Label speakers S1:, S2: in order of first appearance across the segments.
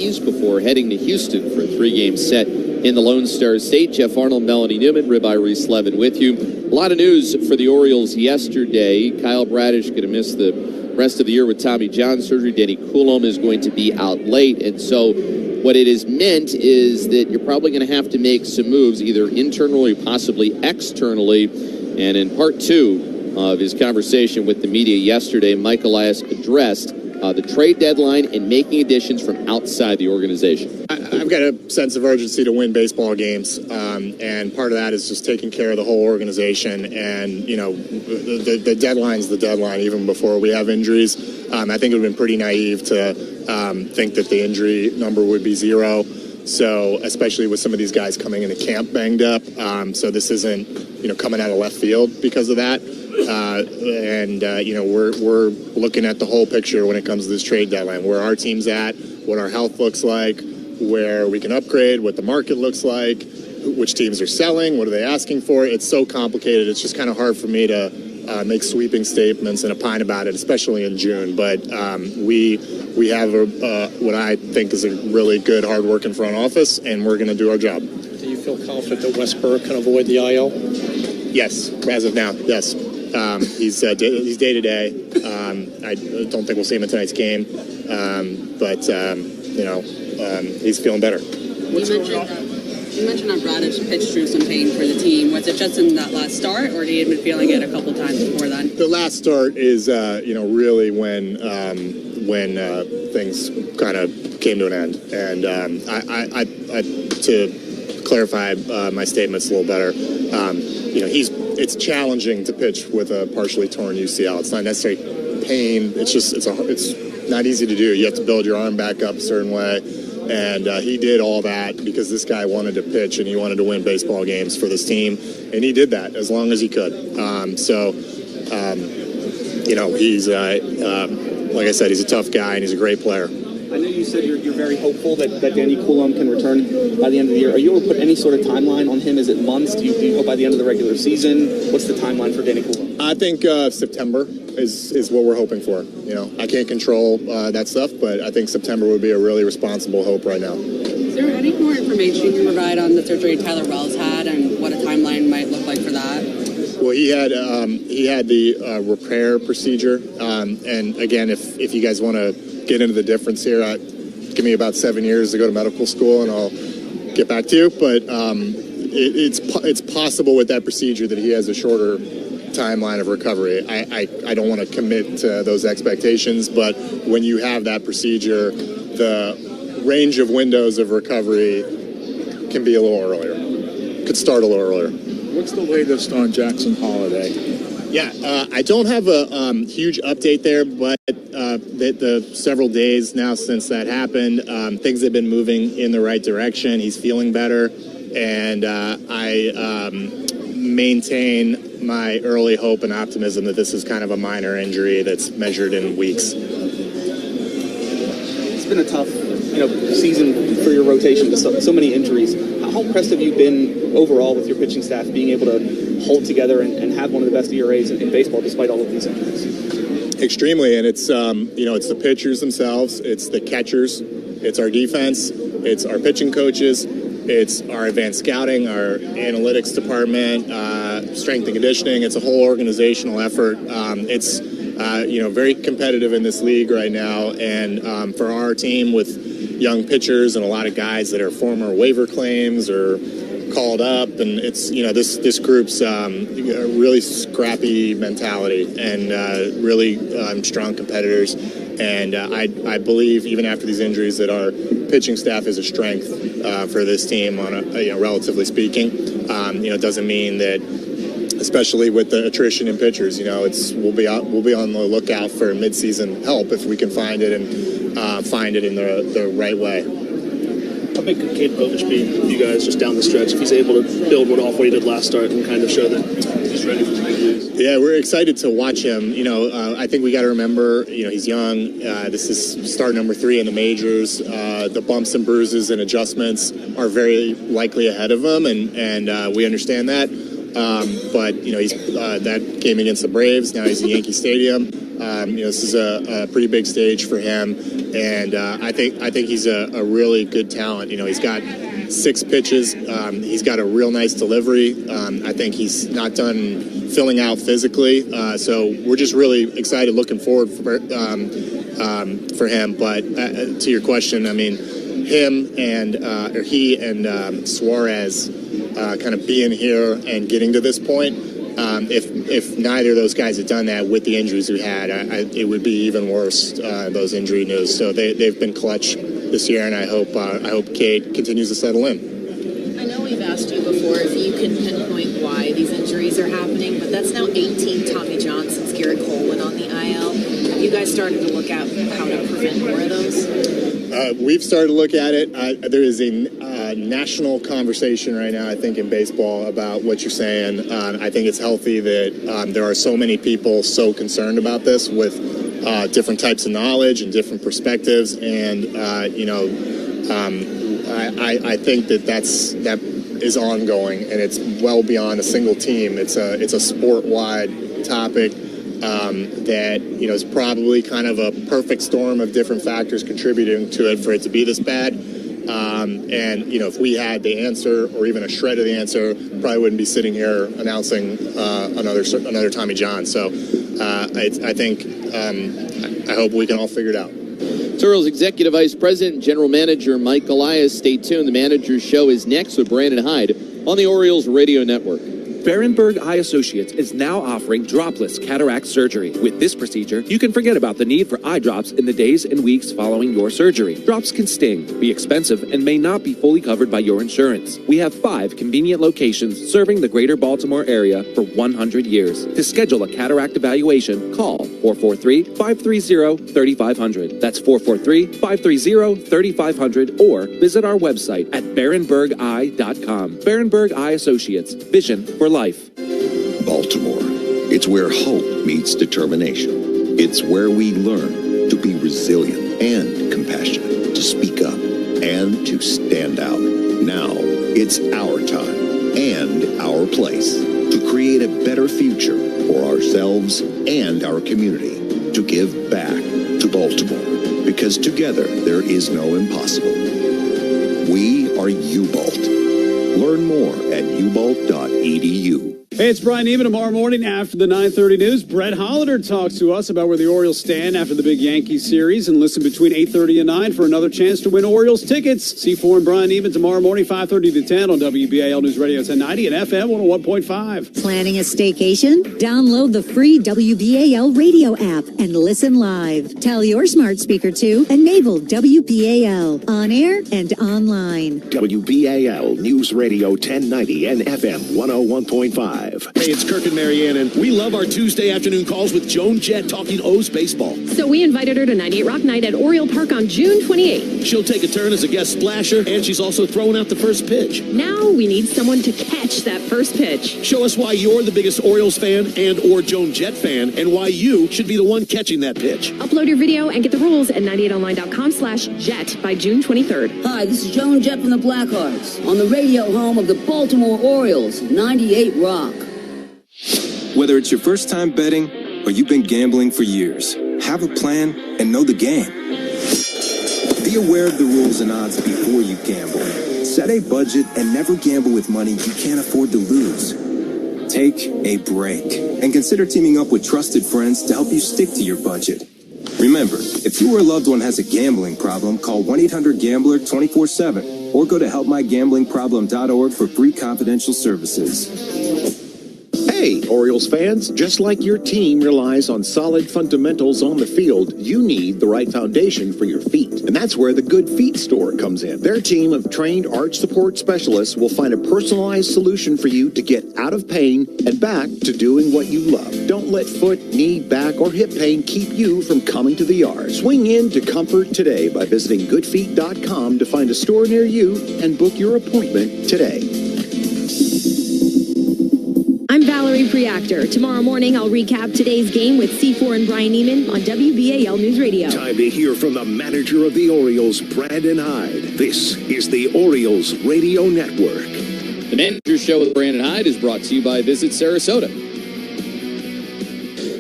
S1: before heading to Houston for a 3-game set in the Lone Star State. Jeff Arnold, Melanie Newman, Ribeye Reese Levin with you. A lot of news for the Orioles yesterday. Kyle Bradish going to miss the rest of the year with Tommy John surgery. Danny Coulombe is going to be out late. And so what it has meant is that you're probably going to have to make some moves, either internally or possibly externally. And in part 2 of his conversation with the media yesterday, Mike Elias addressed the trade deadline and making additions from outside the organization.
S2: I've got a sense of urgency to win baseball games, and part of that is just taking care of the whole organization. And, you know, the deadline's the deadline, even before we have injuries. I think it would have been pretty naive to think that the injury number would be 0. So, especially with some of these guys coming into camp banged up. So this isn't, you know, coming out of left field because of that. You know, we're looking at the whole picture when it comes to this trade deadline, where our team's at, what our health looks like, where we can upgrade, what the market looks like, which teams are selling, what are they asking for. It's so complicated. It's just kind of hard for me to make sweeping statements and opine about it, especially in June. But we have what I think is a really good, hard-working front office, and we're going to do our job.
S3: Do you feel confident that Westbrook can avoid the IL?
S2: Yes, as of now, yes. He's day-to-day. I don't think we'll see him in tonight's game. You know, he's feeling better.
S4: You mentioned that Bradish pitched through some pain for the team. Was it just in that last start, or had he been feeling it a couple times before then?
S2: The last start is, you know, really when things kind of came to an end. And I to clarify my statements a little better, you know, it's challenging to pitch with a partially torn UCL. It's not necessarily pain. It's just it's not easy to do. You have to build your arm back up a certain way. And he did all that because this guy wanted to pitch and he wanted to win baseball games for this team. And he did that as long as he could. You know, he's, like I said, he's a tough guy and he's a great player.
S5: I know you said you're very hopeful that Danny Coulombe can return by the end of the year. Are you able to put any sort of timeline on him? Is it months? Do you hope by the end of the regular season? What's the timeline for Danny Coulombe?
S2: I think September is what we're hoping for. You know, I can't control that stuff, but I think September would be a really responsible hope right now.
S4: Is there any more information you can provide on the surgery Tyler Wells had and what a timeline might look like for that?
S2: Well, he had the repair procedure, and again, if you guys want to get into the difference here, give me about 7 years to go to medical school, and I'll get back to you. But it's possible with that procedure that he has a shorter timeline of recovery. I don't want to commit to those expectations, but when you have that procedure, the range of windows of recovery can be a little earlier. Could start a little earlier.
S6: What's the latest on Jackson Holiday?
S2: Yeah, I don't have a huge update there, but the several days now since that happened, things have been moving in the right direction. He's feeling better, and I maintain my early hope and optimism that this is kind of a minor injury that's measured in weeks.
S5: It's been a tough, season for your rotation. So many injuries. How impressed have you been overall with your pitching staff being able to hold together and have one of the best ERAs in baseball despite all of these injuries?
S2: Extremely, and it's it's the pitchers themselves, it's the catchers, it's our defense, it's our pitching coaches, it's our advanced scouting, our analytics department, strength and conditioning. It's a whole organizational effort. It's very competitive in this league right now, and for our team with young pitchers and a lot of guys that are former waiver claims or called up, and it's this group's a really scrappy mentality and really strong competitors, and I believe even after these injuries that our pitching staff is a strength for this team on a relatively speaking. It doesn't mean that, especially with the attrition in pitchers, we'll be on the lookout for midseason help if we can find it and find it in the right way.
S7: How big could Cade Bovish be for you guys just down the stretch if he's able to build one off what he did last start and kind of show that he's ready for the big leagues? Yeah, we're excited to watch him. I think we got to remember, he's young. This is start number 3 in the majors. The bumps and bruises and adjustments are very likely ahead of him, and we understand that. But he's that game against the Braves. Now he's in Yankee Stadium.
S2: This is a pretty big stage for him, and I think he's a really good talent. He's got 6 pitches. He's got a real nice delivery. I think he's not done filling out physically. So we're just really excited, looking forward for him. But to your question, I mean, he and Suarez kind of being here and getting to this point. If neither of those guys had done that with the injuries we had, it would be even worse, those injury news. So they've been clutch this year, and I hope Cade continues to settle in.
S8: I know we've asked you before if you can pinpoint why these injuries are happening, but that's now 18 Tommy John since Gerrit Cole went on the IL. Have you guys started to look at how to prevent more of those?
S2: We've started to look at it. There is a national conversation right now, I think, in baseball about what you're saying. I think it's healthy that there are so many people so concerned about this with different types of knowledge and different perspectives. And, I think that is ongoing, and it's well beyond a single team. It's a sport-wide topic. That is probably kind of a perfect storm of different factors contributing to it for it to be this bad. If we had the answer or even a shred of the answer, probably wouldn't be sitting here announcing another Tommy John. So I hope we can all figure it out.
S1: Orioles Executive Vice President and General Manager Mike Elias. Stay tuned. The Manager's Show is next with Brandon Hyde on the Orioles Radio Network.
S9: Berenberg Eye Associates is now offering dropless cataract surgery. With this procedure, you can forget about the need for eye drops in the days and weeks following your surgery. Drops can sting, be expensive, and may not be fully covered by your insurance. We have 5 convenient locations serving the greater Baltimore area for 100 years. To schedule a cataract evaluation, call 443-530-3500. That's 443-530-3500, or visit our website at berenbergeye.com. Berenberg Eye Associates, vision for life.
S10: Baltimore. It's where hope meets determination. It's where we learn to be resilient and compassionate, to speak up and to stand out. Now, it's our time and our place to create a better future for ourselves and our community, to give back to Baltimore, because together there is no impossible. We are U-Balt. Learn more at ubalt.edu.
S11: Hey, it's Brian Neiman. Tomorrow morning after the 9:30 news, Brett Hollander talks to us about where the Orioles stand after the big Yankees series, and listen between 8:30 and 9 for another chance to win Orioles tickets. C4 and Brian Neiman tomorrow morning, 5:30 to 10 on WBAL News Radio 1090 and FM 101.5.
S12: Planning a staycation? Download the free WBAL radio app and listen live. Tell your smart speaker to enable WBAL on air and online.
S13: WBAL News Radio 1090 and FM 101.5.
S14: Hey, it's Kirk and Marianne, and we love our Tuesday afternoon calls with Joan Jett talking O's baseball.
S15: So we invited her to 98 Rock Night at Oriole Park on June 28th.
S14: She'll take a turn as a guest splasher, and she's also throwing out the first pitch.
S15: Now we need someone to catch that first pitch.
S14: Show us why you're the biggest Orioles fan and or Joan Jett fan, and why you should be the one catching that pitch.
S15: Upload your video and get the rules at 98online.com/Jet by June 23rd.
S16: Hi, this is Joan Jett from the Blackhearts on the radio home of the Baltimore Orioles, 98 Rock.
S17: Whether it's your first time betting or you've been gambling for years, have a plan and know the game. Be aware of the rules and odds before you gamble. Set a budget and never gamble with money you can't afford to lose. Take a break and consider teaming up with trusted friends to help you stick to your budget. Remember, if you or a loved one has a gambling problem, call 1-800-GAMBLER 24/7 or go to helpmygamblingproblem.org for free confidential services.
S13: Hey, Orioles fans, just like your team relies on solid fundamentals on the field, you need the right foundation for your feet. And that's where the Good Feet store comes in. Their team of trained arch support specialists will find a personalized solution for you to get out of pain and back to doing what you love. Don't let foot, knee, back, or hip pain keep you from coming to the yard. Swing in to comfort today by visiting goodfeet.com to find a store near you and book your appointment today.
S15: I'm Valerie Preactor. Tomorrow morning, I'll recap today's game with C4 and Brian Neiman on WBAL News Radio.
S13: Time to hear from the manager of the Orioles, Brandon Hyde. This is the Orioles Radio Network.
S1: The Manager's Show with Brandon Hyde is brought to you by Visit Sarasota.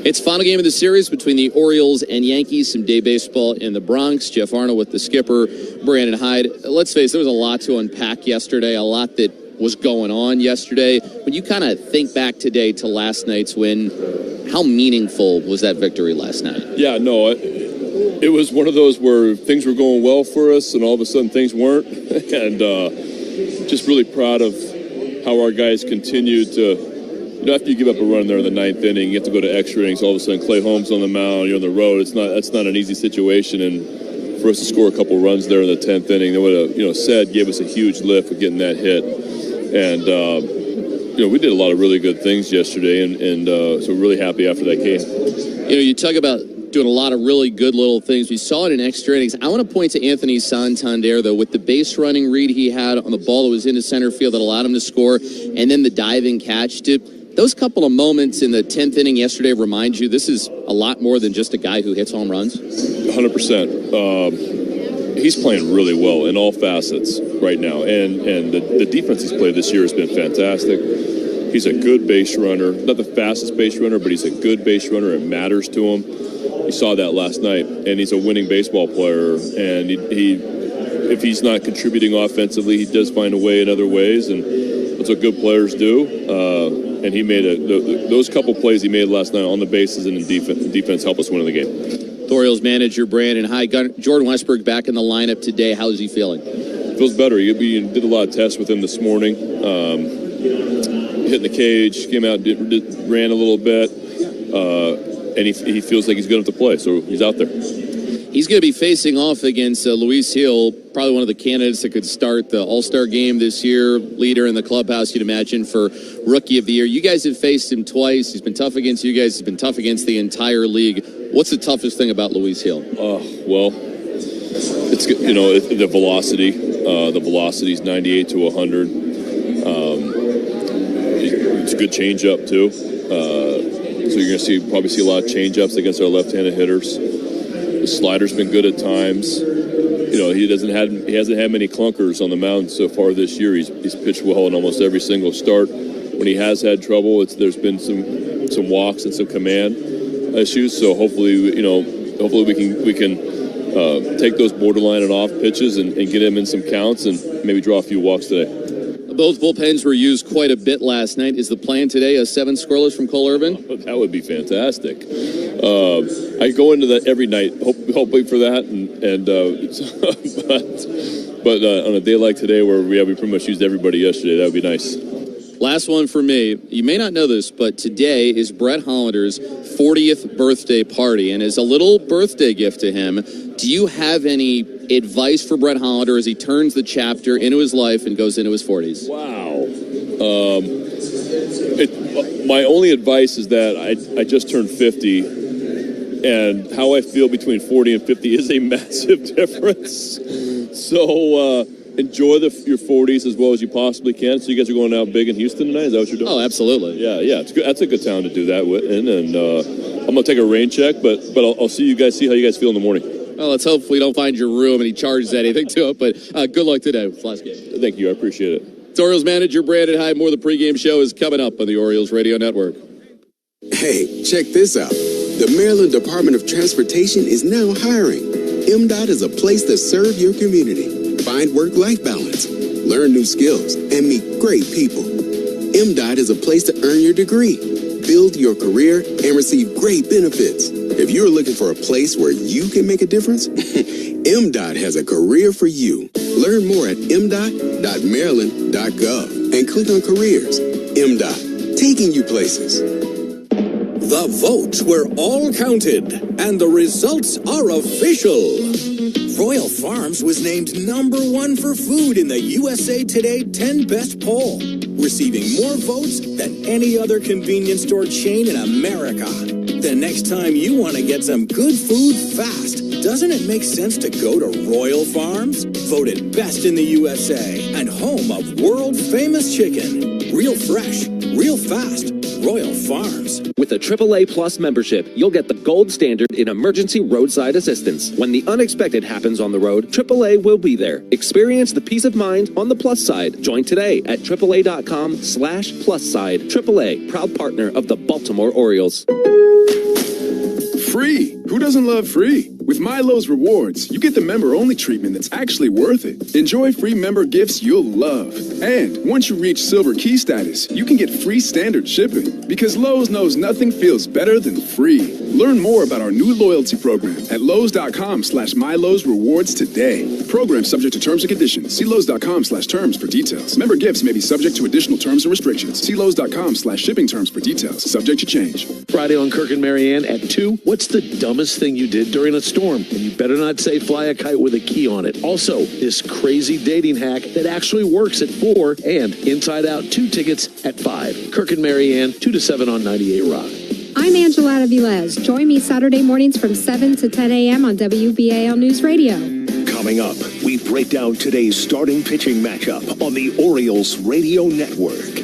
S1: It's final game of the series between the Orioles and Yankees. Some day baseball in the Bronx. Jeff Arnold with the skipper, Brandon Hyde. Let's face it, there was a lot to unpack yesterday, a lot that was going on yesterday. When you kind of think back today to last night's win, how meaningful was that victory last night?
S18: Yeah, no, it was one of those where things were going well for us, and all of a sudden things weren't. And just really proud of how our guys continued to. After you give up a run there in the ninth inning, you have to go to extra innings. All of a sudden, Clay Holmes on the mound. You're on the road. That's not an easy situation. And for us to score a couple runs there in the 10th inning, that would have, Said gave us a huge lift with getting that hit. And we did a lot of really good things yesterday, and so we're really happy after that game.
S1: You talk about doing a lot of really good little things. We saw it in extra innings. I want to point to Anthony Santander, though, with the base running read he had on the ball that was into center field that allowed him to score, and then the diving catch to. Those couple of moments in the 10th inning yesterday remind you this is a lot more than just a guy who hits home runs?
S18: 100%. He's playing really well in all facets right now, and the defense he's played this year has been fantastic. He's a good base runner, not the fastest base runner, but he's a good base runner. It matters to him. You saw that last night, and he's a winning baseball player, and he if he's not contributing offensively, he does find a way in other ways, and that's what good players do. And he made those couple plays he made last night on the bases and in defense help us win the game.
S1: The Orioles manager Brandon Hyde, Jordan Westbrook back in the lineup today. How's he feeling?
S18: Feels better. He did a lot of tests with him this morning. Hitting the cage, came out, ran a little bit, and he feels like he's good enough to play, so he's out there.
S1: He's going to be facing off against Luis Hill, probably one of the candidates that could start the All-Star game this year, leader in the clubhouse, you'd imagine, for Rookie of the Year. You guys have faced him twice. He's been tough against you guys. He's been tough against the entire league. What's the toughest thing about Luis Hill?
S18: Well, it's the velocity. The velocity is 98 to 100. It's a good changeup too. So you're going to probably see a lot of changeups against our left-handed hitters. The slider's been good at times. He hasn't had many clunkers on the mound so far this year. He's pitched well in almost every single start. When he has had trouble, there's been some walks and some command issues. So hopefully we can take those borderline and off pitches and get him in some counts and maybe draw a few walks today.
S1: Both bullpens were used quite a bit last night. Is the plan today a 7 scoreless from Cole Irvin?
S18: That would be fantastic. I go into that every night, hoping for that, but on a day like today where we pretty much used everybody yesterday, that would be nice.
S1: Last one for me. You may not know this, but today is Brett Hollander's 40th birthday party, and as a little birthday gift to him, do you have any advice for Brett Hollander as he turns the chapter into his life and goes into his 40s?
S18: Wow. My only advice is that I just turned 50, and how I feel between 40 and 50 is a massive difference. So enjoy your 40s as well as you possibly can. So you guys are going out big in Houston tonight? Is that what you're doing?
S1: Oh, absolutely.
S18: Yeah. It's good. That's a good town to do that in, and I'm going to take a rain check, but I'll see you guys, see how you guys feel in the morning.
S1: Well, let's hope we don't find your room and he charges anything to it, but good luck today with last game.
S18: Thank you. I appreciate it.
S1: It's Orioles manager Brandon Hyde. More of the pregame show is coming up on the Orioles Radio Network.
S19: Hey, check this out. The Maryland Department of Transportation is now hiring. MDOT is a place to serve your community. Find work-life balance, learn new skills, and meet great people. MDOT is a place to earn your degree, build your career, and receive great benefits. If you're looking for a place where you can make a difference, MDOT has a career for you. Learn more at mdot.maryland.gov and click on careers. MDOT, taking you places.
S20: The votes were all counted, and the results are official. Royal Farms was named #1 for food in the USA Today 10 Best poll, receiving more votes than any other convenience store chain in America. The next time you want to get some good food fast, doesn't it make sense to go to Royal Farms? Voted best in the USA and home of world-famous chicken. Real fresh, real fast, Royal Farms.
S9: With a AAA Plus membership, you'll get the gold standard in emergency roadside assistance. When the unexpected happens on the road, AAA will be there. Experience the peace of mind on the plus side. Join today at AAA.com/plus side. AAA, proud partner of the Baltimore Orioles.
S21: Free. Who doesn't love free? With Milo's Rewards, you get the member-only treatment that's actually worth it. Enjoy free member gifts you'll love. And once you reach Silver Key status, you can get free standard shipping. Because Lowe's knows nothing feels better than free. Learn more about our new loyalty program at Lowe's.com/Milo's Rewards today. Program subject to terms and conditions. See Lowe's.com/terms for details. Member gifts may be subject to additional terms and restrictions. See Lowe's.com/shipping terms for details. Subject to change.
S14: Friday on Kirk and Marianne at 2. What's the dumbest thing you did during a storm? And you better not say fly a kite with a key on it. Also, this crazy dating hack that actually works at 4, and Inside Out 2 tickets at 5. Kirk and Marianne, 2 to 7 on 98 Rock.
S15: I'm Angela Avilés. Join me Saturday mornings from 7 to 10 a.m. on WBAL News Radio.
S14: Coming up, we break down today's starting pitching matchup on the Orioles Radio Network.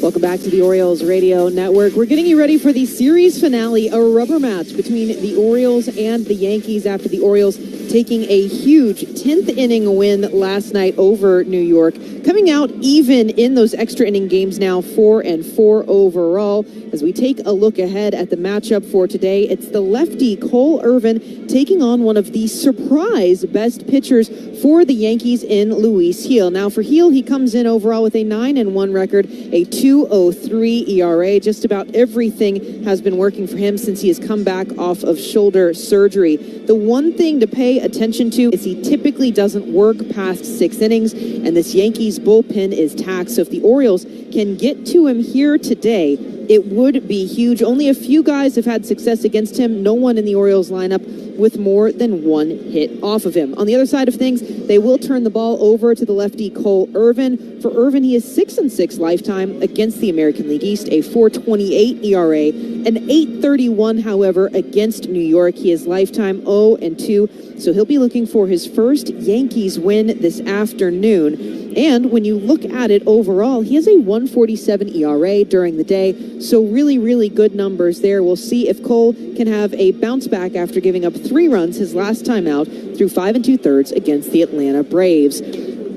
S22: Welcome back to the Orioles Radio Network. We're getting you ready for the series finale, a rubber match between the Orioles and the Yankees after the Orioles taking a huge 10th inning win last night over New York. Coming out even in those extra inning games now, 4-4 overall. As we take a look ahead at the matchup for today, it's the lefty Cole Irvin taking on one of the surprise best pitchers for the Yankees in Luis Gil. Now for Gil, he comes in overall with a 9-1 record, a 2.03 ERA. Just about everything has been working for him since he has come back off of shoulder surgery. The one thing to pay attention to is he typically doesn't work past 6 innings, and this Yankees bullpen is taxed. So if the Orioles can get to him here today, it would be huge. Only a few guys have had success against him. No one in the Orioles lineup with more than 1 hit off of him. On the other side of things, they will turn the ball over to the lefty Cole Irvin. For Irvin, he is 6-6 lifetime against the American League East, a 4.28 ERA, an 8.31, however, against New York. He is lifetime 0-2, so he'll be looking for his first Yankees win this afternoon. And when you look at it overall, he has a 1.47 ERA during the day, so really, really good numbers there. We'll see if Cole can have a bounce back after giving up 3 runs his last time out through 5 2/3 against the Atlanta Braves.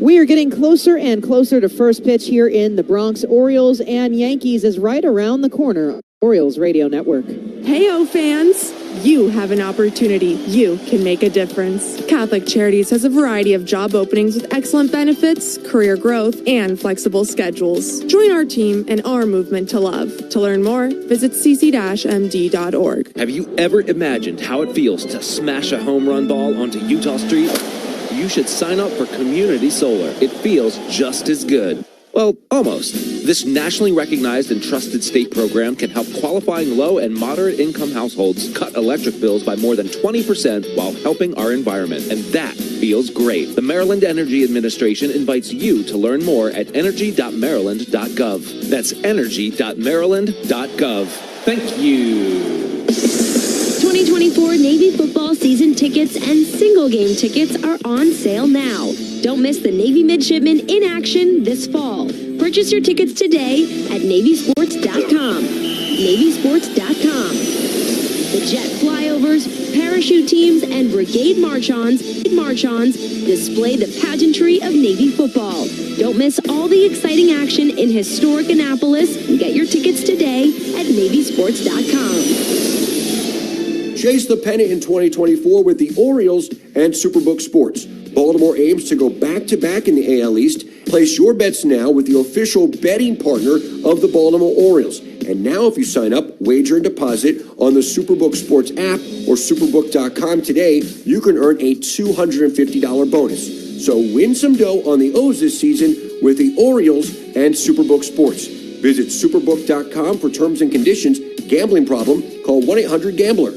S22: We are getting closer and closer to first pitch here in the Bronx. Orioles and Yankees is right around the corner. Orioles Radio Network.
S23: Hey-o fans! You have an opportunity. You can make a difference. Catholic Charities has a variety of job openings with excellent benefits, career growth, and flexible schedules. Join our team and our movement to love. To learn more, visit cc-md.org.
S9: Have you ever imagined how it feels to smash a home run ball onto Utah Street? You should sign up for Community Solar. It feels just as good. Well, almost. This nationally recognized and trusted state program can help qualifying low and moderate income households cut electric bills by more than 20% while helping our environment. And that feels great. The Maryland Energy Administration invites you to learn more at energy.maryland.gov. That's energy.maryland.gov. Thank you.
S15: 2024 Navy football season tickets and single game tickets are on sale now. Don't miss the Navy midshipmen in action this fall. Purchase your tickets today at NavySports.com. NavySports.com. The jet flyovers, parachute teams, and brigade march-ons display the pageantry of Navy football. Don't miss all the exciting action in historic Annapolis. Get your tickets today at NavySports.com.
S24: Chase the pennant in 2024 with the Orioles and Superbook Sports. Baltimore aims to go back-to-back in the AL East. Place your bets now with the official betting partner of the Baltimore Orioles. And now if you sign up, wager and deposit on the Superbook Sports app or Superbook.com today, you can earn a $250 bonus. So win some dough on the O's this season with the Orioles and Superbook Sports. Visit Superbook.com for terms and conditions. Gambling problem? Call 1-800-GAMBLER.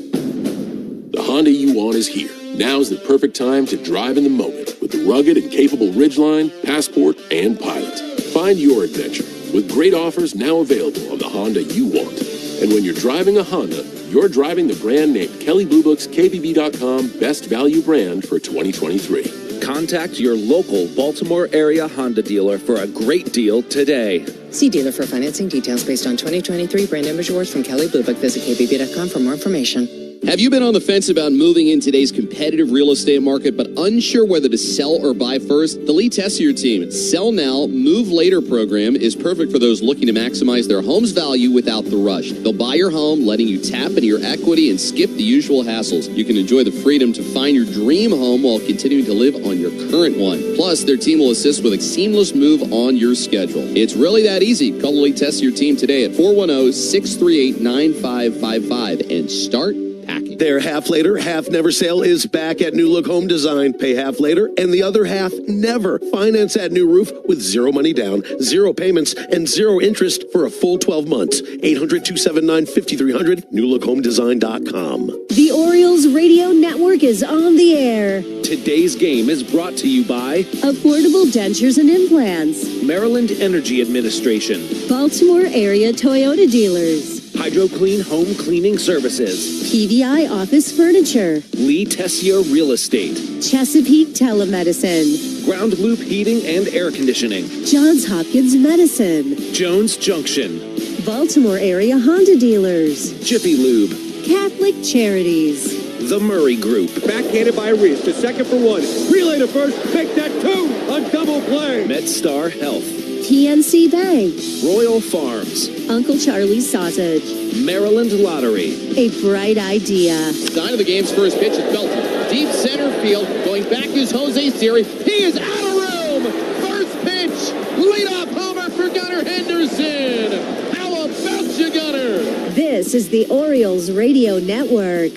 S14: The Honda you want is here. Now's the perfect time to drive in the moment with the rugged and capable Ridgeline, Passport, and Pilot. Find your adventure with great offers now available on the Honda you want. And when you're driving a Honda, you're driving the brand named Kelly Blue Book's KBB.com Best Value Brand for 2023.
S9: Contact your local Baltimore area Honda dealer for a great deal today.
S3: See dealer for financing details based on 2023 brand image awards from Kelly Blue Book. Visit kbb.com for more information.
S1: Have you been on the fence about moving in today's competitive real estate market but unsure whether to sell or buy first? The Lee Tessier team Sell Now, Move Later program is perfect for those looking to maximize their home's value without the rush. They'll buy your home, letting you tap into your equity and skip the usual hassles. You can enjoy the freedom to find your dream home while continuing to live on your current one. Plus, their team will assist with a seamless move on your schedule. It's really that easy. Call the Lee Tessier team today at 410-638-9555 and start packing.
S14: Their half later, half never sale is back at New Look Home Design. Pay half later and the other half never. Finance that new roof with zero money down, zero payments, and zero interest for a full 12 months. 800-279-5300, newlookhomedesign.com.
S12: The Orioles Radio Network is on the air.
S9: Today's game is brought to you by
S12: Affordable Dentures and Implants,
S9: Maryland Energy Administration,
S12: Baltimore Area Toyota Dealers,
S9: HydroClean Home Cleaning Services,
S12: PVI Office Furniture,
S9: Lee Tessier Real Estate,
S12: Chesapeake Telemedicine,
S9: Ground Loop Heating and Air Conditioning,
S12: Johns Hopkins Medicine,
S9: Jones Junction,
S12: Baltimore Area Honda Dealers,
S9: Jiffy Lube,
S12: Catholic Charities,
S9: The Murray Group,
S4: backhanded by Reese to second for one, relay to first, make that two on double play.
S9: MedStar Health,
S12: PNC Bank,
S9: Royal Farms,
S12: Uncle Charlie's Sausage,
S9: Maryland Lottery.
S12: A bright idea.
S1: Sign of the game's first pitch is belted. Deep center field. Going back is Jose Siri. He is out of room. First pitch. Leadoff homer for Gunnar Henderson. How about you, Gunnar?
S12: This is the Orioles Radio Network.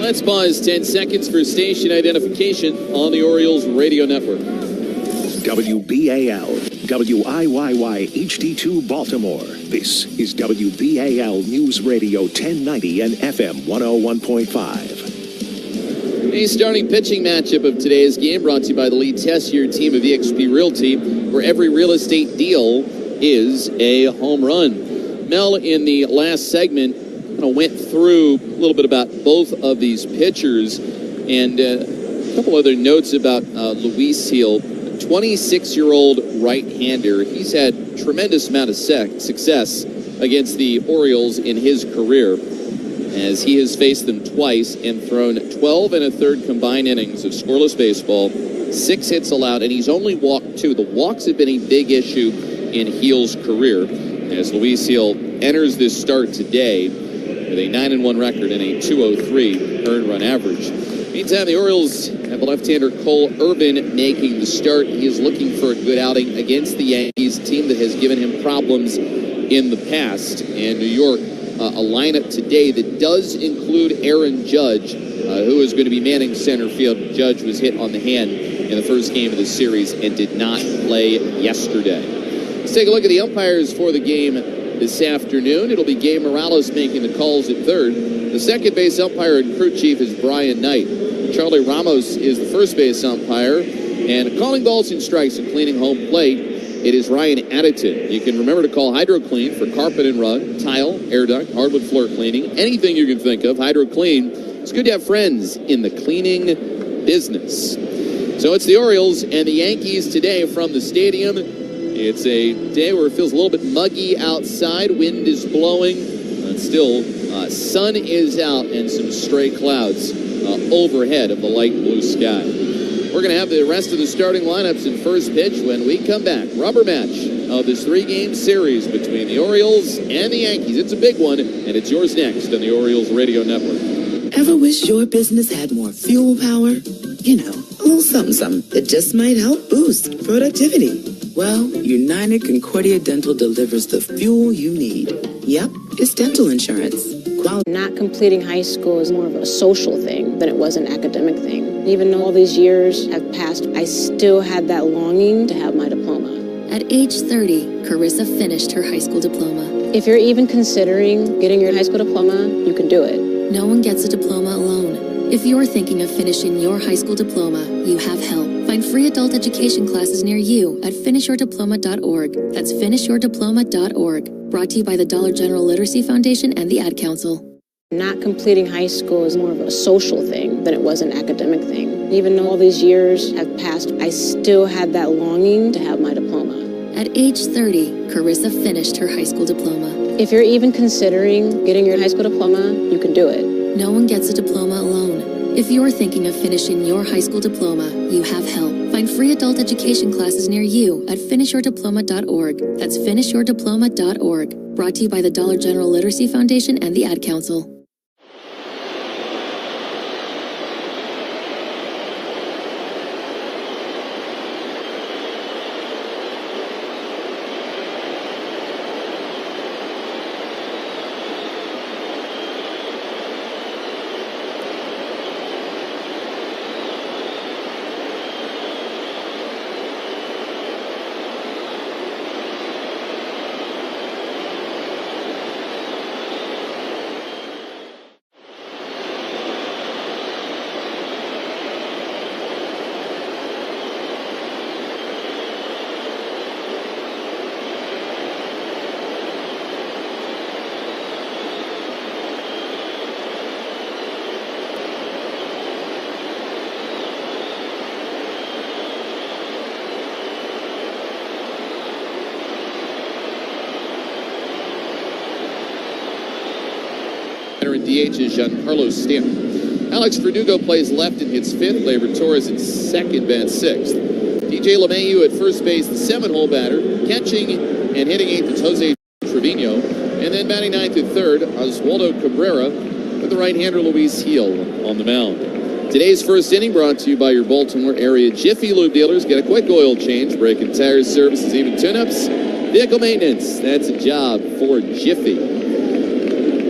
S1: Let's pause 10 seconds for station identification on the Orioles Radio Network.
S13: WBAL, WIYY HD2 Baltimore. This is WBAL News Radio 1090 and FM 101.5.
S1: A starting pitching matchup of today's game brought to you by the Lee Tessier team of eXp Realty, where every real estate deal is a home run. Mel, in the last segment, went through a little bit about both of these pitchers and a couple other notes about Luis Gil. 26-year-old right-hander. He's had tremendous amount of success against the Orioles in his career, as he has faced them twice and thrown 12 1/3 combined innings of scoreless baseball, 6 hits allowed, and he's only walked 2. The walks have been a big issue in Gil's career, as Luis Gil enters this start today with a 9-1 record and a 203 earned run average. Meantime, the Orioles have left-hander Cole Irvin making the start. He is looking for a good outing against the Yankees, team that has given him problems in the past. And New York, a lineup today that does include Aaron Judge, who is going to be manning center field. Judge was hit on the hand in the first game of the series and did not play yesterday. Let's take a look at the umpires for the game this afternoon. It'll be Gabe Morales making the calls at third. The second base umpire and crew chief is Brian Knight. Charlie Ramos is the first base umpire, and calling balls and strikes and cleaning home plate, it is Ryan Additon. You can remember to call HydroClean for carpet and rug, tile, air duct, hardwood floor cleaning, anything you can think of. HydroClean. It's good to have friends in the cleaning business. So it's the Orioles and the Yankees today from the stadium. It's a day where it feels a little bit muggy outside. Wind is blowing, but still sun is out and some stray clouds overhead of the light blue sky. We're going to have the rest of the starting lineups in first pitch when we come back. Rubber match of this 3-game series between the Orioles and the Yankees. It's a big one, and it's yours next on the Orioles Radio Network.
S5: Ever wish your business had more fuel power? You know, a little something that just might help boost productivity. Well, United Concordia Dental delivers the fuel you need. Yep, it's dental insurance.
S6: Not completing high school is more of a social thing than it was an academic thing. Even though all these years have passed, I still had that longing to have my diploma.
S25: At age 30, Carissa finished her high school diploma.
S6: If you're even considering getting your high school diploma, you can do it.
S25: No one gets a diploma alone. If you're thinking of finishing your high school diploma, you have help. Find free adult education classes near you at finishyourdiploma.org. That's finishyourdiploma.org. Brought to you by the Dollar General Literacy Foundation and the Ad Council.
S6: Not completing high school is more of a social thing than it was an academic thing. Even though all these years have passed, I still had that longing to have my diploma.
S25: At age 30, Carissa finished her high school diploma.
S6: If you're even considering getting your high school diploma, you can do it.
S25: No one gets a diploma alone. If you're thinking of finishing your high school diploma, you have help. Find free adult education classes near you at finishyourdiploma.org. That's finishyourdiploma.org. Brought to you by the Dollar General Literacy Foundation and the Ad Council.
S1: And DH is Giancarlo Stanton. Alex Verdugo plays left and hits fifth. Gleyber Torres at second, bats sixth. DJ LeMahieu at first base, the 7-hole batter. Catching and hitting eighth is Jose Trevino. And then batting ninth and third, Oswaldo Cabrera with the right-hander Luis Gil on the mound. Today's first inning brought to you by your Baltimore area Jiffy Lube dealers. Get a quick oil change, brake and tires, services, even tune-ups. Vehicle maintenance, that's a job for Jiffy.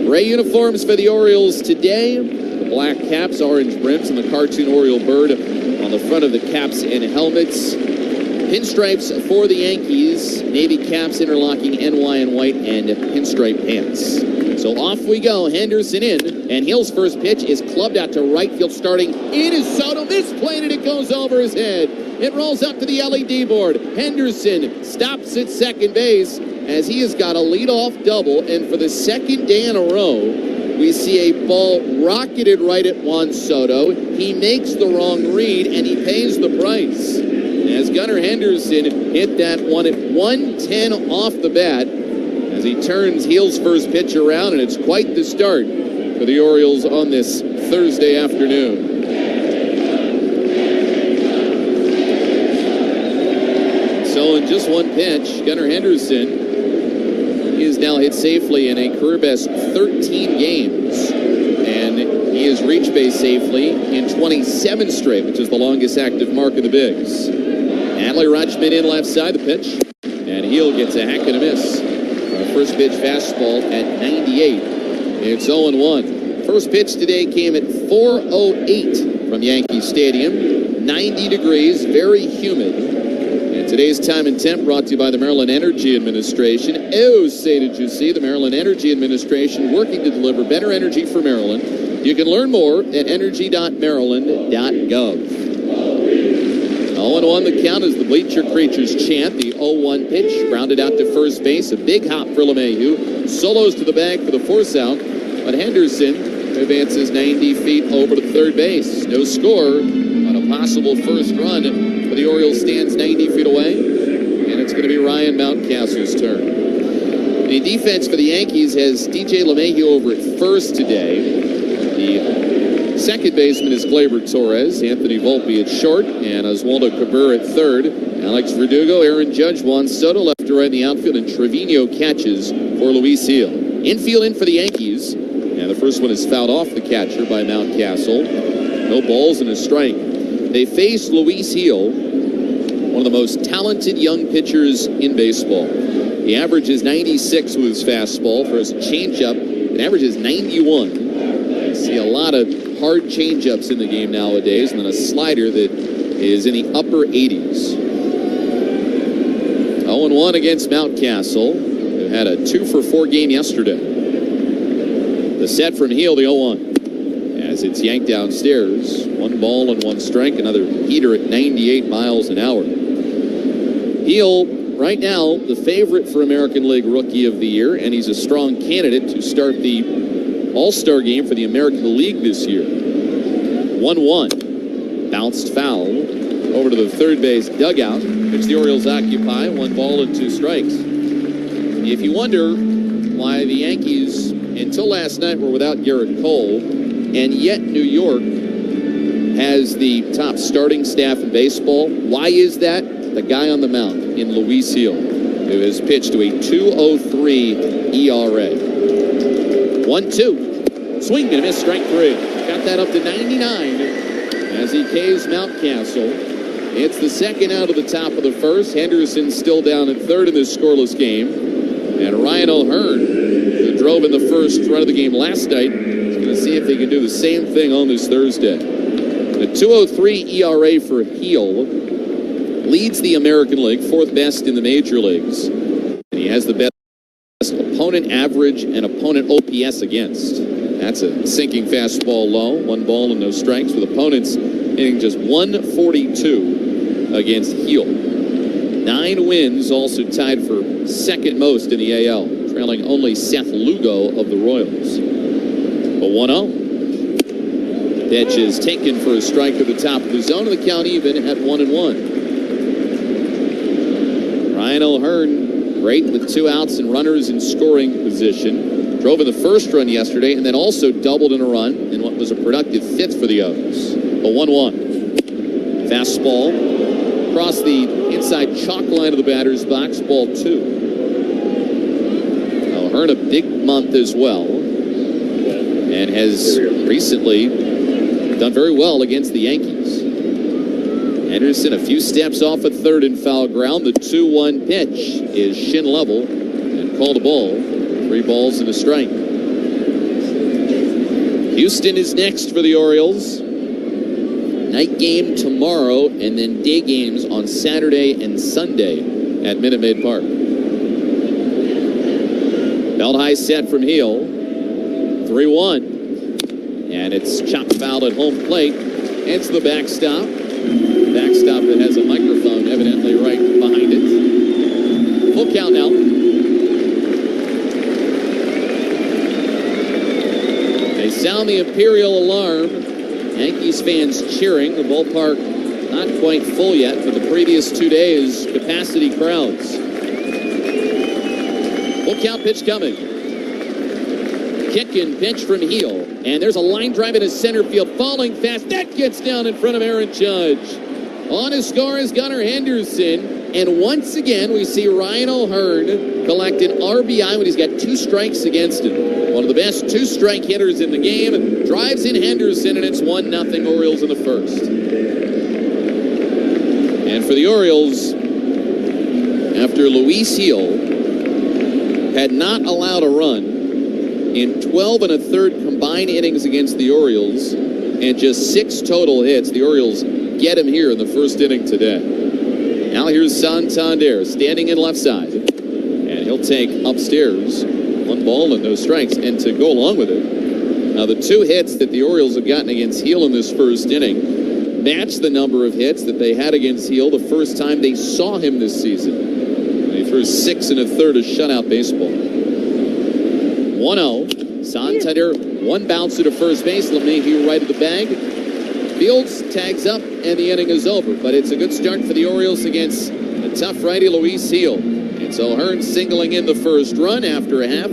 S1: Gray uniforms for the Orioles today. The black caps, orange brims, and the cartoon Oriole bird on the front of the caps and helmets. Pinstripes for the Yankees. Navy caps interlocking NY in white and pinstripe pants. So off we go. Henderson in, and Hill's first pitch is clubbed out to right field. Starting in is Soto. Misplayed it. It goes over his head. It rolls up to the LED board. Henderson stops at second base as he has got a leadoff double, and for the second day in a row, we see a ball rocketed right at Juan Soto. He makes the wrong read, and he pays the price. As Gunnar Henderson hit that one at 110 off the bat, as he turns Hill's first pitch around, and it's quite the start for the Orioles on this Thursday afternoon. So in just one pitch, Gunnar Henderson is now hit safely in a career best 13 games, and he has reached base safely in 27 straight, which is the longest active mark of the Bigs. Adley Rutschman in left side, the pitch, and Hill gets a hack and a miss. First pitch fastball at 98. It's 0-1. First pitch today came at 4:08 from Yankee Stadium. 90 degrees, very humid. Today's time and temp brought to you by the Maryland Energy Administration. Oh, say did you see, the Maryland Energy Administration working to deliver better energy for Maryland. You can learn more at energy.maryland.gov. 0-1 the count as the Bleacher Creatures chant. The 0-1 pitch grounded out to first base. A big hop for LeMahieu. Solos to the bag for the force out, but Henderson advances 90 feet over to third base. No score, but a possible first run. The Orioles stands 90 feet away, and it's going to be Ryan Mountcastle's turn. The defense for the Yankees has DJ LeMahieu over at first today. The second baseman is Gleyber Torres, Anthony Volpe at short, and Oswaldo Cabrera at third. Alex Verdugo, Aaron Judge, Juan Soto left to right in the outfield, and Trevino catches for Luis Gil. Infield in for the Yankees, and the first one is fouled off the catcher by Mountcastle. No balls and a strike. They face Luis Gil, one of the most talented young pitchers in baseball. He averages 96 with his fastball. For his changeup, it averages 91. I see a lot of hard changeups in the game nowadays, and then a slider that is in the upper 80s. 0-1 against Mountcastle, who had a 2-for-4 game yesterday. The set from Gil, the 0-1. As it's yanked downstairs, 1 ball and 1 strike, another heater at 98 miles an hour. Gil, right now, the favorite for American League Rookie of the Year, and he's a strong candidate to start the All-Star game for the American League this year. 1-1. Bounced foul over to the third base dugout, which the Orioles occupy. 1 ball and 2 strikes. If you wonder why the Yankees, until last night, were without Gerrit Cole, and yet New York has the top starting staff in baseball, why is that? The guy on the mound in Luis Gil, who has pitched to a 2.03 ERA. 1-2. Swing and a miss, strike 3. Got that up to 99 as he K's Mountcastle. It's the second out of the top of the first. Henderson still down at third in this scoreless game. And Ryan O'Hearn, who drove in the first run of the game last night, is going to see if they can do the same thing on this Thursday. A 2.03 ERA for Gil leads the American League, 4th best in the major leagues. And he has the best opponent average and opponent OPS against. That's a sinking fastball low. 1 ball and no strikes, with opponents hitting just 142 against Gil. 9 wins, also tied for second most in the AL, trailing only Seth Lugo of the Royals. A 1-0. Pitch is taken for a strike at the top of the zone, and the count even at 1-1. Ryan O'Hearn, great with 2 outs and runners in scoring position. Drove in the first run yesterday, and then also doubled in a run in what was a productive 5th for the O's. A 1-1. Fastball across the inside chalk line of the batter's box, ball 2. O'Hearn a big month as well, and has recently done very well against the Yankees. Henderson a few steps off at third in foul ground. The 2-1 pitch is shin level and called a ball. 3 balls and a strike. Houston is next for the Orioles. Night game tomorrow, and then day games on Saturday and Sunday at Minute Maid Park. Belt high set from Gil. 3-1. And it's chopped foul at home plate. It's the backstop. Backstop that has a microphone evidently right behind it. Full count now. They sound the Imperial alarm. Yankees fans cheering. The ballpark not quite full yet, but the previous 2 days, capacity crowds. Full count pitch coming. Kick and pitch from Gil. And there's a line drive into center field, falling fast. That gets down in front of Aaron Judge. On his score is Gunnar Henderson. And once again, we see Ryan O'Hearn collect an RBI when he's got 2 strikes against him. One of the best 2-strike hitters in the game. Drives in Henderson, and it's 1-0 Orioles in the first. And for the Orioles, after Luis Gil had not allowed a run in 12 1/3 combined innings against the Orioles, and just 6 total hits, the Orioles get him here in the first inning today. Now here's Santander standing in left side, and he'll take upstairs. 1 ball and no strikes. And to go along with it, now the 2 hits that the Orioles have gotten against Gil in this first inning match the number of hits that they had against Gil the first time they saw him this season. And he threw 6 1/3 of shutout baseball. 1-0. Santander, 1 bounce to first base. LeMahieu right at the bag. Fields tags up, and the inning is over. But it's a good start for the Orioles against a tough righty, Luis Gil. It's O'Hearn singling in the first run after a half.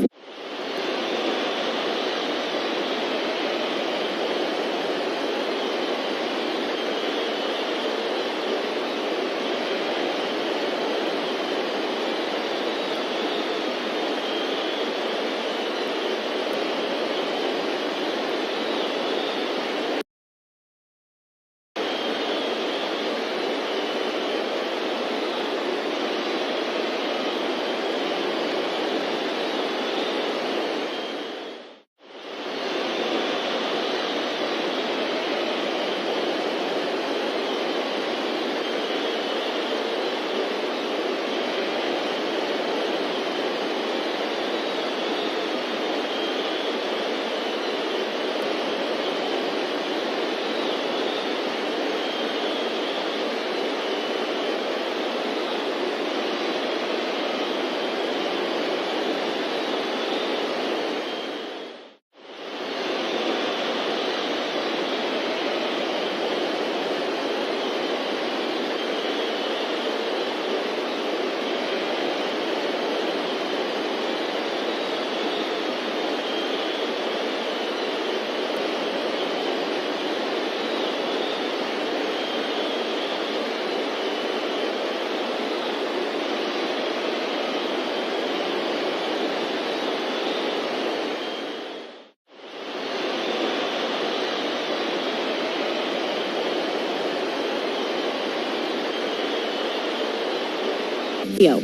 S6: Yo.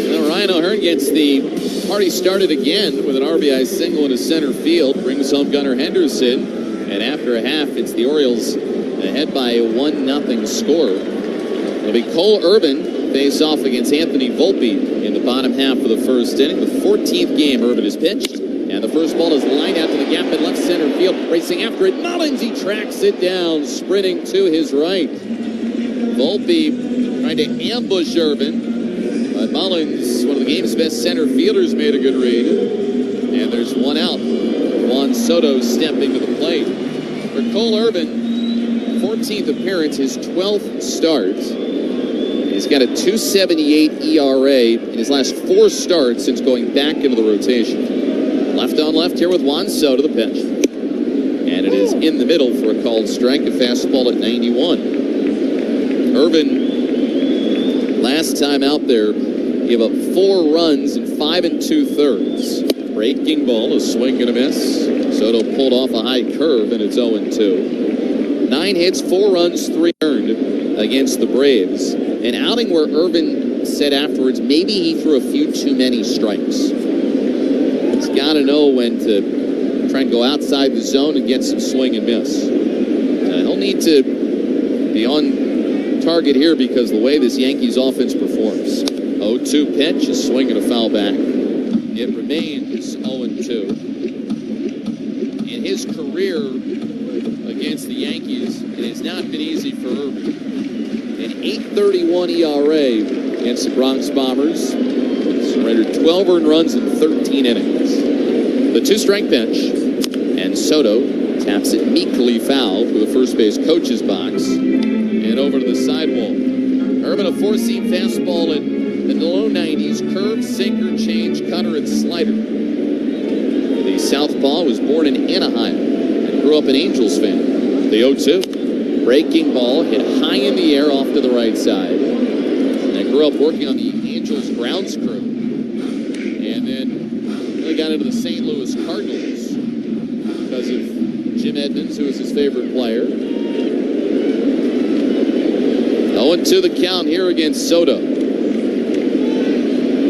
S1: Well, Ryan O'Hearn gets the party started again with an RBI single into center field. Brings home Gunnar Henderson. And after a half, it's the Orioles ahead by a 1-0 score. It'll be Cole Irvin face off against Anthony Volpe in the bottom half of the first inning. The 14th game Irvin has pitched. And the first ball is lined out to the gap in left center field. Racing after it, Mullins, he tracks it down, sprinting to his right. Volpe trying to ambush Irvin. But Mullins, one of the game's best center fielders, made a good read. And there's one out. Juan Soto stepping to the plate. For Cole Irvin, 14th appearance, his 12th start. He's got a 2.78 ERA in his last 4 starts since going back into the rotation. Left on left here with Juan Soto, the pitch. And it is in the middle for a called strike, a fastball at 91. Irvin, last time out there, gave up 4 runs in 5 2/3. Breaking ball, a swing and a miss. Soto pulled off a high curve, and it's 0-2. 9 hits, 4 runs, 3 earned against the Braves. An outing where Irvin said afterwards maybe he threw a few too many strikes. He's got to know when to try and go outside the zone and get some swing and miss. He'll need to be on target here because the way this Yankees offense performs. 0-2 pitch, a swing and a foul back. It remains 0-2. In his career against the Yankees, it has not been easy for Irvin. An 8.31 ERA against the Bronx Bombers. Surrendered 12 earned runs in 13 innings. The 2-strike pitch, and Soto taps it meekly foul for the first base coach's box and over to the sidewall. Irvin, a 4-seam fastball in the low 90s, curve, sinker, change, cutter, and slider. The southpaw was born in Anaheim and grew up an Angels fan. The 0-2, breaking ball hit high in the air off to the right side. And I grew up working on the Angels grounds crew. And then really got into the St. Louis Cardinals because of Jim Edmonds, who was his favorite player. 0-2 the count here against Soto.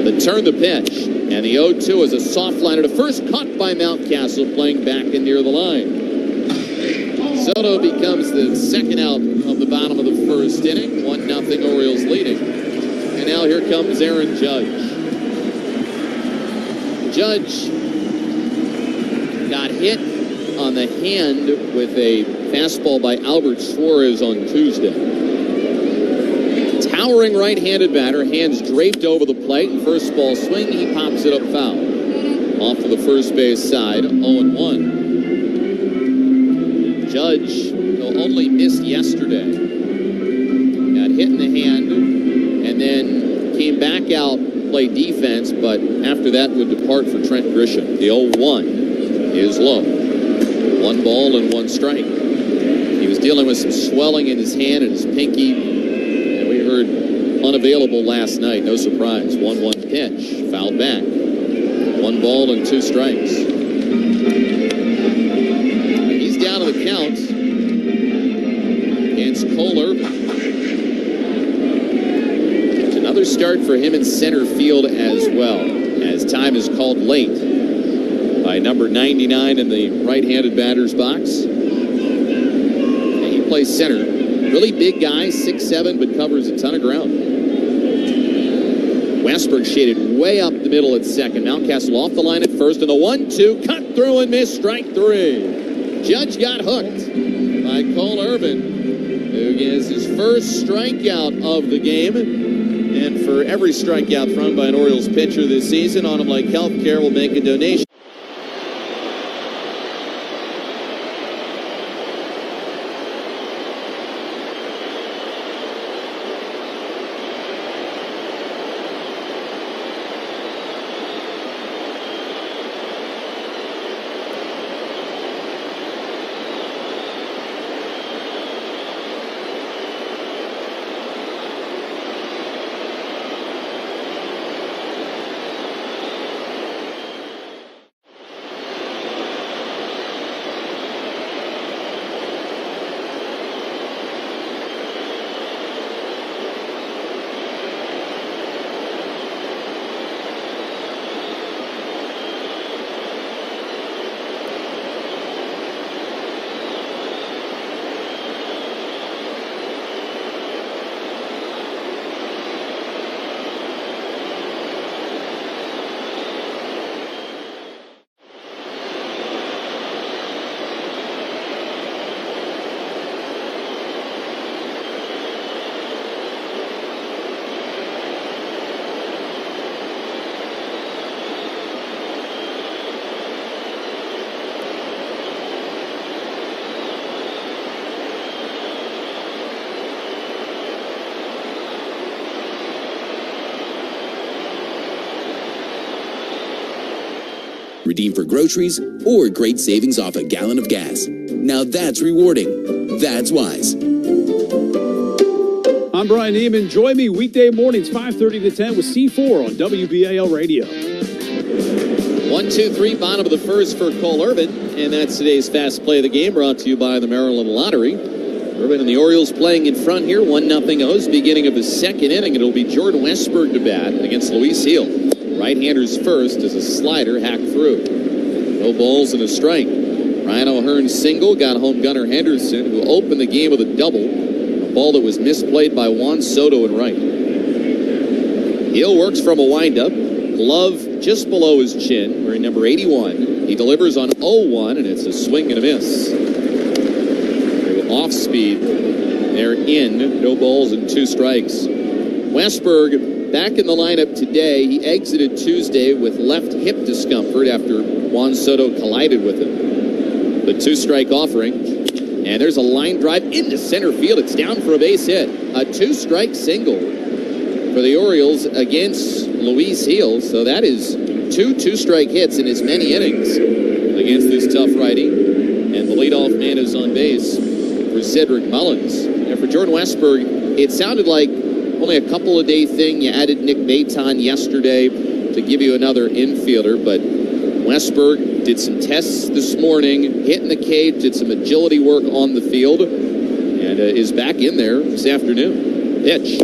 S1: The turn, the pitch, and the 0-2 is a soft liner to first, caught by Mountcastle, playing back and near the line. Soto becomes the second out of the bottom of the first inning. 1-0 Orioles leading. And now here comes Aaron Judge. Judge got hit on the hand with a fastball by Albert Suarez on Tuesday. Towering right-handed batter, hands draped over the plate, and first ball swing, he pops it up foul. Off to the first base side, 0-1. Judge, who only missed yesterday, got hit in the hand, and then came back out, played defense, but after that would depart for Trent Grisham. The 0-1 is low. 1 ball and 1 strike. He was dealing with some swelling in his hand and his pinky. Unavailable last night, no surprise. 1-1 pitch, fouled back. 1 ball and 2 strikes. He's down to the count against Cole Irvin. It's another start for him in center field as well, as time is called late by number 99 in the right-handed batter's box. And he plays center. Really big guy, 6'7", but covers a ton of ground. Westberg shaded way up the middle at second. Mountcastle off the line at first, and the 1-2 cut through and missed, strike 3. Judge got hooked by Cole Irvin, who gets his first strikeout of the game. And for every strikeout thrown by an Orioles pitcher this season, Autumn Lake Healthcare will make a donation.
S2: redeem for groceries, or great savings off a gallon of gas. Now that's rewarding. That's wise.
S4: I'm Brian Neiman. Join me weekday mornings 5:30 to 10 with C4 on WBAL Radio.
S1: 1-2-3, bottom of the first for Cole Irvin, and that's today's Fast Play of the Game, brought to you by the Maryland Lottery. Irvin and the Orioles playing in front here, 1-0 O's, beginning of the second inning. It'll be Jordan Westberg to bat against Luis Hill. Right-handers first as a slider hacked through. No balls and a strike. Ryan O'Hearn's single got home Gunnar Henderson, who opened the game with a double. A ball that was misplayed by Juan Soto in right. Hill works from a windup. Glove just below his chin, wearing number 81. He delivers on 0-1, and it's a swing and a miss. Off speed. They're in. No balls and 2 strikes. Westberg back in the lineup today. He exited Tuesday with left hip discomfort after Juan Soto collided with him. The 2-strike offering. And there's a line drive into center field. It's down for a base hit. A 2-strike single for the Orioles against Luis Hill. So that is 2 2-strike hits in as many innings against this tough righty. And the leadoff man is on base for Cedric Mullins. And for Jordan Westberg, it sounded like only a couple of day thing. You added Nick Baton yesterday to give you another infielder, but Westberg did some tests this morning, hit in the cage, did some agility work on the field, and is back in there this afternoon. Pitch.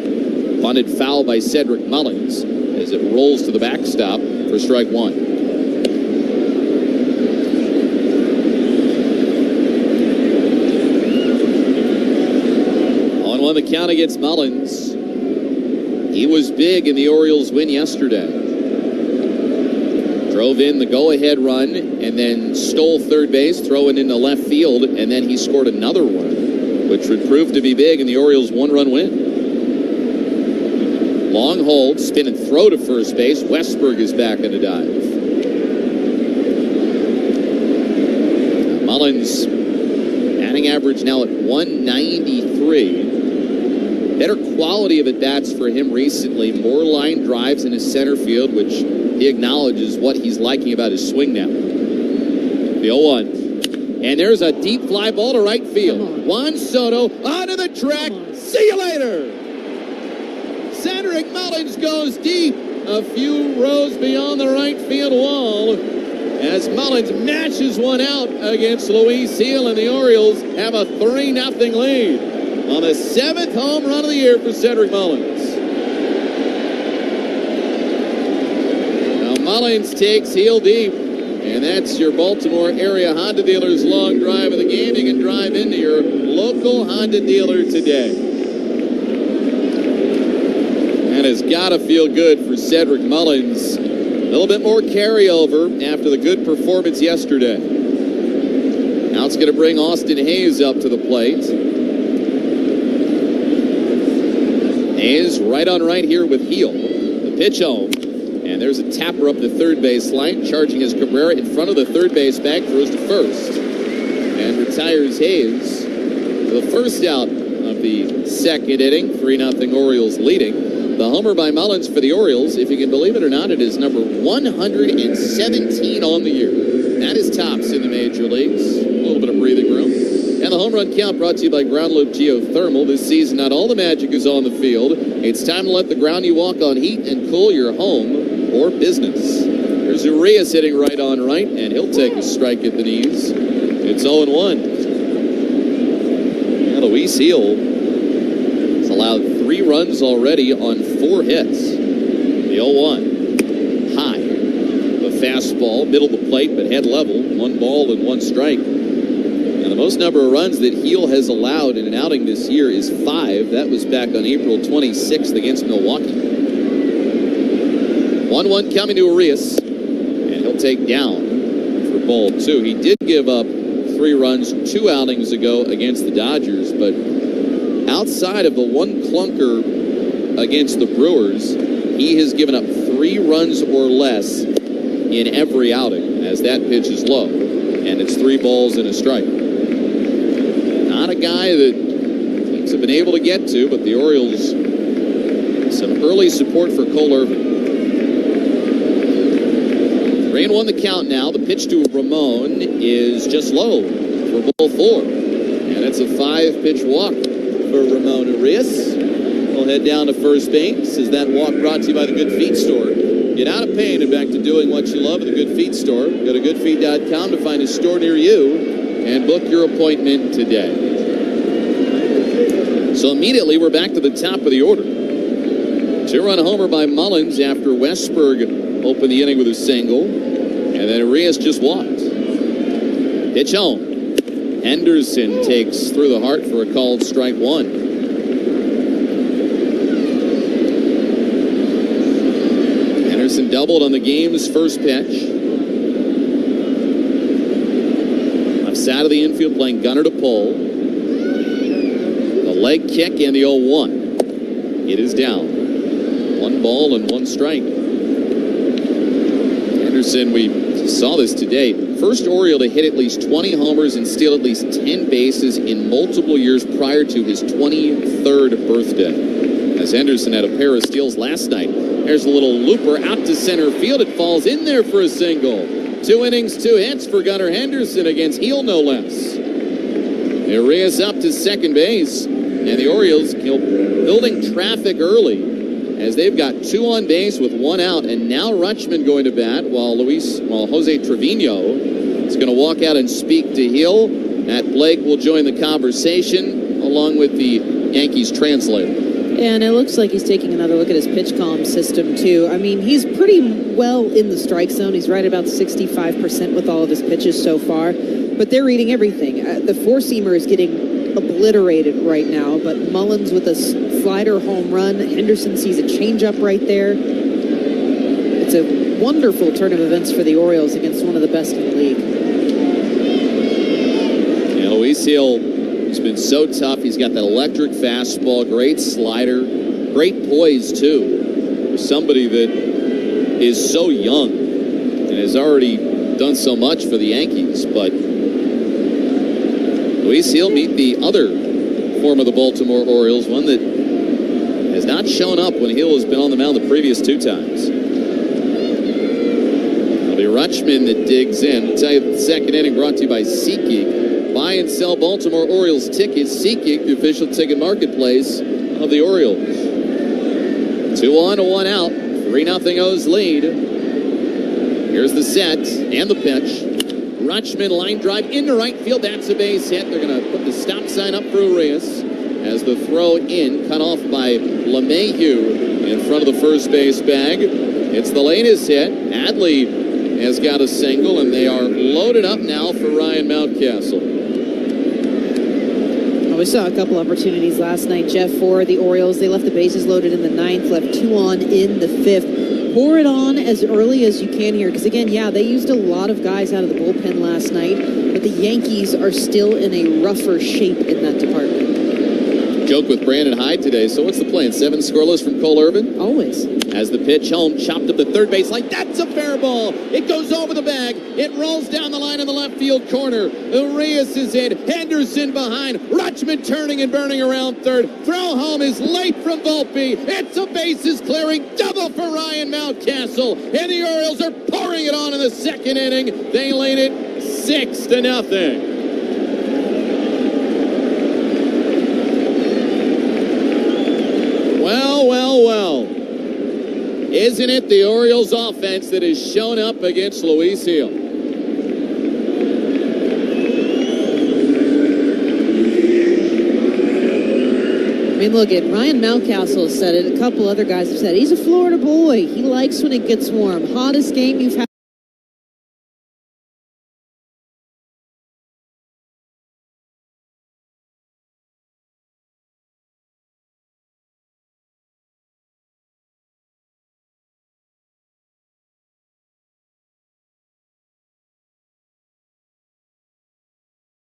S1: Bunted foul by Cedric Mullins as it rolls to the backstop for strike 1. 0-1 the count against Mullins. He was big in the Orioles' win yesterday. Drove in the go-ahead run and then stole third base, throwing into left field, and then he scored another one, which would prove to be big in the Orioles' 1-run win. Long hold, spin and throw to first base. Westberg is back in the dive. Mullins, batting average now at 193. Better quality of at-bats for him recently. More line drives in his center field, which he acknowledges what he's liking about his swing now. The 0-1. And there's a deep fly ball to right field. Juan Soto onto the track. See you later. Cedric Mullins goes deep, a few rows beyond the right field wall, as Mullins matches one out against Luis Hill, and the Orioles have a 3-0 lead on the 7th home run of the year for Cedric Mullins. Now Mullins takes Hill deep, and that's your Baltimore area Honda dealer's long drive of the game. You can drive into your local Honda dealer today. That has got to feel good for Cedric Mullins. A little bit more carryover after the good performance yesterday. Now it's going to bring Austin Hayes up to the plate. Hayes right on right here with Hill. The pitch home. And there's a tapper up the third base line, charging as Cabrera in front of the third base bag, throws to first. And retires Hayes for the first out of the second inning. 3-0 Orioles leading. The homer by Mullins for the Orioles, if you can believe it or not, it is number 117 on the year. That is tops in the major leagues. A little bit of breathing room. And the home run count brought to you by Ground Loop Geothermal. This season, not all the magic is on the field. It's time to let the ground you walk on heat and cool your home or business. There's Urias hitting right on right, and he'll take a strike at the knees. It's 0-1. Now Luis Hill has allowed 3 runs already on 4 hits. The 0-1. High. The fastball, middle of the plate, but head level. 1 ball and 1 strike. And the most number of runs that Hill has allowed in an outing this year is 5. That was back on April 26th against Milwaukee. 1-1 coming to Urias. And he'll take down for ball 2. He did give up 3 runs 2 outings ago against the Dodgers, but outside of the 1 clunker against the Brewers, he has given up 3 runs or less in every outing, as that pitch is low, and it's 3 balls and a strike. Not a guy that teams have been able to get to, but the Orioles, some early support for Cole Irvin. 3-1 the count now. The pitch to Ramon is just low for ball 4. And it's a 5-pitch walk for Ramon Arias. We'll head down to first base. Is that walk brought to you by the Good Feet Store? Get out of pain and back to doing what you love at the Good Feet Store. Go to goodfeet.com to find a store near you and book your appointment today. So immediately we're back to the top of the order. 2-run homer by Mullins after Westberg opened the inning with a single. And then Arias just walked. Pitch home. Henderson takes through the heart for a called strike 1. Henderson doubled on the game's first pitch. Left side of the infield playing gunner to pull. The leg kick and the 0-1. It is down. 1 ball and 1 strike. Henderson, we saw this today. First Oriole to hit at least 20 homers and steal at least 10 bases in multiple years prior to his 23rd birthday. As Henderson had a pair of steals last night. There's a little looper out to center field. It falls in there for a single. 2 innings, 2 hits for Gunnar Henderson against Heel, no less. Arias up to second base. And the Orioles building traffic early as they've got 2 on base with 1 out. And now Rutschman going to bat while Jose Trevino is going to walk out and speak to Heel. Matt Blake will join the conversation along with the Yankees translator.
S22: And it looks like he's taking another look at his pitch calm system, too. I mean, he's pretty well in the strike zone. He's right about 65% with all of his pitches so far. But they're reading everything. The 4-seamer is getting obliterated right now, but Mullins with a slider home run. Henderson sees a changeup right there. It's a wonderful turn of events for the Orioles against one of the best in the league.
S1: Yeah, Luis Heel has been so tough. He's got that electric fastball, great slider, great poise too. For somebody that is so young and has already done so much for the Yankees, but Luis Heel meet the other form of the Baltimore Orioles, one that has not shown up when Heel has been on the mound the previous 2 times. It'll be Rutschman that digs in. I'll tell you, the second inning brought to you by SeatGeek. Buy and sell Baltimore Orioles tickets. SeatGeek, the official ticket marketplace of the Orioles. 2 on, 1 out. 3-0 O's lead. Here's the set and the pitch. Rutschman line drive into right field. That's a base hit. They're going to put the stop sign up for Arias as the throw in cut off by LeMahieu in front of the first base bag. It's the latest hit. Adley has got a single, and they are loaded up now for Ryan Mountcastle.
S22: We saw a couple opportunities last night, Jeff, for the Orioles. They left the bases loaded in the 9th, left 2 on in the 5th. Pour it on as early as you can here, because again, yeah, they used a lot of guys out of the bullpen last night, but the Yankees are still in a rougher shape in that department.
S1: Joke with Brandon Hyde today. So what's the plan? 7 scoreless from Cole Irvin?
S22: Always.
S1: As the pitch home, chopped up the third base line. That's a fair ball. It goes over the bag. It rolls down the line in the left field corner. Arias is in. Henderson behind. Rutschman turning and burning around third. Throw home is late from Volpe. It's a bases clearing double for Ryan Mountcastle. And the Orioles are pouring it on in the second inning. They lead it 6-0. Well. Isn't it the Orioles offense that has shown up against Luis Heel?
S22: I mean, look at Ryan Mountcastle said it. A couple other guys have said it. He's a Florida boy. He likes when it gets warm. Hottest game you've had.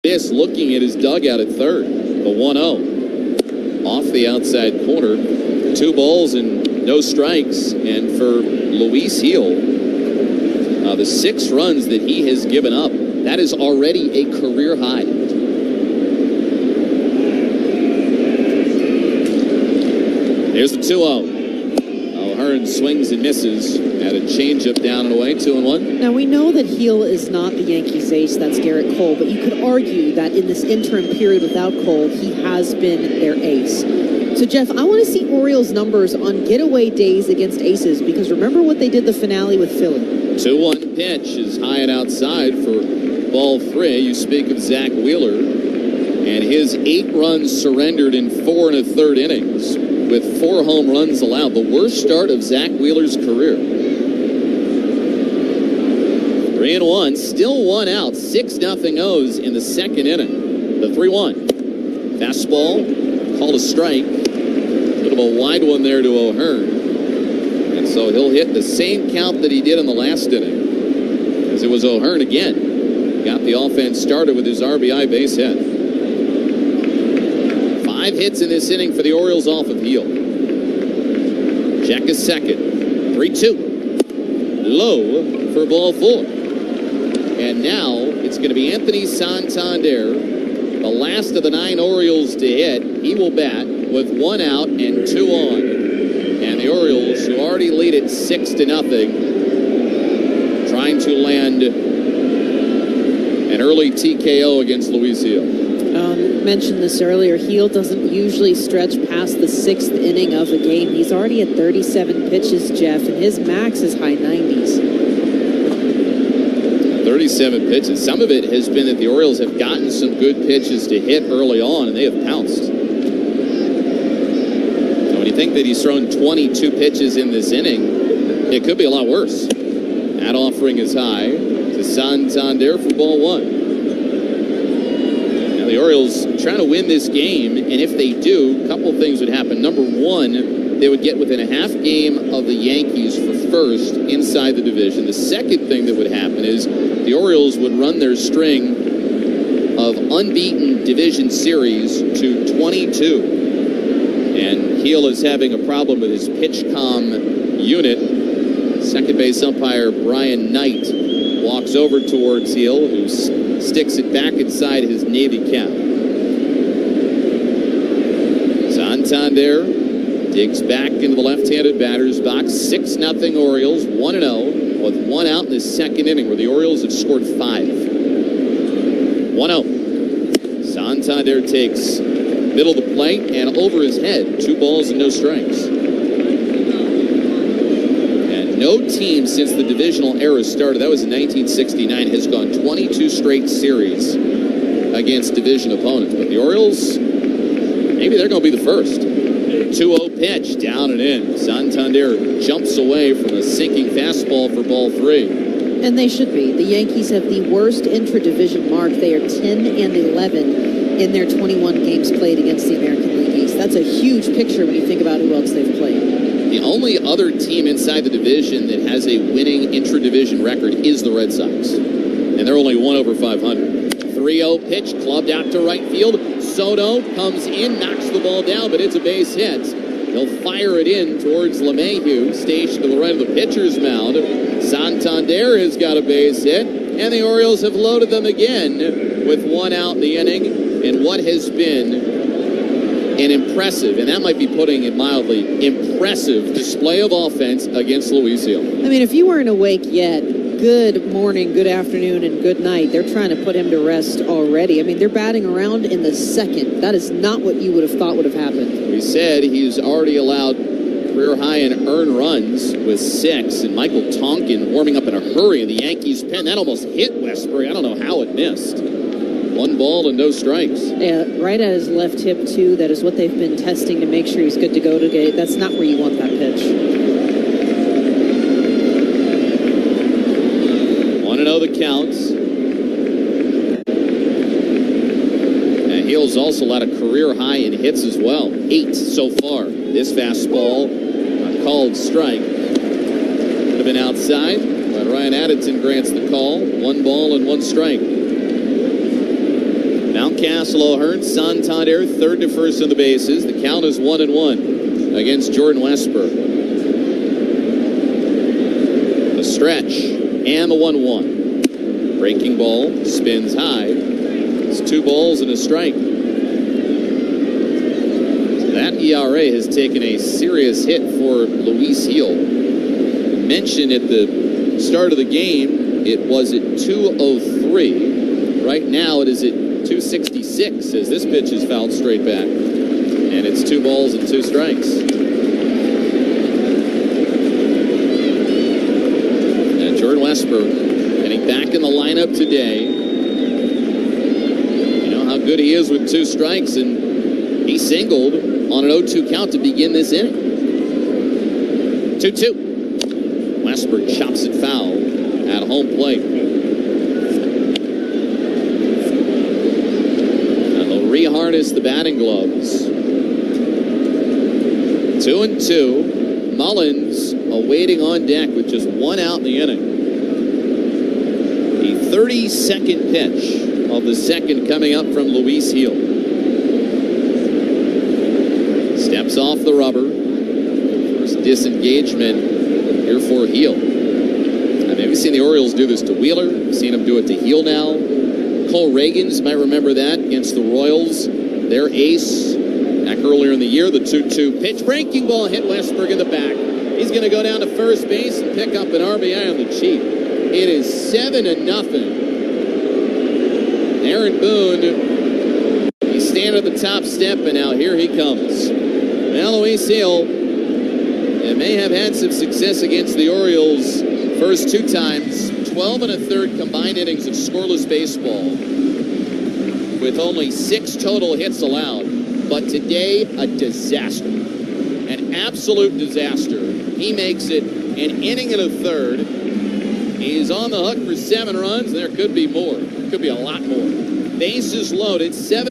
S1: This looking at his dugout at third. The 1-0. Off the outside corner. 2 balls and no strikes. And for Luis Heel, the 6 runs that he has given up, that is already a career high. There's the 2-0. O'Hearn swings and misses at a changeup down and away, 2-1.
S22: Now, we know that Heel is not the Yankees' ace, that's Gerrit Cole, but you could argue that in this interim period without Cole, he has been their ace. So, Jeff, I want to see Orioles numbers on getaway days against aces, because remember what they did the finale with Philly.
S1: 2-1 pitch is high and outside for ball 3. You speak of Zach Wheeler and his 8 runs surrendered in 4 1/3 innings with 4 home runs allowed. The worst start of Zach Wheeler's career. 3-1, still 1 out. 6-0 O's in the second inning. The 3-1. Fastball, called a strike. Bit of a wide one there to O'Hearn. And so he'll hit the same count that he did in the last inning. As it was O'Hearn again. Got the offense started with his RBI base hit. 5 hits in this inning for the Orioles off of Heel. Check is second. 3-2. Low for ball 4. And now it's going to be Anthony Santander, the last of the 9 Orioles to hit. He will bat with 1 out and 2 on. And the Orioles, who already lead it 6-0, trying to land an early TKO against Louisville.
S22: Mentioned this earlier. Heel doesn't usually stretch past the 6th inning of a game. He's already at 37 pitches, Jeff, and his max is high 90s.
S1: 37 pitches. Some of it has been that the Orioles have gotten some good pitches to hit early on, and they have pounced. So when you think that he's thrown 22 pitches in this inning, it could be a lot worse. That offering is high to Santander for ball 1. Now the Orioles trying to win this game, and if they do, a couple of things would happen. Number 1, they would get within a half game of the Yankees for first inside the division. The second thing that would happen is the Orioles would run their string of unbeaten division series to 22. And Heel is having a problem with his PitchCom unit. Second base umpire Brian Knight walks over towards Heel, who sticks it back inside his Navy cap. Santander digs back into the left-handed batter's box. 6-0 Orioles, 1-0 with 1 out in the second inning, where the Orioles have scored 5. 1-0. Santander takes middle of the plate and over his head. 2 balls and no strikes. And no team since the divisional era started, that was in 1969, has gone 22 straight series against division opponents. But the Orioles, maybe they're going to be the first. 2-0 pitch, down and in. Santander jumps away from a sinking fastball for ball 3.
S22: And they should be. The Yankees have the worst intra-division mark. They are 10-11 in their 21 games played against the American League East. That's a huge picture when you think about who else they've played.
S1: The only other team inside the division that has a winning intra-division record is the Red Sox. And they're only 1 over 500. 3-0 pitch, clubbed out to right field. Soto comes in, knocks the ball down, but it's a base hit. He'll fire it in towards LeMahieu, stationed to the right of the pitcher's mound. Santander has got a base hit, and the Orioles have loaded them again with 1 out in the inning in what has been an impressive, and that might be putting it mildly, impressive display of offense against Louisville.
S22: I mean, if you weren't awake yet, good morning, good afternoon, and good night. They're trying to put him to rest already. I mean, they're batting around in the second. That is not what you would have thought would have happened.
S1: We said he's already allowed career high in earned runs with 6, and Michael Tonkin warming up in a hurry in the Yankees pen. That almost hit Westbury. I don't know how it missed. 1 ball and no strikes.
S22: Yeah, right at his left hip, too. That is what they've been testing to make sure he's good to go today. That's not where you want that pitch.
S1: 1-0 the counts. And Hill's also allowed a career high in hits as well. 8 so far. This fastball, a called strike. Could have been outside, but Ryan Addington grants the call. 1 ball and 1 strike. Mountcastle, O'Hearn, Santander, third to first on the bases. The count is 1-1 against Jordan Westbrook. The stretch and the 1-1. Breaking ball, spins high. It's 2 balls and a strike. So That ERA has taken a serious hit for Luis Gil. Mentioned at the start of the game, it was at 203. Right now it is at 266 as this pitch is fouled straight back. And it's 2 balls and 2 strikes. And Jordan Westburg getting back in the lineup today. You know how good he is with 2 strikes, and he singled on an 0-2 count to begin this inning. 2-2. Westburg chops it foul at home plate. And they'll reharness the batting gloves. 2-2. Mullins awaiting on deck with just 1 out in the inning. The 32nd pitch of the second coming up from Luis Gil. Steps off the rubber. First disengagement here for Gil. I mean, we've seen the Orioles do this to Wheeler. We've seen them do it to Gil now. Cole Reagans, might remember that against the Royals. Their ace back earlier in the year. The 2-2 pitch. Breaking ball hit Westburg in the back. He's going to go down to first base and pick up an RBI on the cheap. It is 7-0. Aaron Boone, he's standing at the top step, and now here he comes. Now Luis Gil may have had some success against the Orioles first 2 times. 12 1/3 combined innings of scoreless baseball with only 6 total hits allowed. But today, a disaster. An absolute disaster. He makes it an inning and a third. He's on the hook for 7 runs. There could be more. Could be a lot more. Bases loaded. 7.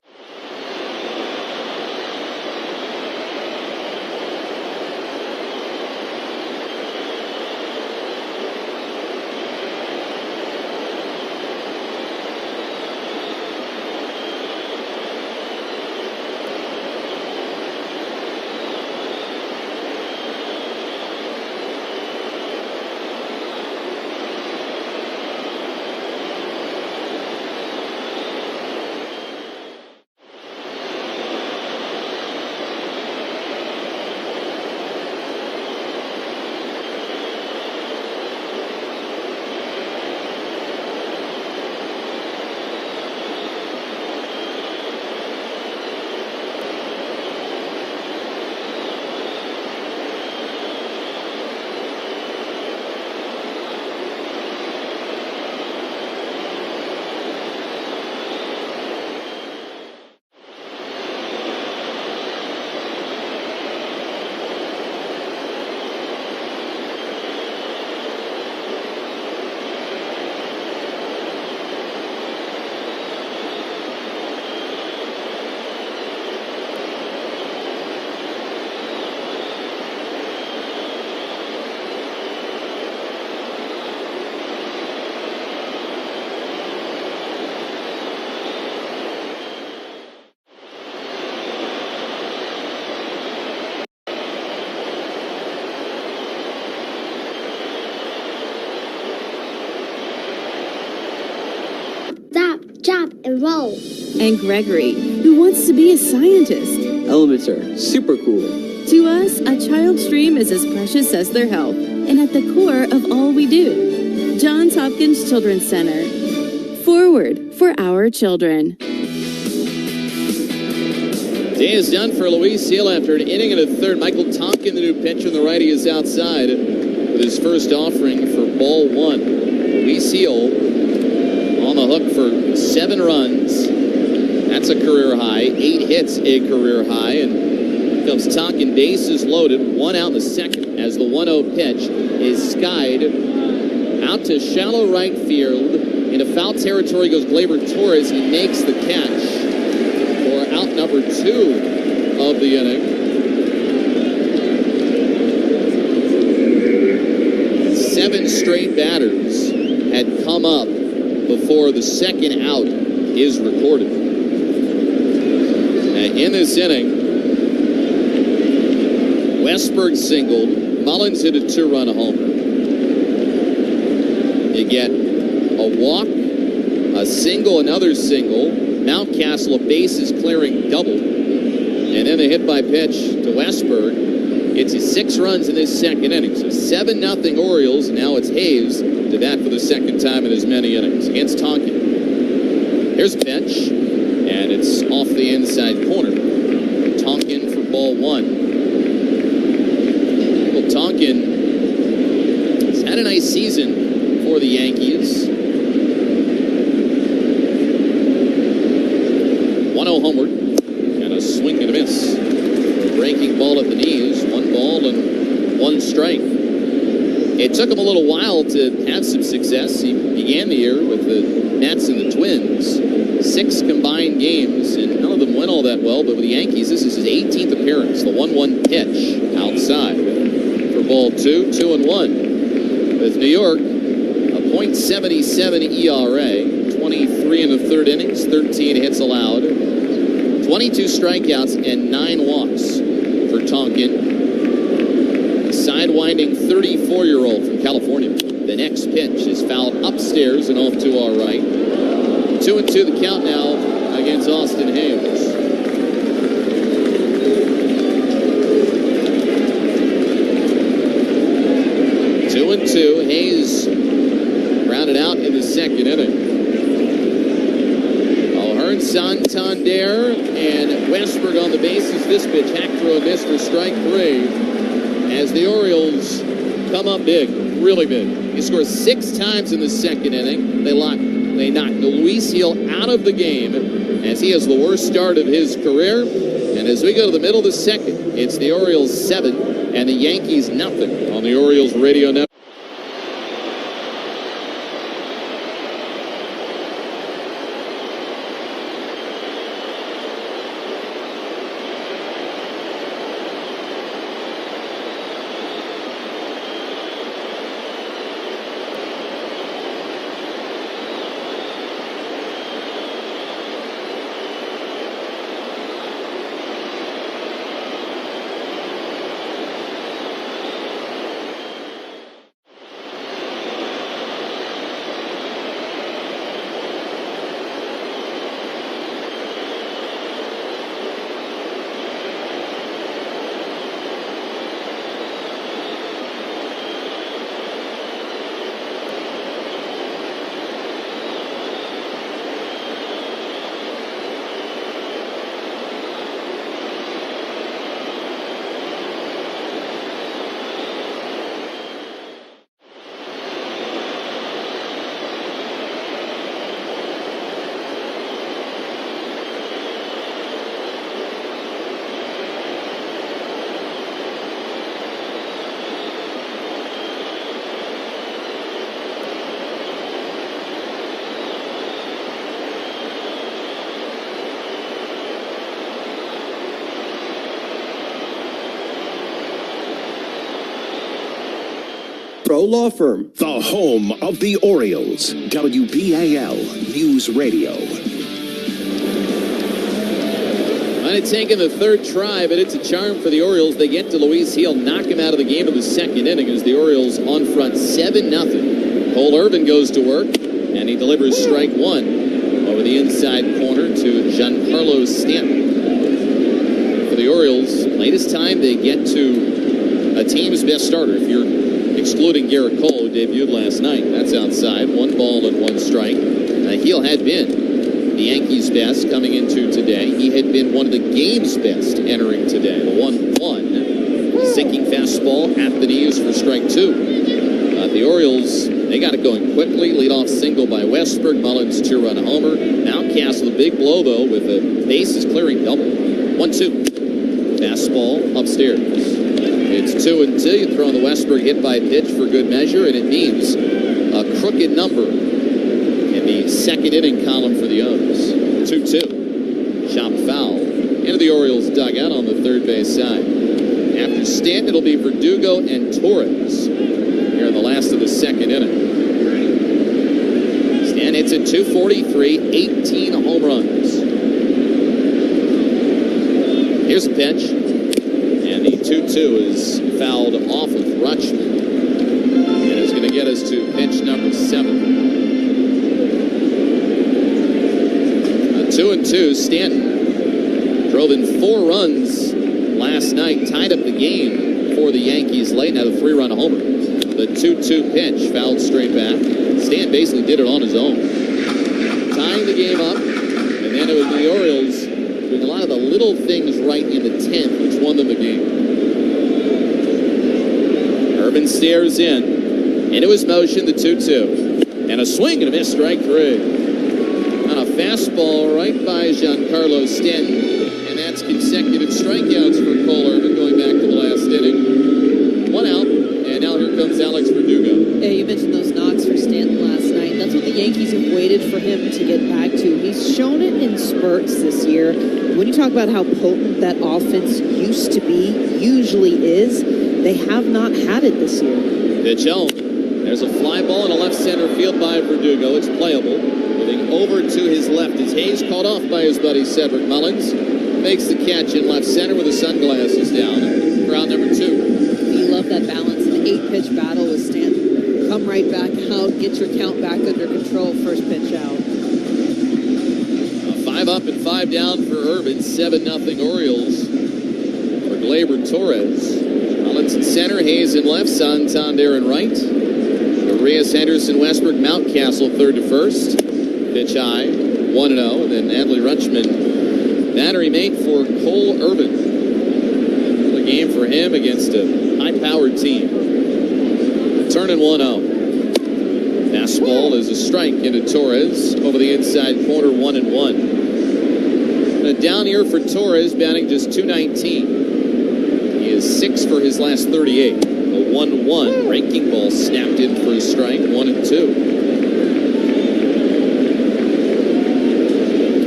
S7: Chop, and roll.
S8: And Gregory, who wants to be a scientist.
S10: Elements are super cool.
S8: To us, a child's dream is as precious as their health, and at the core of all we do. Johns Hopkins Children's Center. Forward for our children.
S1: Day is done for Luis Gil after an inning and a third. Michael Tonkin, the new pitcher, and the righty is outside with his first offering for ball 1. Luis Gil on the hook for 7 runs. That's a career high. 8 hits, a career high. And comes Tonkin, bases loaded. 1 out in the second as the 1-0 pitch is skied out to shallow right field. Into foul territory goes Gleyber Torres. He makes the catch for out number 2 of the inning. 7 straight batters had come up before the second out is recorded. In this inning, Westburg singled. Mullins hit a 2-run homer. You get a walk, a single, another single. Mountcastle a bases clearing double. And then the hit by pitch to Westberg. It's his 6 runs in this second inning. So 7-0 Orioles. Now it's Hayes to bat for the second time in as many innings against Tonkin. Here's a pitch, and it's off the inside corner. Tonkin for ball 1. Well, Tonkin has had a nice season for the Yankees. 1-0 homeward, and a swing and a miss. Breaking ball at the knees, 1 ball and 1 strike. It took him a little while to have some success. He began the year with the Mets and the Twins. 6 combined games, and none of them went all that well. But with the Yankees, this is his 18th appearance. The 1-1 pitch outside for ball 2, 2-1. With New York, a .77 ERA, 23 in the third innings, 13 hits allowed, 22 strikeouts, and 9 walks for Tonkin. A sidewinding 34-year-old from California. The next pitch is fouled upstairs and off to our right. 2-2 the count now against Austin Hayes. Two and two. Hayes rounded out in the second inning. O'Hearn, Santander, and Westberg on the bases. This pitch, hack throw and miss for strike 3. As the Orioles come up big, really big. He scores 6 times in the second inning. They knocked Luis Gil out of the game as he has the worst start of his career. And as we go to the middle of the second, it's the Orioles 7 and the Yankees nothing on the Orioles radio network.
S24: Law Firm.
S13: The home of the Orioles. WBAL News Radio.
S1: Might have taken the third try, but it's a charm for the Orioles. They get to Luis Gil, knock him out of the game in the second inning as the Orioles on front 7-0. Cole Irvin goes to work, and he delivers strike 1 over the inside corner to Giancarlo Stanton. For the Orioles, latest time they get to a team's best starter. If you're excluding Gerrit Cole, who debuted last night. That's outside. 1 ball and 1 strike. Gil had been the Yankees' best coming into today. He had been one of the game's best entering today. The 1-1. Sinking fastball at the knees for strike 2. The Orioles, they got it going quickly. Leadoff single by Westberg. Mullins 2-run homer. Mountcastle, a big blow, though, with a bases clearing double. 1-2. Fastball upstairs. It's 2-2. You throw in the Westberg hit by pitch for good measure, and it means a crooked number in the second inning column for the O's. 2-2. Chopped foul into the Orioles dugout on the third base side. After Stanton, it'll be Verdugo and Torres here in the last of the second inning. Stanton hits at 243, 18 home runs. Here's a pitch. And the 2-2 is fouled off of Rutschman. And it's going to get us to pitch number 7. 2-2, Stanton Drove in 4 runs last night, tied up the game for the Yankees late. Now the 3-run homer. The 2-2 pitch, fouled straight back. Stan basically did it on his own, tying the game up. And then it was the Orioles doing a lot of the little things right in the 10th, which won them the game. Irvin stares in. Into his motion, the 2-2. And a swing and a miss, strike 3. On a fastball right by Giancarlo Stanton. And that's consecutive strikeouts for Cole Irvin going back to the last inning. 1 out, and now here comes Alex Verdugo.
S22: Yeah, you mentioned those knocks for Stanton last night. That's what the Yankees have waited for him to get back to. He's shown it in spurts this year. When you talk about how potent that offense used to be, usually is, they have not had it this year.
S1: Pitch on. There's a fly ball in a left center field by Verdugo. It's playable. Moving over to his left is Hayes, caught off by his buddy Cedric Mullins. Makes the catch in left center with the sunglasses down. Crowd number 2.
S22: You love that balance. An 8-pitch battle with Stanton. Come right back out, get your count back under control. First pitch out.
S1: 5 up and 5 down for Irvin. 7-0 Orioles for Gleyber Torres. Mullins in center, Hayes in left, Santander in right. Arias, Henderson, Westbrook, Mountcastle third to first. Pitch high, 1-0. And then Adley Rutschman, battery mate for Cole Irvin. A game for him against a high-powered team. Turning 1-0. Fastball is a strike into Torres over the inside corner, 1-1. A down year for Torres, batting just .219. He is 6 for his last 38. A 1-1 breaking ball snapped in for a strike, 1-2.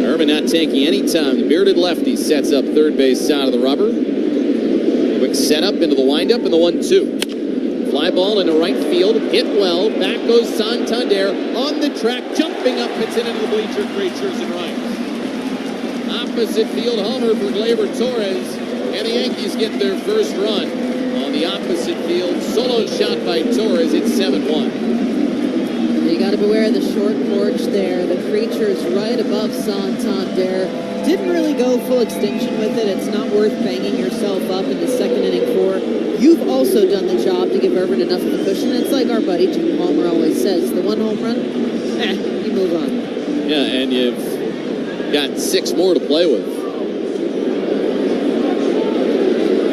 S1: Irvin not taking any time. The bearded lefty sets up third base side of the rubber. Quick setup into the windup and the 1-2. Fly ball into right field, hit well. Back goes Santander on the track, jumping up, hits it into the bleacher creatures and right. Opposite field homer for Gleyber Torres, and the Yankees get their first run on the opposite field. Solo shot by Torres. It's 7-1.
S22: You got to beware of the short porch there. The creature's right above Santander. Didn't really go full extension with it. It's not worth banging yourself up in the second inning for. You've also done the job to give Irvin enough of a cushion. It's like our buddy Jim Palmer always says, the 1 home run, you move on.
S1: Yeah, and you've got 6 more to play with.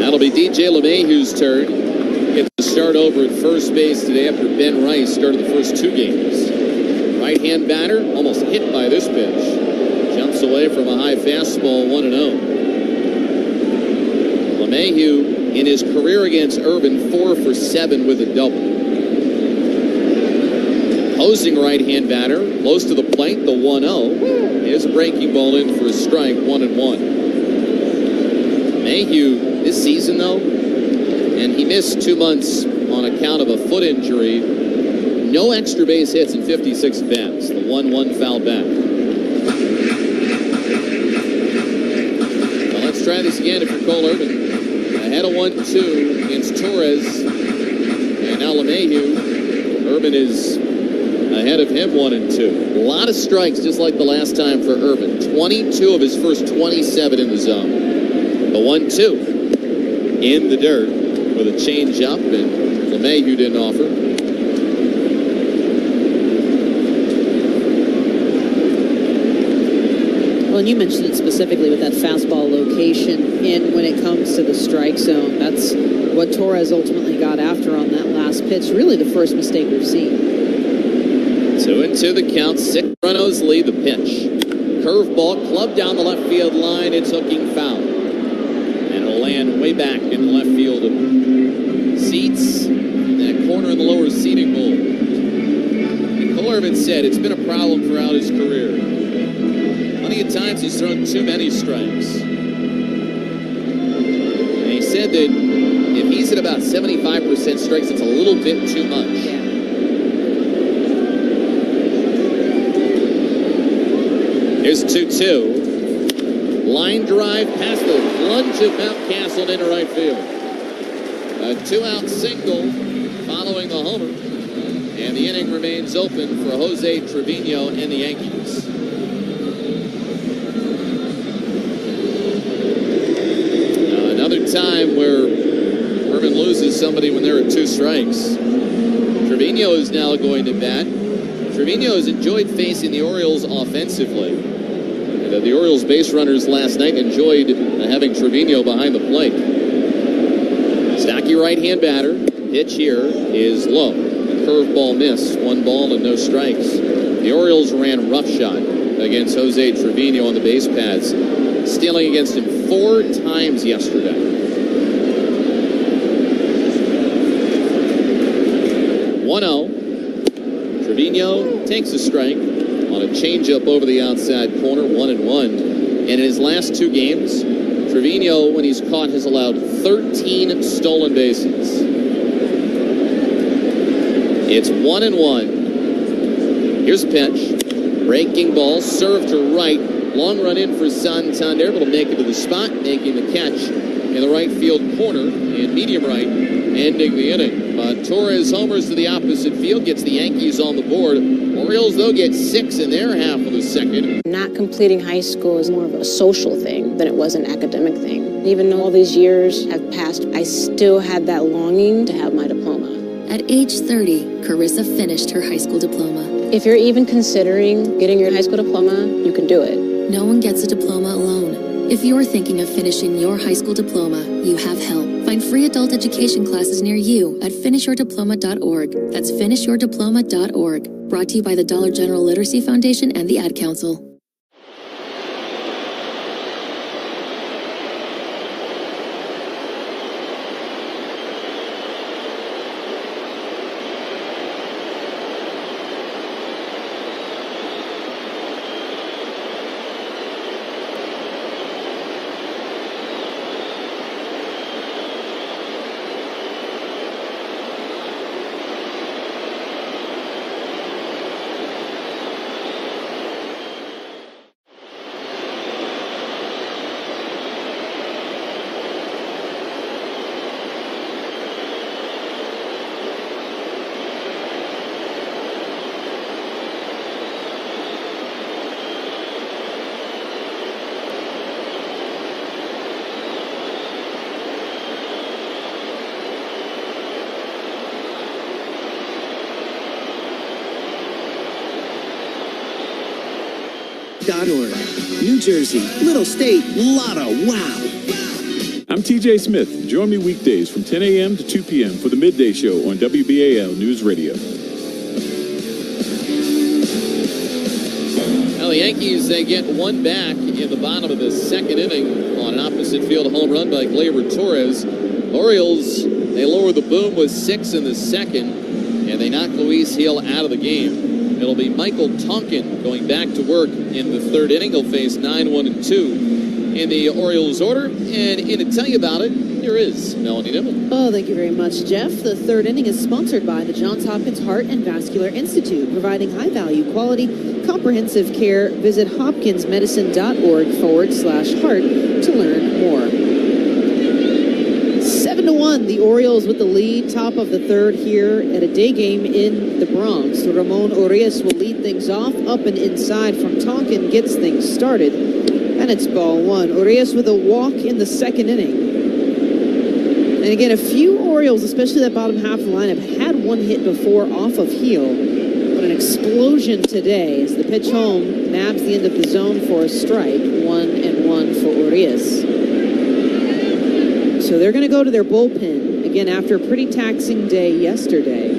S1: That'll be DJ LeMahieu's turn. Gets the start over at first base today after Ben Rice started the first 2 games. Right-hand batter, almost hit by this pitch. Jumps away from a high fastball, 1-0. LeMahieu, in his career against Irvin, 4 for 7 with a double. Opposing right-hand batter, close to the plate, the 1-0. Is a breaking ball in for a strike, 1-1. Mayhew this season, though, and he missed 2 months on account of a foot injury. No extra base hits in 56 at-bats. The 1-1 foul back. Well, let's try this again if you're Cole Irvin. Ahead of 1-2 against Torres. And now LeMahieu. Irvin is ahead of him 1-2. A lot of strikes just like the last time for Irvin. 22 of his first 27 in the zone. The 1-2 in the dirt with a change up, and LeMahieu didn't offer.
S22: Well, and you mentioned it specifically with that fastball location in when it comes to the strike zone. That's what Torres ultimately got after on that last pitch. Really the first mistake we've seen.
S1: 2-2 the count. 6 runners lead the pitch. Curveball clubbed down the left field line. It's hooking foul. And it'll land way back in the left field seats. That corner in the lower seating bowl. And Cole Irvin said it's been a problem throughout his career. Plenty of times he's thrown too many strikes. And he said that if he's at about 75% strikes, it's a little bit too much. Here's 2-2. Line drive past the lunge of Mountcastle into right field. A 2-out single following the homer. And the inning remains open for Jose Trevino and the Yankees. closes somebody when there are 2 strikes. Trevino is now going to bat. Trevino has enjoyed facing the Orioles offensively. The Orioles base runners last night enjoyed having Trevino behind the plate. Stocky right-hand batter. Pitch here is low. Curveball missed. 1 ball and no strikes. The Orioles ran roughshod against Jose Trevino on the base paths, stealing against him 4 times yesterday. 1-0. Trevino takes a strike on a changeup over the outside corner, 1-1. And in his last 2 games, Trevino, when he's caught, has allowed 13 stolen bases. It's 1-1. Here's a pitch. Breaking ball, served to right. Long run in for Santander, but will make it to the spot, making the catch in the right field corner and medium right, ending the inning. Torres homers to the opposite field, gets the Yankees on the board. Orioles, though, get 6 in their half of the second.
S6: Not completing high school is more of a social thing than it was an academic thing. Even though all these years have passed, I still had that longing to have my diploma.
S25: At age 30, Carissa finished her high school diploma.
S6: If you're even considering getting your high school diploma, you can do it.
S25: No one gets a diploma alone. If you're thinking of finishing your high school diploma, you have help. Find free adult education classes near you at finishyourdiploma.org. That's finishyourdiploma.org. Brought to you by the Dollar General Literacy Foundation and the Ad Council.
S11: .org. New Jersey, little state, lot of wow.
S16: I'm TJ Smith. Join me weekdays from 10 a.m. to 2 p.m. for the Midday Show on WBAL News Radio.
S1: Now the Yankees, they get 1 back in the bottom of the second inning on an opposite field home run by Gleyber Torres. Orioles, they lower the boom with 6 in the second, and they knock Luis Gil out of the game. It'll be Michael Tonkin going back to work in the 3rd inning. He'll face 9-1-2 in the Orioles order. And in to tell you about it, here is Melanie Newman.
S22: Oh, thank you very much, Jeff. The 3rd inning is sponsored by the Johns Hopkins Heart and Vascular Institute, providing high-value, quality, comprehensive care. Visit hopkinsmedicine.org/heart to learn more. 7-1, the Orioles with the lead, top of the 3rd here at a day game in the Bronx. Ramon Urias will lead things off, up and inside from Tonkin, gets things started, and it's ball 1. Urias with a walk in the 2nd inning. And again, a few Orioles, especially that bottom half of the lineup, had 1 hit before off of Gil, but an explosion today as the pitch home nabs the end of the zone for a strike. 1-1 for Urias. So they're going to go to their bullpen, again, after a pretty taxing day yesterday.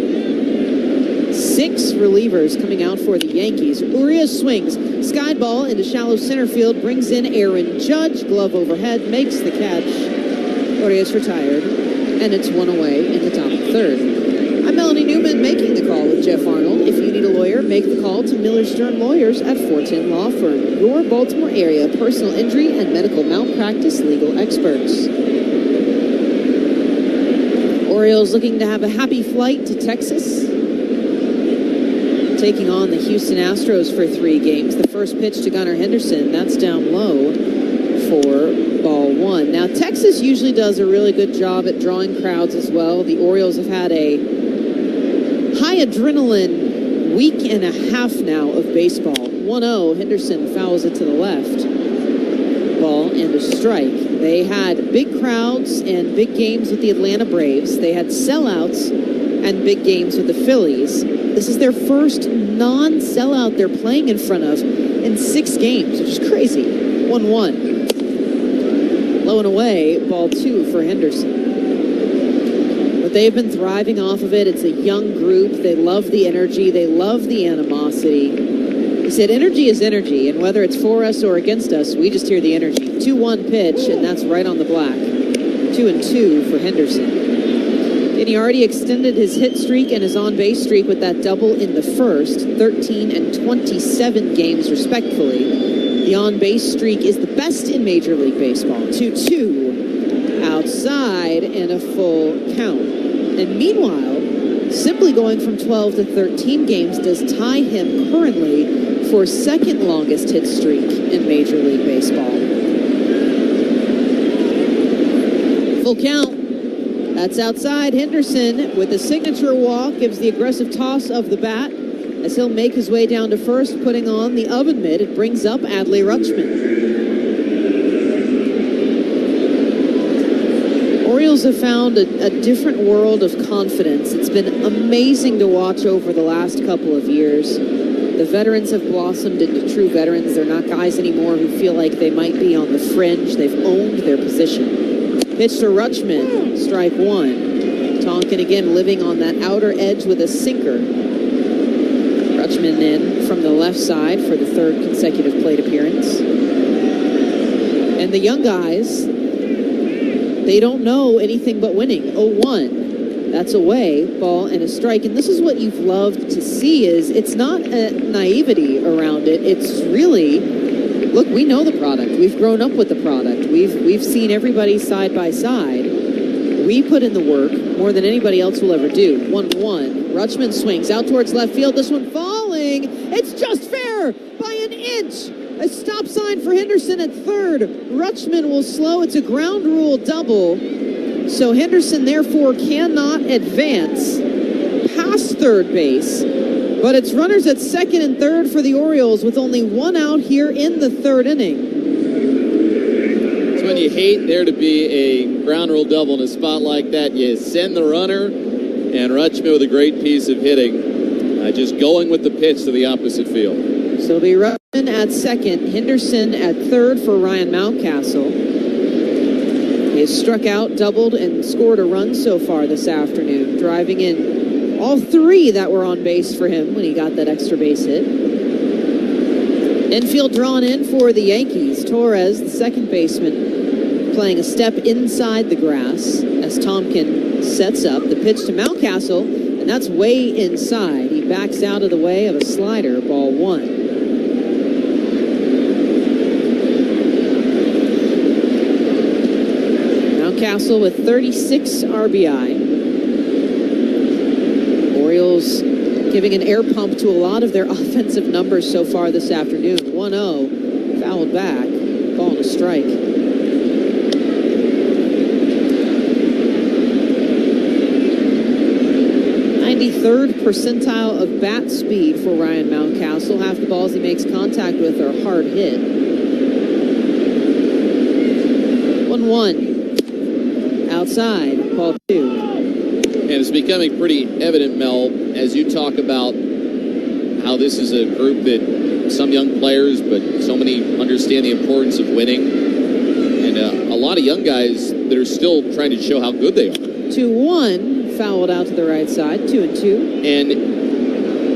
S22: 6 relievers coming out for the Yankees. Urias swings. Sky ball into shallow center field, brings in Aaron Judge. Glove overhead, makes the catch. Urias retired, and it's 1 away in the top of the 3rd. I'm Melanie Newman, making the call with Jeff Arnold. If you need a lawyer, make the call to Miller Stern Lawyers at 410 Law Firm, your Baltimore area personal injury and medical malpractice legal experts. Orioles looking to have a happy flight to Texas, taking on the Houston Astros for 3 games. The first pitch to Gunnar Henderson, that's down low for ball 1. Now, Texas usually does a really good job at drawing crowds as well. The Orioles have had a high adrenaline week and a half now of baseball. 1-0, Henderson fouls it to the left. Ball and a strike. They had big crowds and big games with the Atlanta Braves. They had sellouts and big games with the Phillies. This is their first non-sellout they're playing in front of in 6 games, which is crazy. 1-1. Low and away, ball 2 for Henderson. But they've been thriving off of it. It's a young group. They love the energy. They love the animosity. He said energy is energy, and whether it's for us or against us, we just hear the energy. 2-1 pitch, and that's right on the black. 2-2 for Henderson. And he already extended his hit streak and his on-base streak with that double in the first, 13 and 27 games respectively. The on-base streak is the best in Major League Baseball. 2-2 outside and a full count. And meanwhile, simply going from 12 to 13 games does tie him currently for second longest hit streak in Major League Baseball. Full count. That's outside. Henderson with a signature walk gives the aggressive toss of the bat as he'll make his way down to first, putting on the oven mitt. It brings up Adley Rutschman. Orioles have found a different world of confidence. It's been amazing to watch over the last couple of years. The veterans have blossomed into true veterans. They're not guys anymore who feel like they might be on the fringe. They've owned their position. Pitch to Rutschman, strike 1. Tonkin again living on that outer edge with a sinker. Rutschman in from the left side for the 3rd consecutive plate appearance. And the young guys, they don't know anything but winning. 0-1. That's away, ball and a strike. And this is what you've loved to see is it's not a naivety around it. It's really, look, we know the product. We've grown up with the product. We've seen everybody side by side. We put in the work more than anybody else will ever do. 1-1. Rutschman swings out towards left field. This one falling. It's just fair by an inch. A stop sign for Henderson at third. Rutschman will slow. It's a ground rule double. So Henderson, therefore, cannot advance past third base. But it's runners at second and third for the Orioles with only 1 out here in the 3rd inning.
S1: It's when you hate there to be a ground rule double in a spot like that. You send the runner, and Rutschman with a great piece of hitting. Just going with the pitch to the opposite field.
S22: So it'll be Rutschman at second, Henderson at third for Ryan Mountcastle. He has struck out, doubled, and scored a run so far this afternoon, driving in all 3 that were on base for him when he got that extra base hit. Infield drawn in for the Yankees. Torres, the second baseman, playing a step inside the grass as Tonkin sets up. The pitch to Mountcastle, and that's way inside. He backs out of the way of a slider, ball 1. Mountcastle with 36 RBI. Orioles giving an air pump to a lot of their offensive numbers so far this afternoon. 1-0, fouled back, ball and a strike. Third percentile of bat speed for Ryan Mountcastle. Half the balls he makes contact with are hard hit. 1-1. Outside, ball 2.
S1: And it's becoming pretty evident, Mel, as you talk about how this is a group that some young players, but so many understand the importance of winning. And a lot of young guys that are still trying to show how good they are.
S22: 2-1. Fouled out to the right side, 2-2.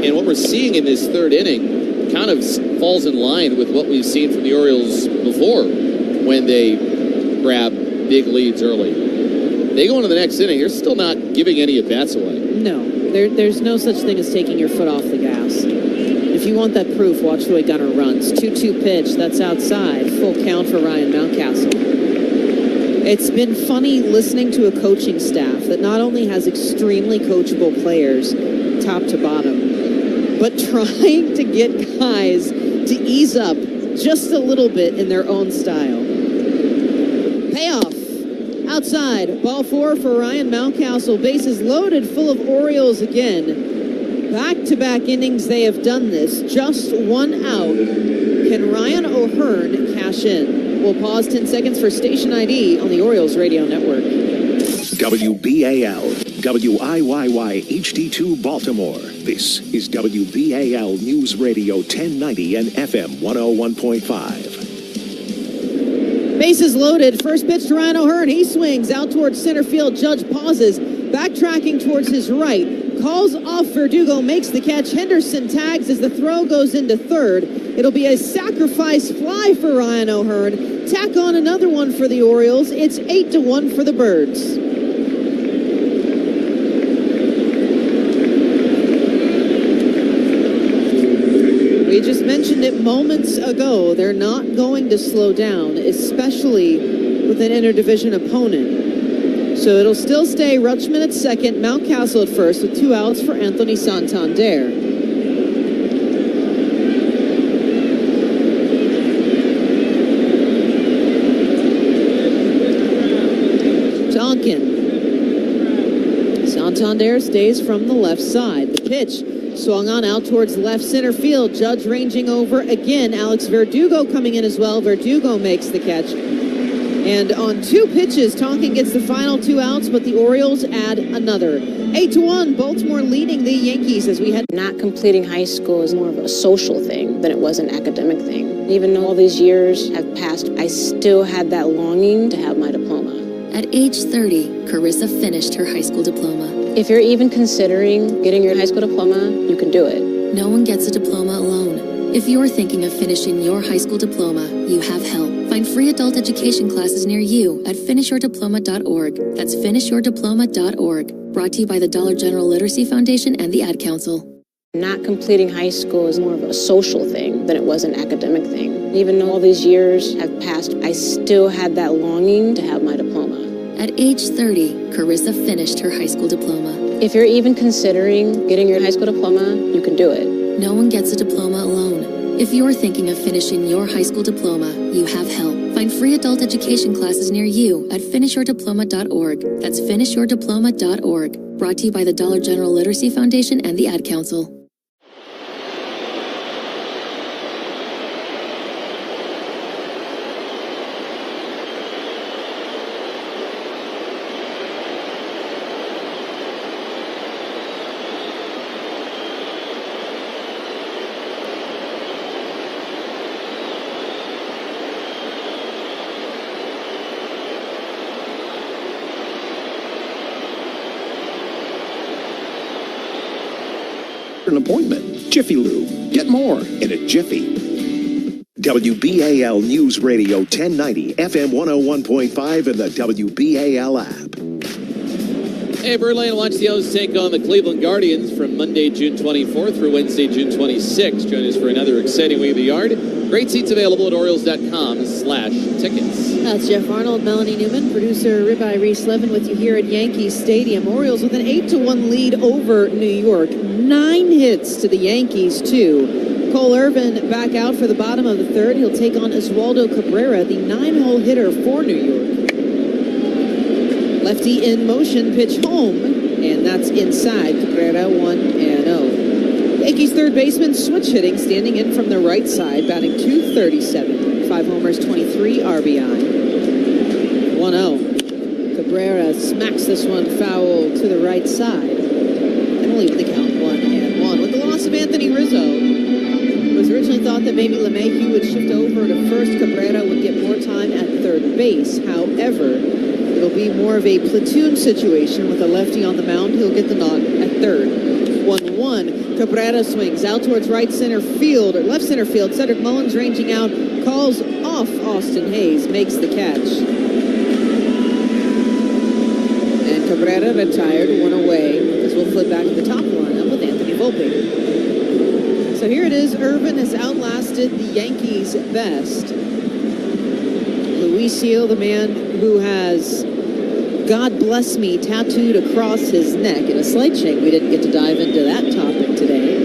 S1: And what we're seeing in this 3rd inning kind of falls in line with what we've seen from the Orioles before when they grab big leads early. They go into the next inning, they're still not giving any at-bats away.
S22: No, there's no such thing as taking your foot off the gas. If you want that proof, watch the way Gunnar runs. 2-2 pitch, that's outside. Full count for Ryan Mountcastle. It's been funny listening to a coaching staff that not only has extremely coachable players, top to bottom, but trying to get guys to ease up just a little bit in their own style. Payoff. Outside. Ball 4 for Ryan Mountcastle. Bases loaded, full of Orioles again. Back-to-back innings they have done this. Just 1 out. Can Ryan O'Hearn cash in? We'll pause 10 seconds for station ID on the Orioles Radio Network.
S13: WBAL, WIYY HD2 Baltimore. This is WBAL News Radio 1090 and FM 101.5.
S22: Bases loaded. First pitch to Ryan O'Hearn. He swings out towards center field. Judge pauses. Backtracking towards his right. Calls off Verdugo. Makes the catch. Henderson tags as the throw goes into third. It'll be a sacrifice fly for Ryan O'Hearn. Tack on another one for the Orioles. It's 8-1 for the Birds. We just mentioned it moments ago. They're not going to slow down, especially with an interdivision opponent. So it'll still stay Rutschman at second, Mountcastle at first, with 2 outs for Anthony Santander. Tonkin. Santander stays from the left side. The pitch swung on out towards left center field. Judge ranging over again. Alex Verdugo coming in as well. Verdugo makes the catch. And on 2 pitches, Tonkin gets the final 2 outs, but the Orioles add another. 8-1, Baltimore leading the Yankees as we had.
S6: Not completing high school is more of a social thing than it was an academic thing. Even though all these years have passed, I still had that longing to have my diploma.
S25: At age 30, Carissa finished her high school diploma.
S6: If you're even considering getting your high school diploma, you can do it.
S25: No one gets a diploma alone. If you're thinking of finishing your high school diploma, you have help. Find free adult education classes near you at finishyourdiploma.org. That's finishyourdiploma.org. Brought to you by the Dollar General Literacy Foundation and the Ad Council.
S6: Not completing high school is more of a social thing than it was an academic thing. Even though all these years have passed, I still had that longing to have my diploma.
S25: At age 30, Carissa finished her high school diploma.
S6: If you're even considering getting your high school diploma, you can do it.
S25: No one gets a diploma alone. If you're thinking of finishing your high school diploma, you have help. Find free adult education classes near you at finishyourdiploma.org. That's finishyourdiploma.org. Brought to you by the Dollar General Literacy Foundation and the Ad Council.
S13: An appointment. Jiffy Lube. Get more in a jiffy. WBAL News Radio 1090, FM 101.5, and the WBAL app.
S1: Hey, Birdland, watch the O's take on the Cleveland Guardians from Monday, June 24th through Wednesday, June 26th. Join us for another exciting week of the yard. Great seats available at Orioles.com/tickets.
S22: That's Jeff Arnold, Melanie Newman, producer Ribeye Reese Levin with you here at Yankee Stadium. Orioles with an 8-1 lead over New York. 9 hits to the Yankees, 2. Cole Irvin back out for the bottom of the third. He'll take on Oswaldo Cabrera, the 9-hole hitter for New York. Lefty in motion, pitch home, and that's inside. Cabrera 1-0. Yankees third baseman switch hitting, standing in from the right side, batting .237. 5 homers, 23 RBI. 1-0. Cabrera smacks this one foul to the right side. And we'll leave the count 1-1. With the loss of Anthony Rizzo, it was originally thought that maybe LeMahieu would shift over to first. Cabrera would get more time at third base. However, it'll be more of a platoon situation with a lefty on the mound. He'll get the nod at third. 1-1. Cabrera swings out towards right center field, or left center field. Cedric Mullins ranging out, calls off Austin Hayes, makes the catch. And Cabrera retired, 1 away, as we'll flip back to the top lineup with Anthony Volpe. So here it is. Irvin has outlasted the Yankees' best. Luis Seal, the man who has God Bless Me tattooed across his neck. In a slight shame we didn't get to dive into that topic today.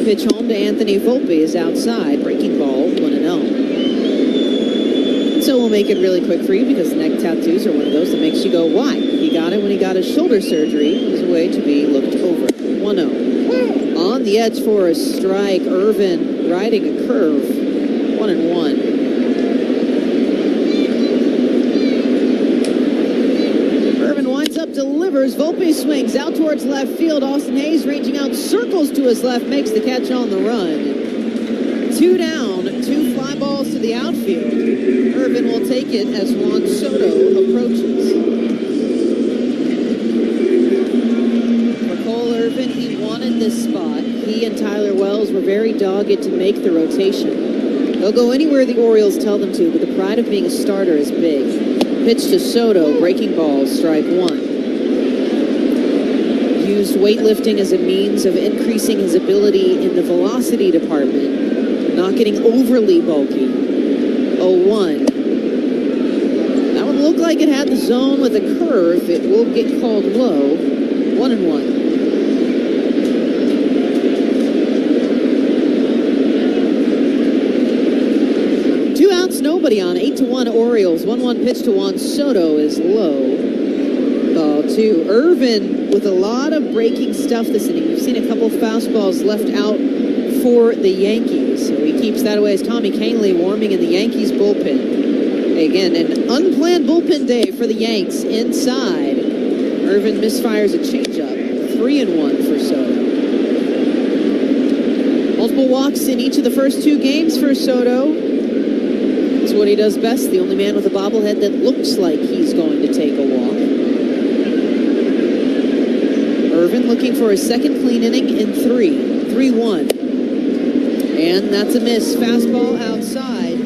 S22: Pitch home to Anthony Volpe is outside. Breaking ball, 1-0. So we'll make it really quick for you because neck tattoos are one of those that makes you go, why? He got it when he got his shoulder surgery. It was a way to be looked over. 1-0. On the edge for a strike. Irvin riding a curve. 1-1. delivers. Volpe swings out towards left field. Austin Hayes ranging out, circles to his left, makes the catch on the run. 2 down, 2 fly balls to the outfield. Irvin will take it as Juan Soto approaches. For Cole Irvin, he wanted this spot. He and Tyler Wells were very dogged to make the rotation. They'll go anywhere the Orioles tell them to, but the pride of being a starter is big. Pitch to Soto, breaking ball, strike 1. Used weightlifting as a means of increasing his ability in the velocity department, not getting overly bulky. 0-1. That one looked like it had the zone with a curve. It will get called low. 1-1. 2 outs, nobody on. 8-1 Orioles. 1-1 pitch to Juan Soto is low. Ball 2. Irvin with a lot of breaking stuff this inning. We've seen a couple fastballs left out for the Yankees. So he keeps that away as Tommy Kahnle warming in the Yankees bullpen. Again, an unplanned bullpen day for the Yanks inside. Irvin misfires a changeup. 3-1 for Soto. Multiple walks in each of the first 2 games for Soto. It's what he does best. The only man with a bobblehead that looks like he's going to take a walk. Irvin looking for a second clean inning in 3. 3-1. And that's a miss. Fastball outside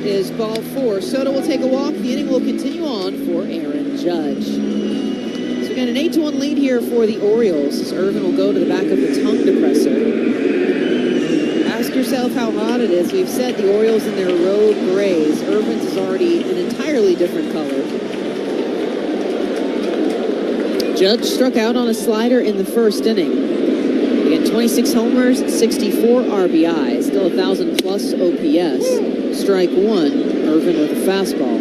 S22: is ball 4. Soto will take a walk. The inning will continue on for Aaron Judge. So again, an 8-1 lead here for the Orioles as Irvin will go to the back of the tongue depressor. Ask yourself how hot it is. We've said the Orioles in their road grays. Irvin's is already an entirely different color. Judge struck out on a slider in the first inning. Again, 26 homers, 64 RBI, still 1,000 plus OPS. Strike 1, Irvin with a fastball.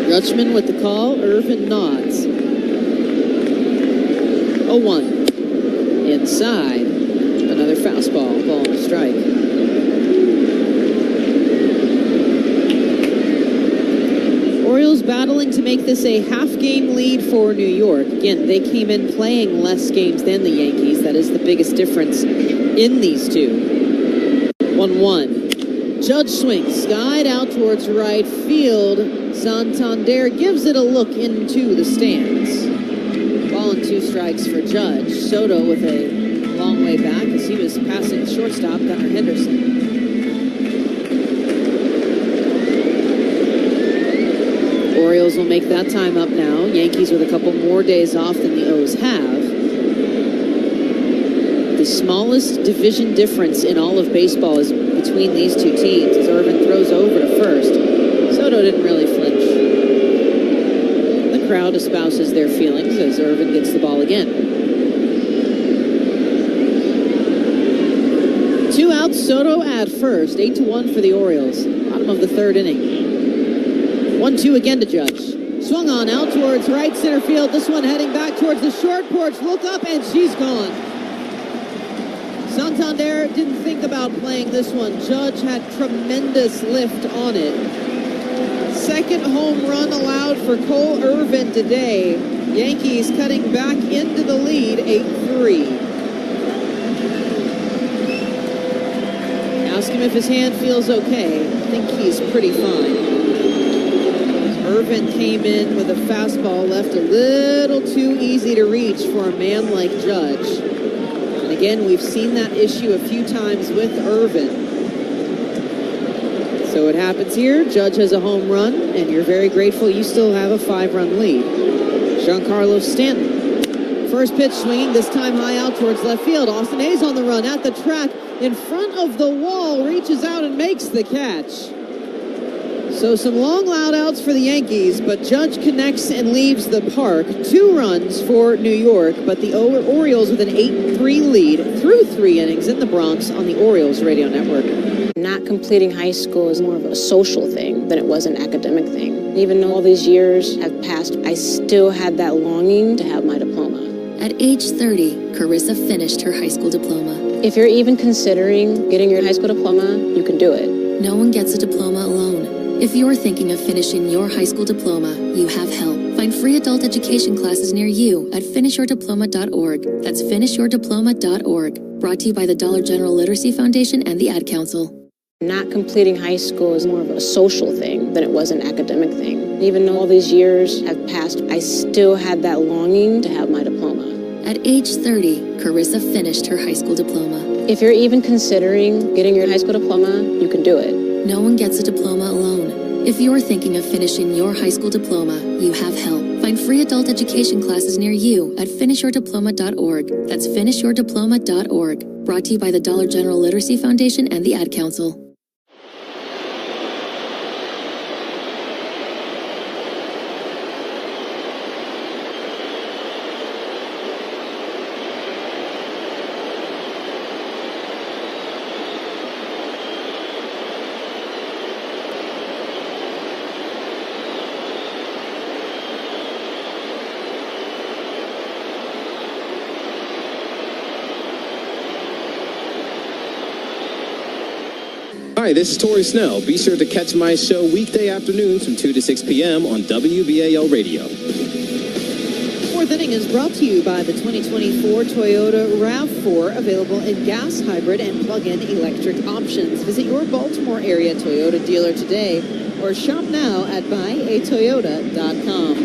S22: Dutchman with the call, Irvin nods. 0-1. Inside, another fastball, ball and a strike. Orioles battling to make this a half-game lead for New York. Again, they came in playing less games than the Yankees. That is the biggest difference in these two. 1-1. Judge swings, skied out towards right field. Santander gives it a look into the stands. Ball and 2 strikes for Judge. Soto with a long way back as he was passing shortstop Gunnar Henderson. Orioles will make that time up now. Yankees with a couple more days off than the O's have. The smallest division difference in all of baseball is between these two teams as Irvin throws over to first. Soto didn't really flinch. The crowd espouses their feelings as Irvin gets the ball again. 2 outs, Soto at first. 8-1 for the Orioles. Bottom of the 3rd inning. 1-2 again to Judge. Swung on out towards right center field. This one heading back towards the short porch. Look up and she's gone. Santander didn't think about playing this one. Judge had tremendous lift on it. 2nd home run allowed for Cole Irvin today. Yankees cutting back into the lead, 8-3. Ask him if his hand feels okay. I think he's pretty fine. Irvin came in with a fastball left a little too easy to reach for a man like Judge. And again, we've seen that issue a few times with Irvin. So it happens here. Judge has a home run, and you're very grateful you still have a 5-run lead. Giancarlo Stanton. First pitch swinging, this time high out towards left field. Austin Hayes on the run at the track in front of the wall, reaches out and makes the catch. So some long loud outs for the Yankees, but Judge connects and leaves the park. 2 runs for New York, but the Orioles with an 8-3 lead through 3 innings in the Bronx on the Orioles radio network.
S6: Not completing high school is more of a social thing than it was an academic thing. Even though all these years have passed, I still had that longing to have my diploma.
S25: At age 30, Carissa finished her high school diploma.
S6: If you're even considering getting your high school diploma, you can do it.
S25: No one gets a diploma alone. If you're thinking of finishing your high school diploma, you have help. Find free adult education classes near you at finishyourdiploma.org. That's finishyourdiploma.org. Brought to you by the Dollar General Literacy Foundation and the Ad Council.
S6: Not completing high school is more of a social thing than it was an academic thing. Even though all these years have passed, I still had that longing to have my diploma.
S25: At age 30, Carissa finished her high school diploma.
S6: If you're even considering getting your high school diploma, you can do it.
S25: No one gets a diploma alone. If you're thinking of finishing your high school diploma, you have help. Find free adult education classes near you at finishyourdiploma.org. That's finishyourdiploma.org. Brought to you by the Dollar General Literacy Foundation and the Ad Council.
S17: Hi, this is Tori Snell. Be sure to catch my show weekday afternoons from 2 to 6 p.m. on WBAL Radio.
S22: Fourth inning is brought to you by the 2024 Toyota RAV4, available in gas, hybrid, and plug-in electric options. Visit your Baltimore area Toyota dealer today or shop now at buyatoyota.com.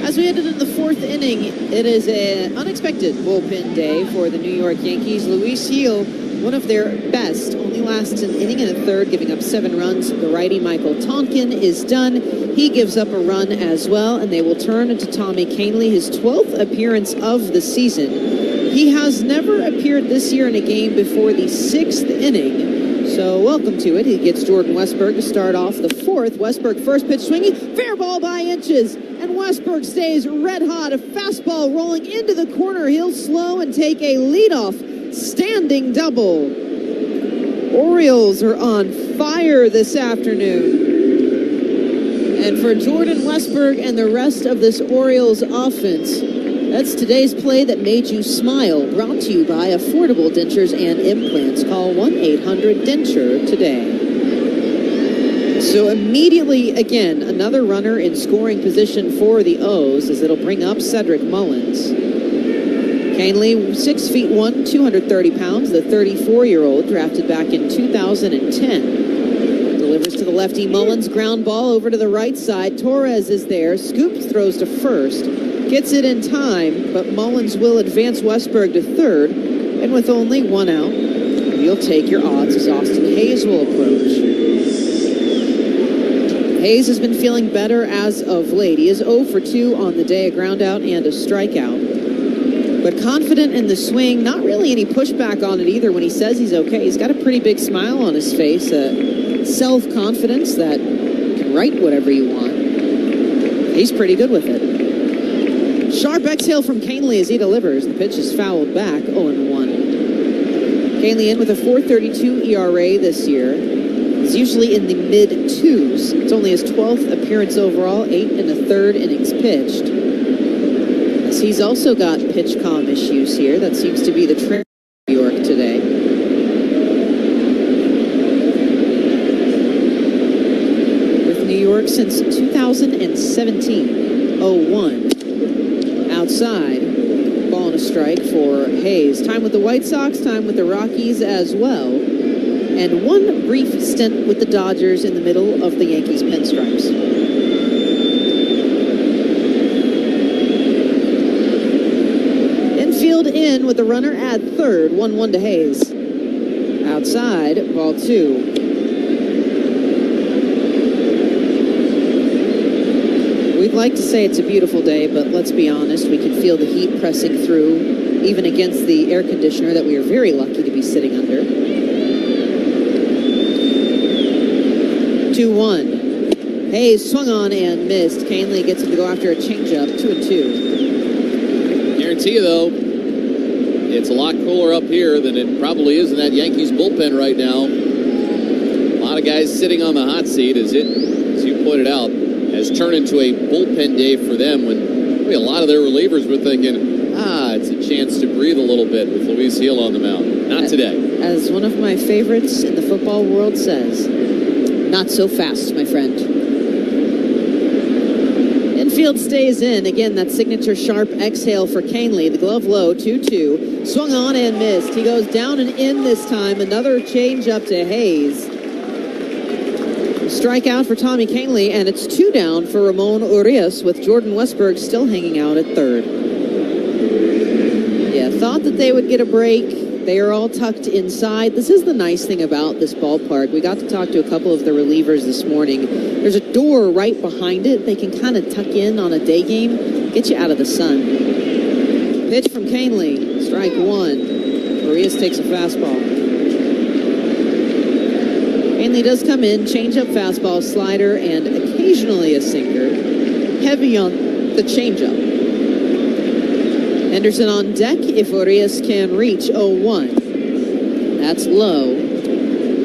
S22: As we headed into the fourth inning, it is an unexpected bullpen day for the New York Yankees. Luis Gil, one of their best, only lasts an inning and a third, giving up 7 runs. The righty Michael Tonkin is done. He gives up a run as well, and they will turn to Tommy Kahnle, his 12th appearance of the season. He has never appeared this year in a game before the 6th inning, so welcome to it. He gets Jordan Westburg to start off the fourth. Westburg first pitch swinging, fair ball by inches, and Westburg stays red hot. A fastball rolling into the corner. He'll slow and take a leadoff standing double. Orioles are on fire this afternoon. And for Jordan Westburg and the rest of this Orioles offense, that's today's play that made you smile. Brought to you by Affordable Dentures and Implants. Call 1-800-DENTURE today. So immediately, again, another runner in scoring position for the O's, as it'll bring up Cedric Mullins. Kahnle, 6'1", 230 pounds, the 34-year-old, drafted back in 2010. Delivers to the lefty Mullins, ground ball over to the right side. Torres is there, scoops, throws to first, gets it in time, but Mullins will advance Westburg to third, and with only 1 out, you'll take your odds as Austin Hayes will approach. Hayes has been feeling better as of late. He is 0 for 2 on the day, a ground out and a strikeout. But confident in the swing, not really any pushback on it either when he says he's okay. He's got a pretty big smile on his face, self-confidence that you can write whatever you want. He's pretty good with it. Sharp exhale from Kahnle as he delivers. The pitch is fouled back, 0-1. Kahnle in with a 4.32 ERA this year. He's usually in the mid-2s. It's only his 12th appearance overall, 8 1/3 innings pitched. He's also got pitch comm issues here. That seems to be the trend in New York today. With New York since 2017, 0-1. Outside, ball and a strike for Hayes. Time with the White Sox, time with the Rockies as well. And one brief stint with the Dodgers in the middle of the Yankees pinstripes. In with the runner at third, 1-1 to Hayes. Outside, ball 2. We'd like to say it's a beautiful day, but let's be honest, we can feel the heat pressing through, even against the air conditioner that we are very lucky to be sitting under. 2-1. Hayes swung on and missed. Kahnle gets him to go after a changeup, 2-2.
S1: Guarantee you, though, it's a lot cooler up here than it probably is in that Yankees bullpen right now. A lot of guys sitting on the hot seat as it, as you pointed out, has turned into a bullpen day for them when really a lot of their relievers were thinking, it's a chance to breathe a little bit with Luis Gil on the mound. Not today.
S22: As one of my favorites in the football world says, Not so fast, my friend. Infield stays in. Again, that signature sharp exhale for Canely. The glove low, 2-2. Swung on and missed. He goes down and in this time. Another change up to Hayes. Strikeout for Tommy Canely, and it's 2 down for Ramon Urias, with Jordan Westberg still hanging out at third. Yeah, thought that they would get a break. They are all tucked inside. This is the nice thing about this ballpark. We got to talk to a couple of the relievers this morning. There's a door right behind it. They can kind of tuck in on a day game, get you out of the sun. Pitch from Canely, strike 1. Urias takes a fastball. Canely does come in, change-up fastball, slider, and occasionally a sinker. Heavy on the change-up. Henderson on deck if Urias can reach 0-1. That's low.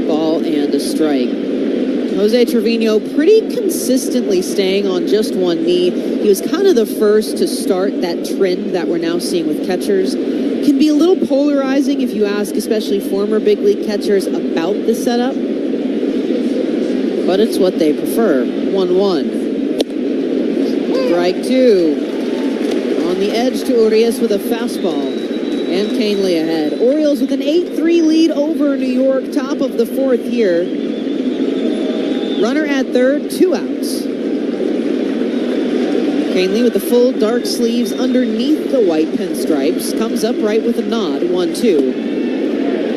S22: Ball and a strike. Jose Trevino pretty consistently staying on just one knee. He was kind of the first to start that trend that we're now seeing with catchers. Can be a little polarizing if you ask especially former big league catchers about the setup. But it's what they prefer. 1-1. Strike 2. On the edge to Urias with a fastball. And Canely ahead. Orioles with an 8-3 lead over New York. Top of the 4th here. Runner at third, 2 outs. Canely with the full dark sleeves underneath the white pinstripes. Comes upright with a nod. 1-2.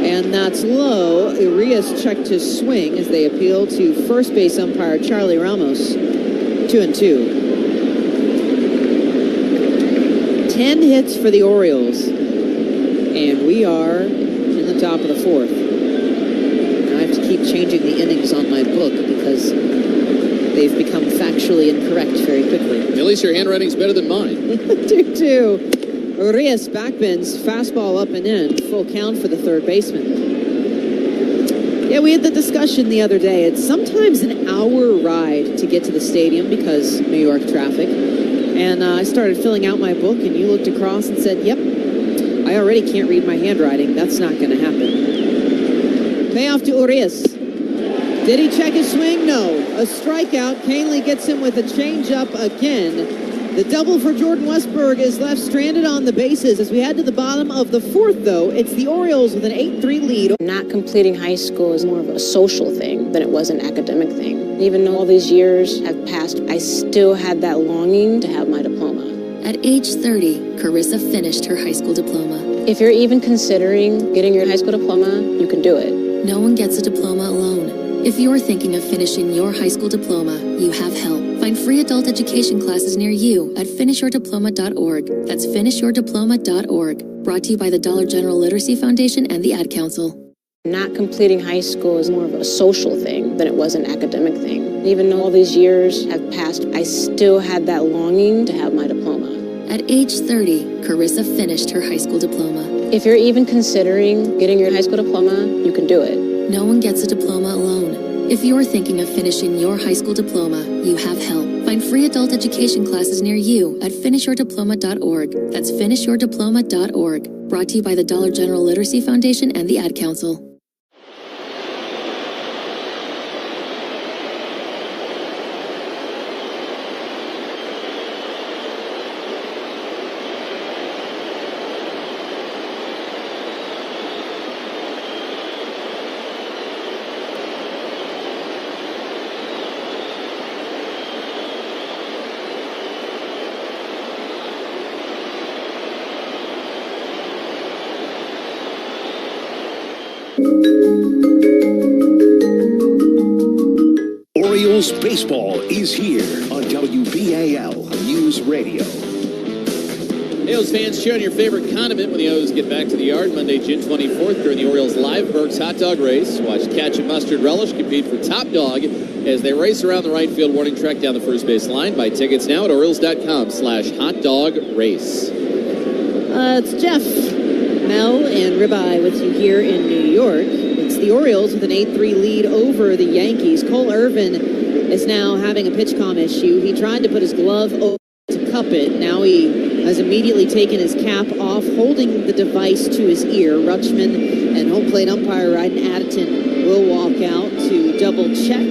S22: And that's low. Urias checked his swing as they appeal to first base umpire Charlie Ramos. 2-2. 10 hits for the Orioles. And we are in the top of the 4th. And I have to keep changing the innings on my book because they've become factually incorrect very quickly.
S1: At least your handwriting's better than mine.
S22: 2-2. Urias backbends, fastball up and in. Full count for the third baseman. Yeah, we had the discussion the other day. It's sometimes an hour ride to get to the stadium because New York traffic. And I started filling out my book, and you looked across and said, yep, I already can't read my handwriting. That's not going to happen. Payoff to Urias. Did he check his swing? No. A strikeout. Canely gets him with a changeup again. The double for Jordan Westberg is left stranded on the bases. As we head to the bottom of the 4th, though, it's the Orioles with an 8-3 lead.
S6: Not completing high school is more of a social thing than it was an academic thing. Even though all these years have passed, I still had that longing to have my diploma.
S25: At age 30, Carissa finished her high school diploma.
S6: If you're even considering getting your high school diploma, you can do it.
S25: No one gets a diploma alone. If you're thinking of finishing your high school diploma, you have help. Find free adult education classes near you at finishyourdiploma.org. That's finishyourdiploma.org. Brought to you by the Dollar General Literacy Foundation and the Ad Council.
S6: Not completing high school is more of a social thing than it was an academic thing. Even though all these years have passed, I still had that longing to have my diploma.
S25: At age 30, Carissa finished her high school diploma.
S6: If you're even considering getting your high school diploma, you can do it.
S25: No one gets a diploma alone. If you're thinking of finishing your high school diploma, you have help. Find free adult education classes near you at finishyourdiploma.org. That's finishyourdiploma.org. Brought to you by the Dollar General Literacy Foundation and the Ad Council.
S13: Orioles baseball is here on WBAL News Radio.
S1: Hey, O's fans, cheer on your favorite condiment when the O's get back to the yard Monday, June 24th during the Orioles Live Berks Hot Dog Race. Watch Ketchup Mustard Relish compete for top dog as they race around the right field warning track down the first base line. Buy tickets now at Orioles.com/hotdograce.
S22: It's Jeff, Mel, and Ribeye with you here in New York. It's the Orioles with an 8-3 lead over the Yankees. Cole Irvin is now having a pitch-com issue. He tried to put his glove over to cup it. Now he has immediately taken his cap off, holding the device to his ear. Rutschman And home plate umpire Ryden Addington will walk out to double check.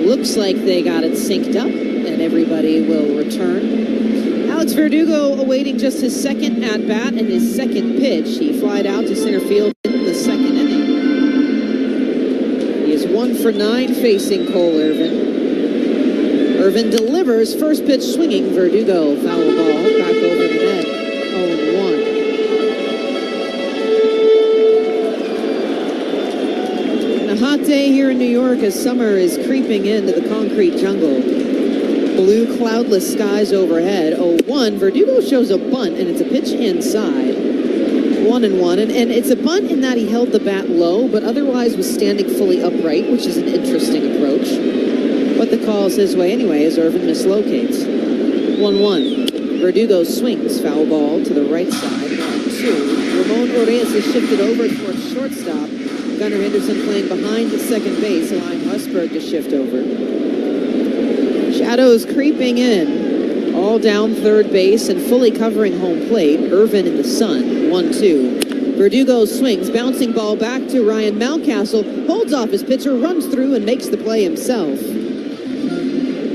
S22: Looks like they got it synced up, and everybody will return. Alex Verdugo awaiting just his second at-bat and his second pitch. He flied out to center field in the second inning. He is 1 for 9 facing Cole Irvin. Irvin delivers, first pitch swinging. Verdugo, foul ball, back over the net. 0-1. A hot day here in New York as summer is creeping into the concrete jungle. Blue cloudless skies overhead. 0-1. Verdugo shows a bunt, and it's a pitch inside. 1-1. And it's a bunt in that he held the bat low, but otherwise was standing fully upright, which is an interesting approach. But the call's his way anyway as Irvin mislocates. 1-1. Verdugo swings. Foul ball to the right side. 1-2. Ramon Urias is shifted over towards shortstop. Gunnar Henderson playing behind the second base, allowing Husberg to shift over. Shadows creeping in, all down third base and fully covering home plate. Irvin in the sun, 1-2. Verdugo swings, bouncing ball back to Ryan Mountcastle, holds off his pitcher, runs through and makes the play himself.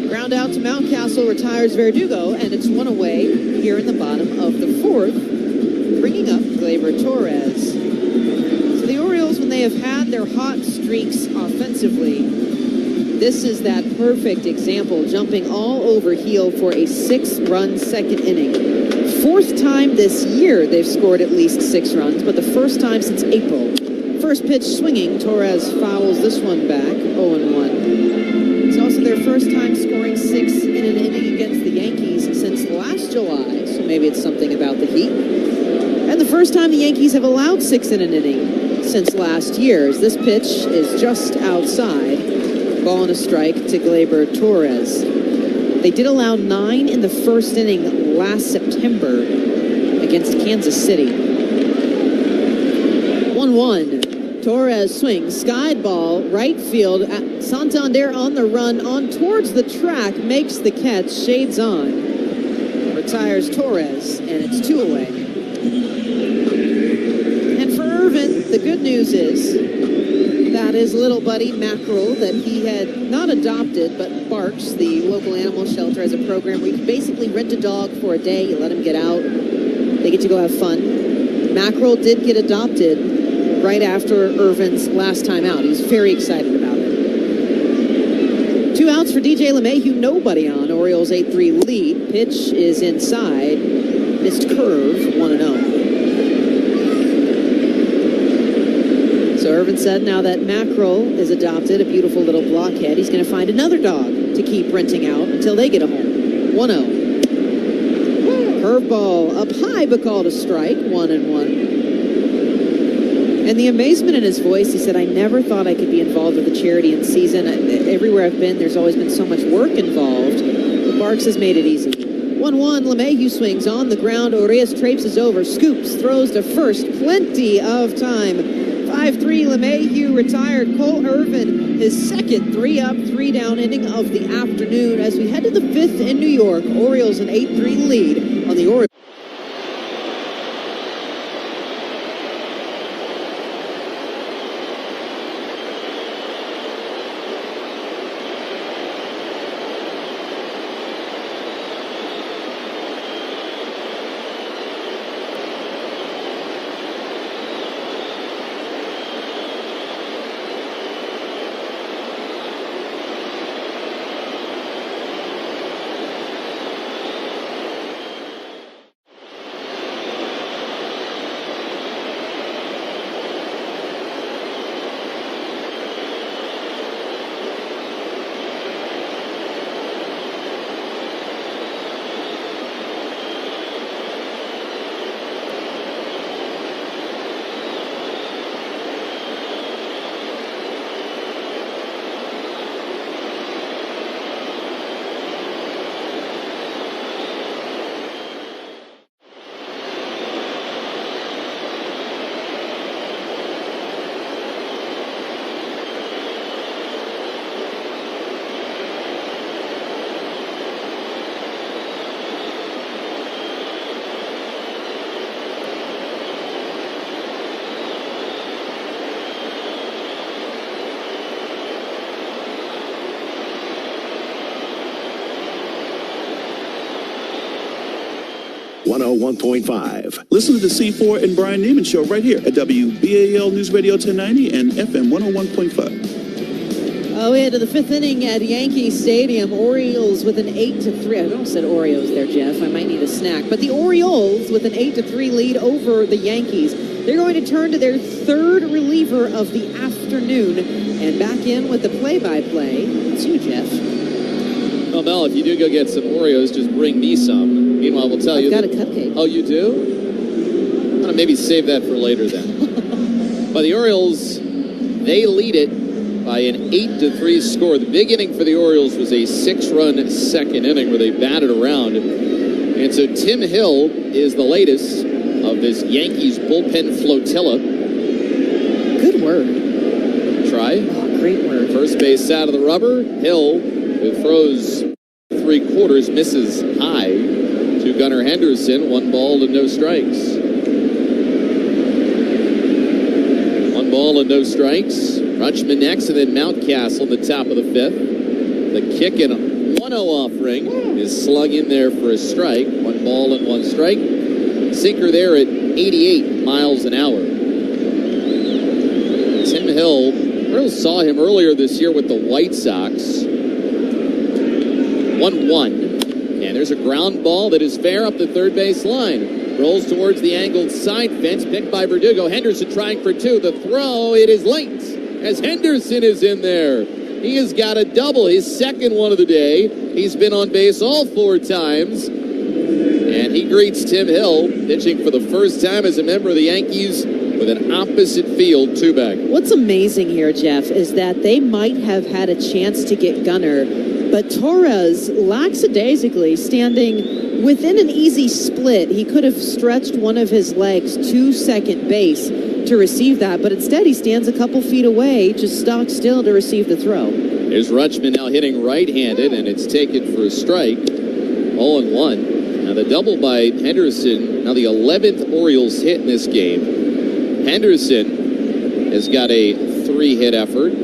S22: Ground out to Mountcastle, retires Verdugo, and it's one away here in the bottom of the fourth, bringing up Gleyber Torres. The Orioles, when they have had their hot streaks offensively, this is that perfect example, jumping all over heel for a 6-run second inning. 4th time this year they've scored at least 6 runs, but the first time since April. First pitch swinging, Torres fouls this one back, 0-1. It's also their first time scoring 6 in an inning against the Yankees since last July, so maybe it's something about the heat. And the first time the Yankees have allowed 6 in an inning since last year's. This pitch is just outside. Ball and a strike to Gleyber Torres. They did allow 9 in the first inning last September against Kansas City. 1-1. Torres swings, skied ball, right field. Santander on the run, on towards the track, makes the catch, shades on. Retires Torres, and it's 2 away. And for Irvin, the good news is that his little buddy, Mackerel, that he had not adopted, but Barks, the local animal shelter, has a program where you can basically rent a dog for a day, you let him get out, they get to go have fun. Mackerel did get adopted right after Irvin's last time out. He was very excited about it. 2 outs for DJ LeMahieu, nobody on. Orioles 8-3 lead. Pitch is inside. Missed curve, 1-0. So Irvin said now that Mackerel is adopted, a beautiful little blockhead, he's going to find another dog to keep renting out until they get a home. 1-0. Curveball up high, but called a strike. 1-1. And the amazement in his voice, he said, I never thought I could be involved with a charity in season. Everywhere I've been, there's always been so much work involved. But Barks has made it easy. 1-1, LeMahieu swings on the ground. Urias traipses over, scoops, throws to first. Plenty of time. 5-3, LeMahieu retired. Cole Irvin, his second 3-up, 3-down inning of the afternoon as we head to the 5th in New York. Orioles an 8-3 lead on the Orioles.
S14: 101.5.
S18: Listen to the C4 and Brian Neiman Show right here at WBAL News Radio 1090 and FM 101.5.
S22: Oh, into the fifth inning at Yankee Stadium. Orioles with an 8-3. I almost said Oreos there, Jeff. I might need a snack. But the Orioles with an 8-3 lead over the Yankees. They're going to turn to their third reliever of the afternoon. And back in with the play-by-play. It's you, Jeff.
S1: Well, Mel, if you do go get some Oreos, just bring me some. Meanwhile, we'll tell you.
S22: I've got a cupcake.
S1: Oh, you do? I'm going to maybe save that for later then. But the Orioles, they lead it by an 8-3 score. The big inning for the Orioles was a 6-run second inning where they batted around. And so Tim Hill is the latest of this Yankees bullpen flotilla.
S22: Good word.
S1: Try.
S22: Oh, great word.
S1: First base out of the rubber. Hill, who throws 3/4, misses high to Gunnar Henderson. 1 ball and no strikes. 1 ball and no strikes. Rutschman next, and then Mountcastle in the top of the fifth. The kick and 1-0 offering is slung in there for a strike. 1 ball and 1 strike. Sinker there at 88 miles an hour. Tim Hill, Earl saw him earlier this year with the White Sox. 1-1. And there's a ground ball that is fair up the third base line. Rolls towards the angled side fence, picked by Verdugo. Henderson trying for 2. The throw, it is late as Henderson is in there. He has got a double, his second one of the day. He's been on base all 4 times. And he greets Tim Hill, pitching for the first time as a member of the Yankees with an opposite field 2-back.
S22: What's amazing here, Jeff, is that they might have had a chance to get Gunnar, but Torres lackadaisically standing within an easy split. He could have stretched one of his legs to second base to receive that, but instead he stands a couple feet away, just stock still to receive the throw.
S1: There's Rutschman now hitting right-handed, and it's taken for a strike. 0-1. Now the double by Henderson, now the 11th Orioles hit in this game. Henderson has got a 3-hit effort.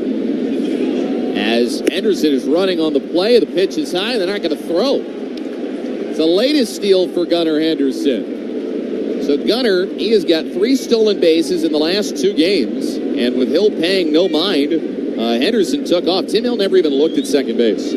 S1: As Henderson is running on the play, the pitch is high, they're not going to throw. It's the latest steal for Gunnar Henderson. So Gunnar, he has got 3 stolen bases in the last 2 games. And with Hill paying no mind, Henderson took off. Tim Hill never even looked at second base.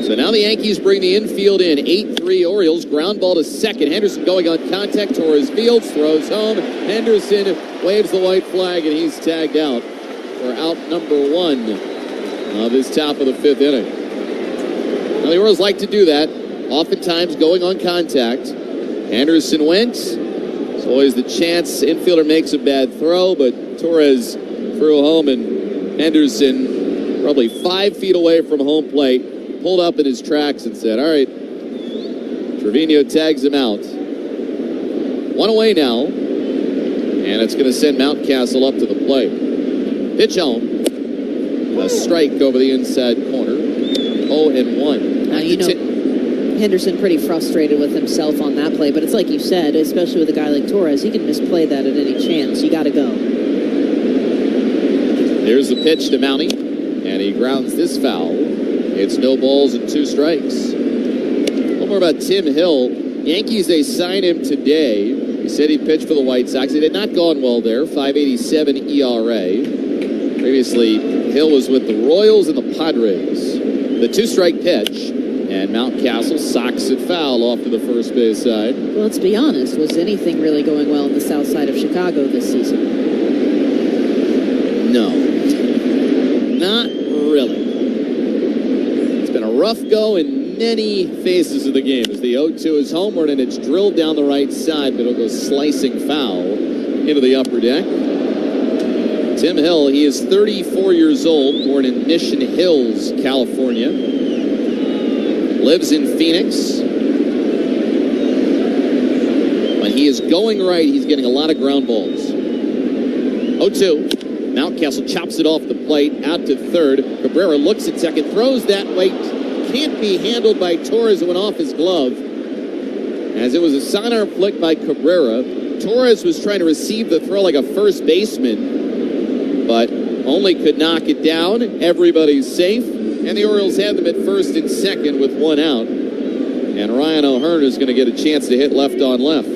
S1: So now the Yankees bring the infield in. 8-3 Orioles. Ground ball to second. Henderson going on contact. Torres fields, throws home. Henderson waves the white flag, and he's tagged out for out number 1 of his top of the 5th inning. Now the Orioles like to do that, oftentimes going on contact. Henderson went. It's always the chance infielder makes a bad throw, but Torres threw home, and Henderson, probably 5 feet away from home plate, pulled up in his tracks and said, all right. Trevino tags him out. 1 away now, and it's going to send Mountcastle up to the plate. Pitch home. A strike over the inside corner. 0-1.
S22: Now, you know, Henderson pretty frustrated with himself on that play, but it's like you said, especially with a guy like Torres, he can misplay that at any chance. You got to go.
S1: There's the pitch to Mountie, and he grounds this foul. It's no balls and 2 strikes. A little more about Tim Hill. Yankees, they signed him today. He said he pitched for the White Sox. It had not gone well there. 5.87 ERA. Previously, Hill was with the Royals and the Padres. The 2-strike pitch, and Mountcastle socks it foul off to the first base side.
S22: Well, let's be honest. Was anything really going well on the south side of Chicago this season?
S1: No. Not really. It's been a rough go in many phases of the game. As the 0-2 is homeward, and it's drilled down the right side, but it'll go slicing foul into the upper deck. Tim Hill, he is 34 years old, born in Mission Hills, California. Lives in Phoenix. When he is going right, he's getting a lot of ground balls. 0-2. Mountcastle chops it off the plate, out to third. Cabrera looks at second, throws that way. Can't be handled by Torres. It went off his glove. As it was a sidearm flick by Cabrera. Torres was trying to receive the throw like a first baseman, but only could knock it down. Everybody's safe, and the Orioles have them at first and second with 1 out. And Ryan O'Hearn is going to get a chance to hit left on left.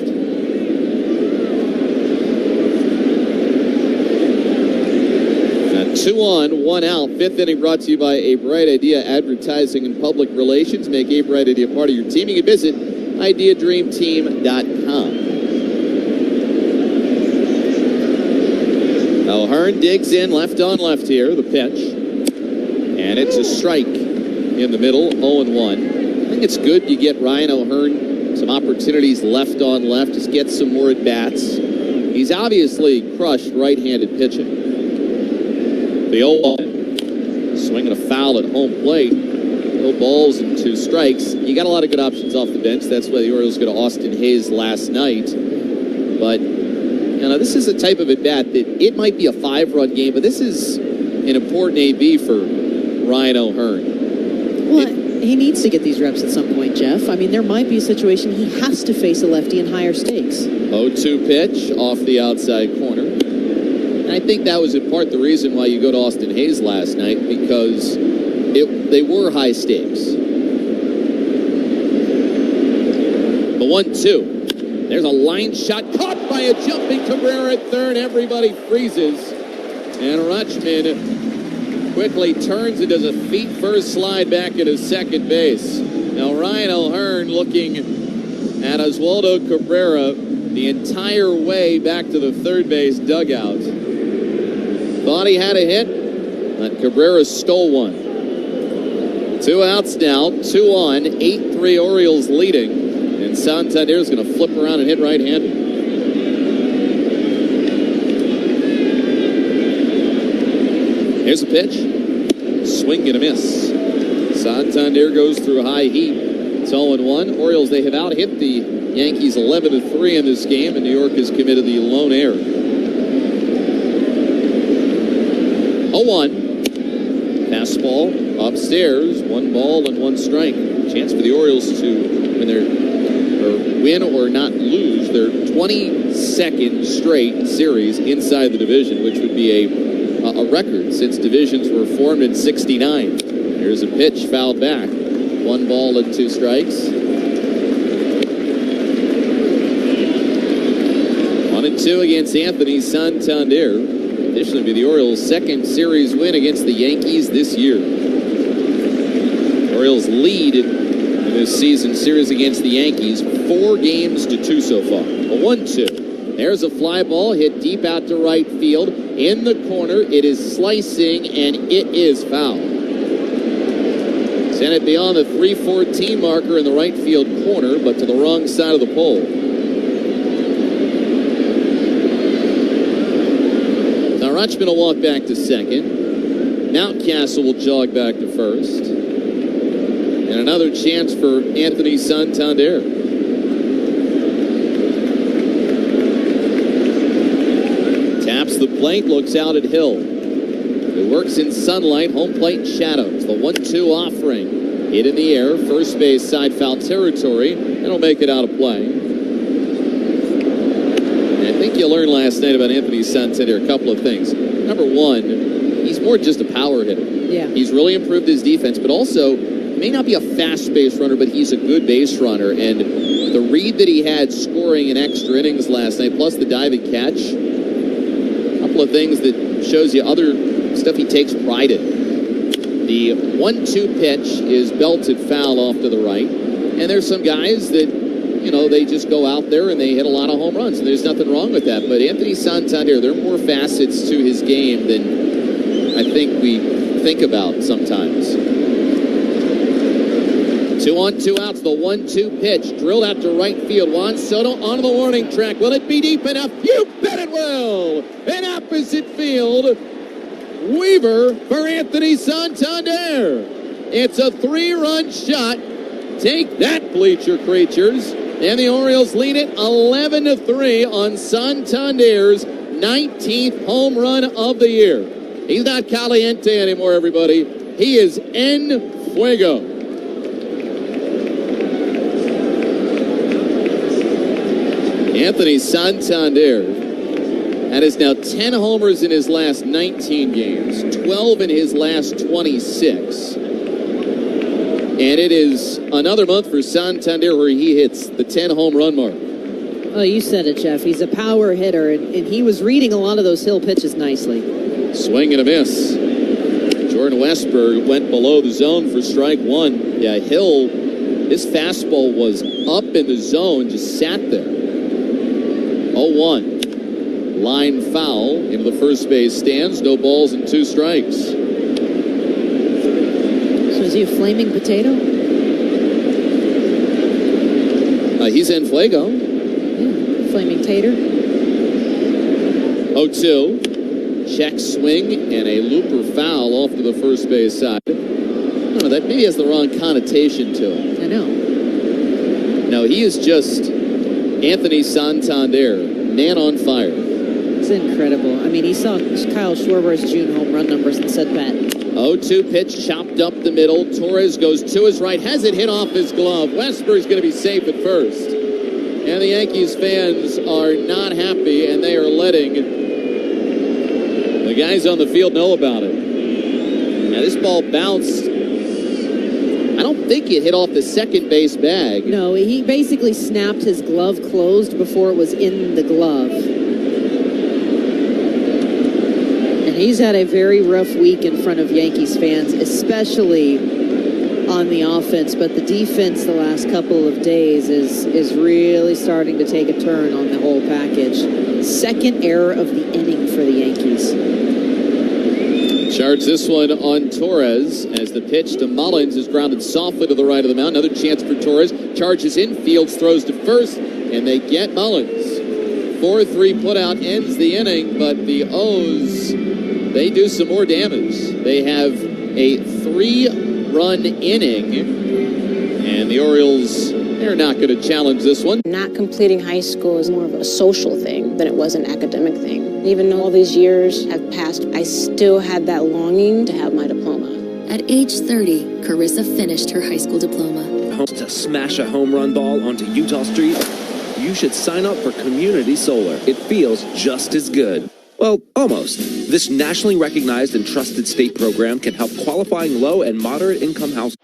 S1: And 2 on, 1 out. 5th inning brought to you by A Bright Idea Advertising and Public Relations. Make A Bright Idea part of your team. You can visit ideadreamteam.com. O'Hearn digs in left on left here, the pitch. And it's a strike in the middle, 0-1. I think it's good you get Ryan O'Hearn some opportunities left on left, just get some more at-bats. He's obviously crushed right-handed pitching. The 0-1. Swinging a foul at home plate. No balls and 2 strikes. You got a lot of good options off the bench. That's why the Orioles go to Austin Hayes last night. But, you know, this is a type of at-bat that it might be a 5-run game, but this is an important AB for Ryan O'Hearn.
S22: Well, he needs to get these reps at some point, Jeff. I mean, there might be a situation he has to face a lefty in higher stakes.
S1: 0-2 pitch off the outside corner. And I think that was in part the reason why you go to Austin Hayes last night, because they were high stakes. The 1-2. There's a line shot caught by a jumping Cabrera at third. Everybody freezes. And Rutschman quickly turns and does a feet-first slide back into second base. Now Ryan O'Hearn looking at Oswaldo Cabrera the entire way back to the third base dugout. Thought he had a hit, but Cabrera stole one. 2 outs now, 2 on, 8-3 Orioles leading, and Santander is going to flip around and hit right-handed. Here's a pitch. Swing and a miss. Santander goes through high heat. It's 0-1. Orioles, they have out-hit the Yankees 11-3 in this game, and New York has committed the lone error. 0-1. Fastball upstairs. 1 ball and 1 strike. Chance for the Orioles to win or not lose their 22nd straight series inside the division, which would be a record since divisions were formed in '69. Here's a pitch fouled back. 1 ball and 2 strikes. 1-2 against Anthony Santander. Additionally, be the Orioles' 2nd series win against the Yankees this year. The Orioles lead in this season series against the Yankees 4-2 so far. A 1-2. There's a fly ball hit deep out to right field. In the corner, it is slicing, and it is foul. Sent it beyond the 314 marker in the right field corner, but to the wrong side of the pole. Now Rutschman will walk back to second. Mountcastle will jog back to first. And another chance for Anthony Santander. Taps the plate, looks out at Hill. It works in sunlight, home plate shadows. The 1-2 offering. Hit in the air, first base side foul territory, and it'll make it out of play. And I think you learned last night about Anthony Santander a couple of things. Number one, he's more just a power hitter.
S22: Yeah.
S1: He's really improved his defense, but also he may not be a fast base runner, but he's a good base runner. And the read that he had scoring in extra innings last night, plus the diving catch, of things that shows you other stuff he takes pride in. The 1-2 pitch is belted foul off to the right, and there's some guys that, you know, they just go out there and they hit a lot of home runs, and there's nothing wrong with that. But Anthony Santander, there are more facets to his game than I think we think about sometimes. 2 on, 2 outs. The 1-2 pitch drilled out to right field. Juan Soto on the warning track. Will it be deep enough? You bet it will. In opposite field, Weaver for Anthony Santander. It's a 3-run shot. Take that, bleacher creatures. And the Orioles lead it 11-3 on Santander's 19th home run of the year. He's not caliente anymore, everybody. He is en fuego. Anthony Santander and is now 10 homers in his last 19 games, 12 in his last 26. And it is another month for Santander where he hits the 10 home run mark.
S22: Oh, you said it, Jeff. He's a power hitter, and he was reading a lot of those hill pitches nicely.
S1: Swing and a miss. Jordan Westberg went below the zone for strike one. Yeah, Hill, his fastball was up in the zone, just sat there. 0-1. Line foul into the first base stands. No balls and 2 strikes.
S22: So is he a flaming potato?
S1: He's in Fuego.
S22: Yeah, flaming tater.
S1: 0-2. Check swing and a looper foul off to the first base side. I don't know, that maybe has the wrong connotation to it.
S22: I know.
S1: No, he is just Anthony Santander, man on fire.
S22: It's incredible. I mean, he saw Kyle Schwarber's June home run numbers and said that.
S1: 0-2 pitch, chopped up the middle. Torres goes to his right, has it hit off his glove. Westberg's going to be safe at first. And the Yankees fans are not happy, and they are letting the guys on the field know about it. Now, this ball bounced. I don't think it hit off the second base bag.
S22: No, he basically snapped his glove closed before it was in the glove. And he's had a very rough week in front of Yankees fans, especially on the offense. But the defense the last couple of days is really starting to take a turn on the whole package. Second error of the inning for the Yankees.
S1: Charge this one on Torres as the pitch to Mullins is grounded softly to the right of the mound. Another chance for Torres. Charges infield, throws to first, and they get Mullins. 4-3 putout ends the inning, but the O's, they do some more damage. They have a 3-run inning, and the Orioles, they're not going to challenge this one.
S6: Not completing high school is more of a social thing than it was an academic thing. Even though all these years have passed, I still had that longing to have my diploma.
S25: At age 30, Carissa finished her high school diploma.
S9: To smash a home run ball onto Utah Street? You should sign up for Community Solar. It feels just as good. Well, almost. This nationally recognized and trusted state program can help qualifying low and moderate income households.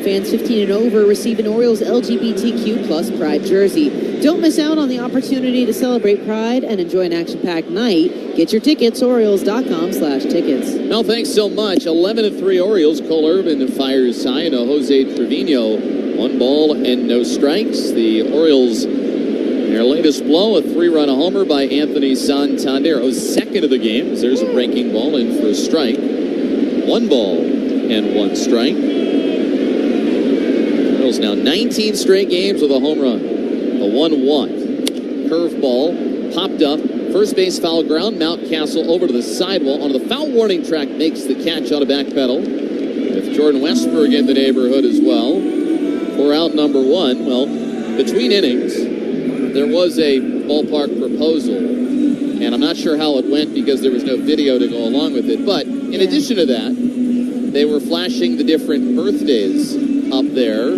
S22: Fans 15 and over receive an Orioles LGBTQ plus Pride jersey. Don't miss out on the opportunity to celebrate Pride and enjoy an action-packed night. Get your tickets, Orioles.com/tickets.
S1: No, thanks so much. 11-3 Orioles. Cole Irvin fires high into Jose Trevino. 1 ball and no strikes. The Orioles, their latest blow, a 3-run homer by Anthony Santander. Oh, second of the game. There's a breaking ball in for a strike. 1 ball and 1 strike. Orioles now 19 straight games with a home run. A 1-1. Curveball popped up. First base foul ground. Mountcastle over to the sidewall. Onto the foul warning track. Makes the catch on a back pedal. With Jordan Westberg in the neighborhood as well. For out number 1. Well, between innings, there was a ballpark proposal. And I'm not sure how it went because there was no video to go along with it. But in addition to that, they were flashing the different birthdays up there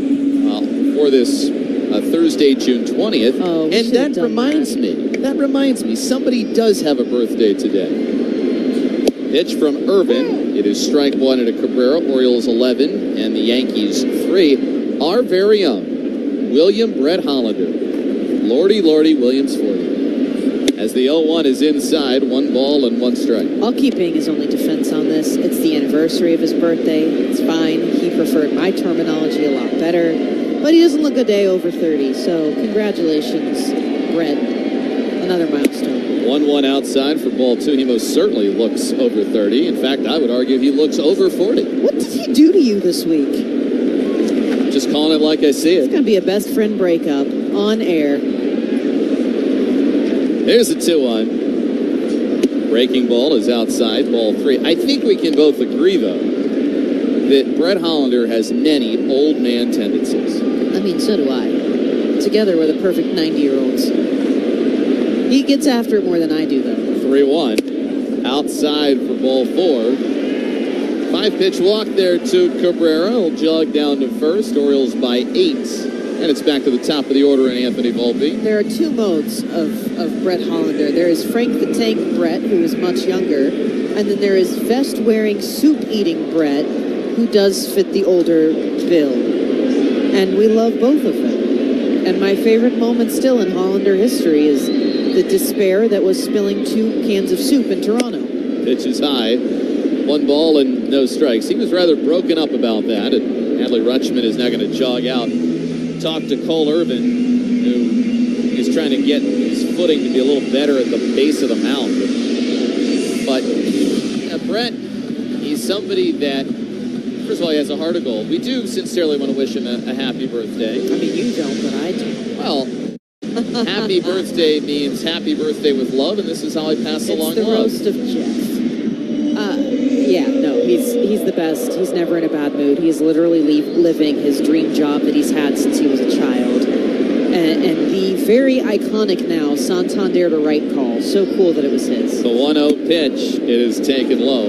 S1: for this Thursday, June 20th.
S22: Oh,
S1: and that reminds me, somebody does have a birthday today. Pitch from Irvin. It is strike one at a Cabrera. Orioles 11 and the Yankees 3. Our very own William Brett Hollander. Lordy, Williams 40. As the 0-1 is inside, 1 ball and 1 strike.
S22: I'll keep being his only defense on this. It's the anniversary of his birthday. It's fine. He preferred my terminology a lot better. But he doesn't look a day over 30, so congratulations, Brett. Another milestone.
S1: 1-1 outside for ball 2. He most certainly looks over 30. In fact, I would argue he looks over 40.
S22: What did he do to you this week?
S1: Just calling it like I see it.
S22: It's going to be a best friend breakup on air.
S1: There's the 2-1. Breaking ball is outside, ball 3. I think we can both agree, though, that Brett Hollander has many old man tendencies.
S22: I mean, so do I. Together we're the perfect 90-year-olds. He gets after it more than I do, though.
S1: 3-1. Outside for ball 4. 5-pitch walk there to Cabrera. He'll jog down to first. Orioles by 8. And it's back to the top of the order in Anthony Volpe.
S22: There are 2 modes of Brett Hollander. There is Frank the Tank Brett, who is much younger. And then there is vest-wearing, soup-eating Brett, who does fit the older bill. And we love both of them. And my favorite moment still in Hollander history is the despair that was spilling 2 cans of soup in Toronto.
S1: Pitch is high. 1 ball and no strikes. He was rather broken up about that. And Adley Rutschman is now going to jog out. Talk to Cole Irvin, who is trying to get his footing to be a little better at the base of the mound. But Brett, he's somebody that, first of all, he has a heart of gold. We do sincerely want to wish him a happy birthday.
S22: I mean, you don't, but I do.
S1: Well, happy birthday means happy birthday with love, and this is how I pass along
S22: love. It's the roast of Jeff. Yeah, no, he's the best. He's never in a bad mood. He's literally living his dream job that he's had since he was a child. And the very iconic now Santander to right call. So cool that it was his.
S1: The 1-0 pitch, it is taken low.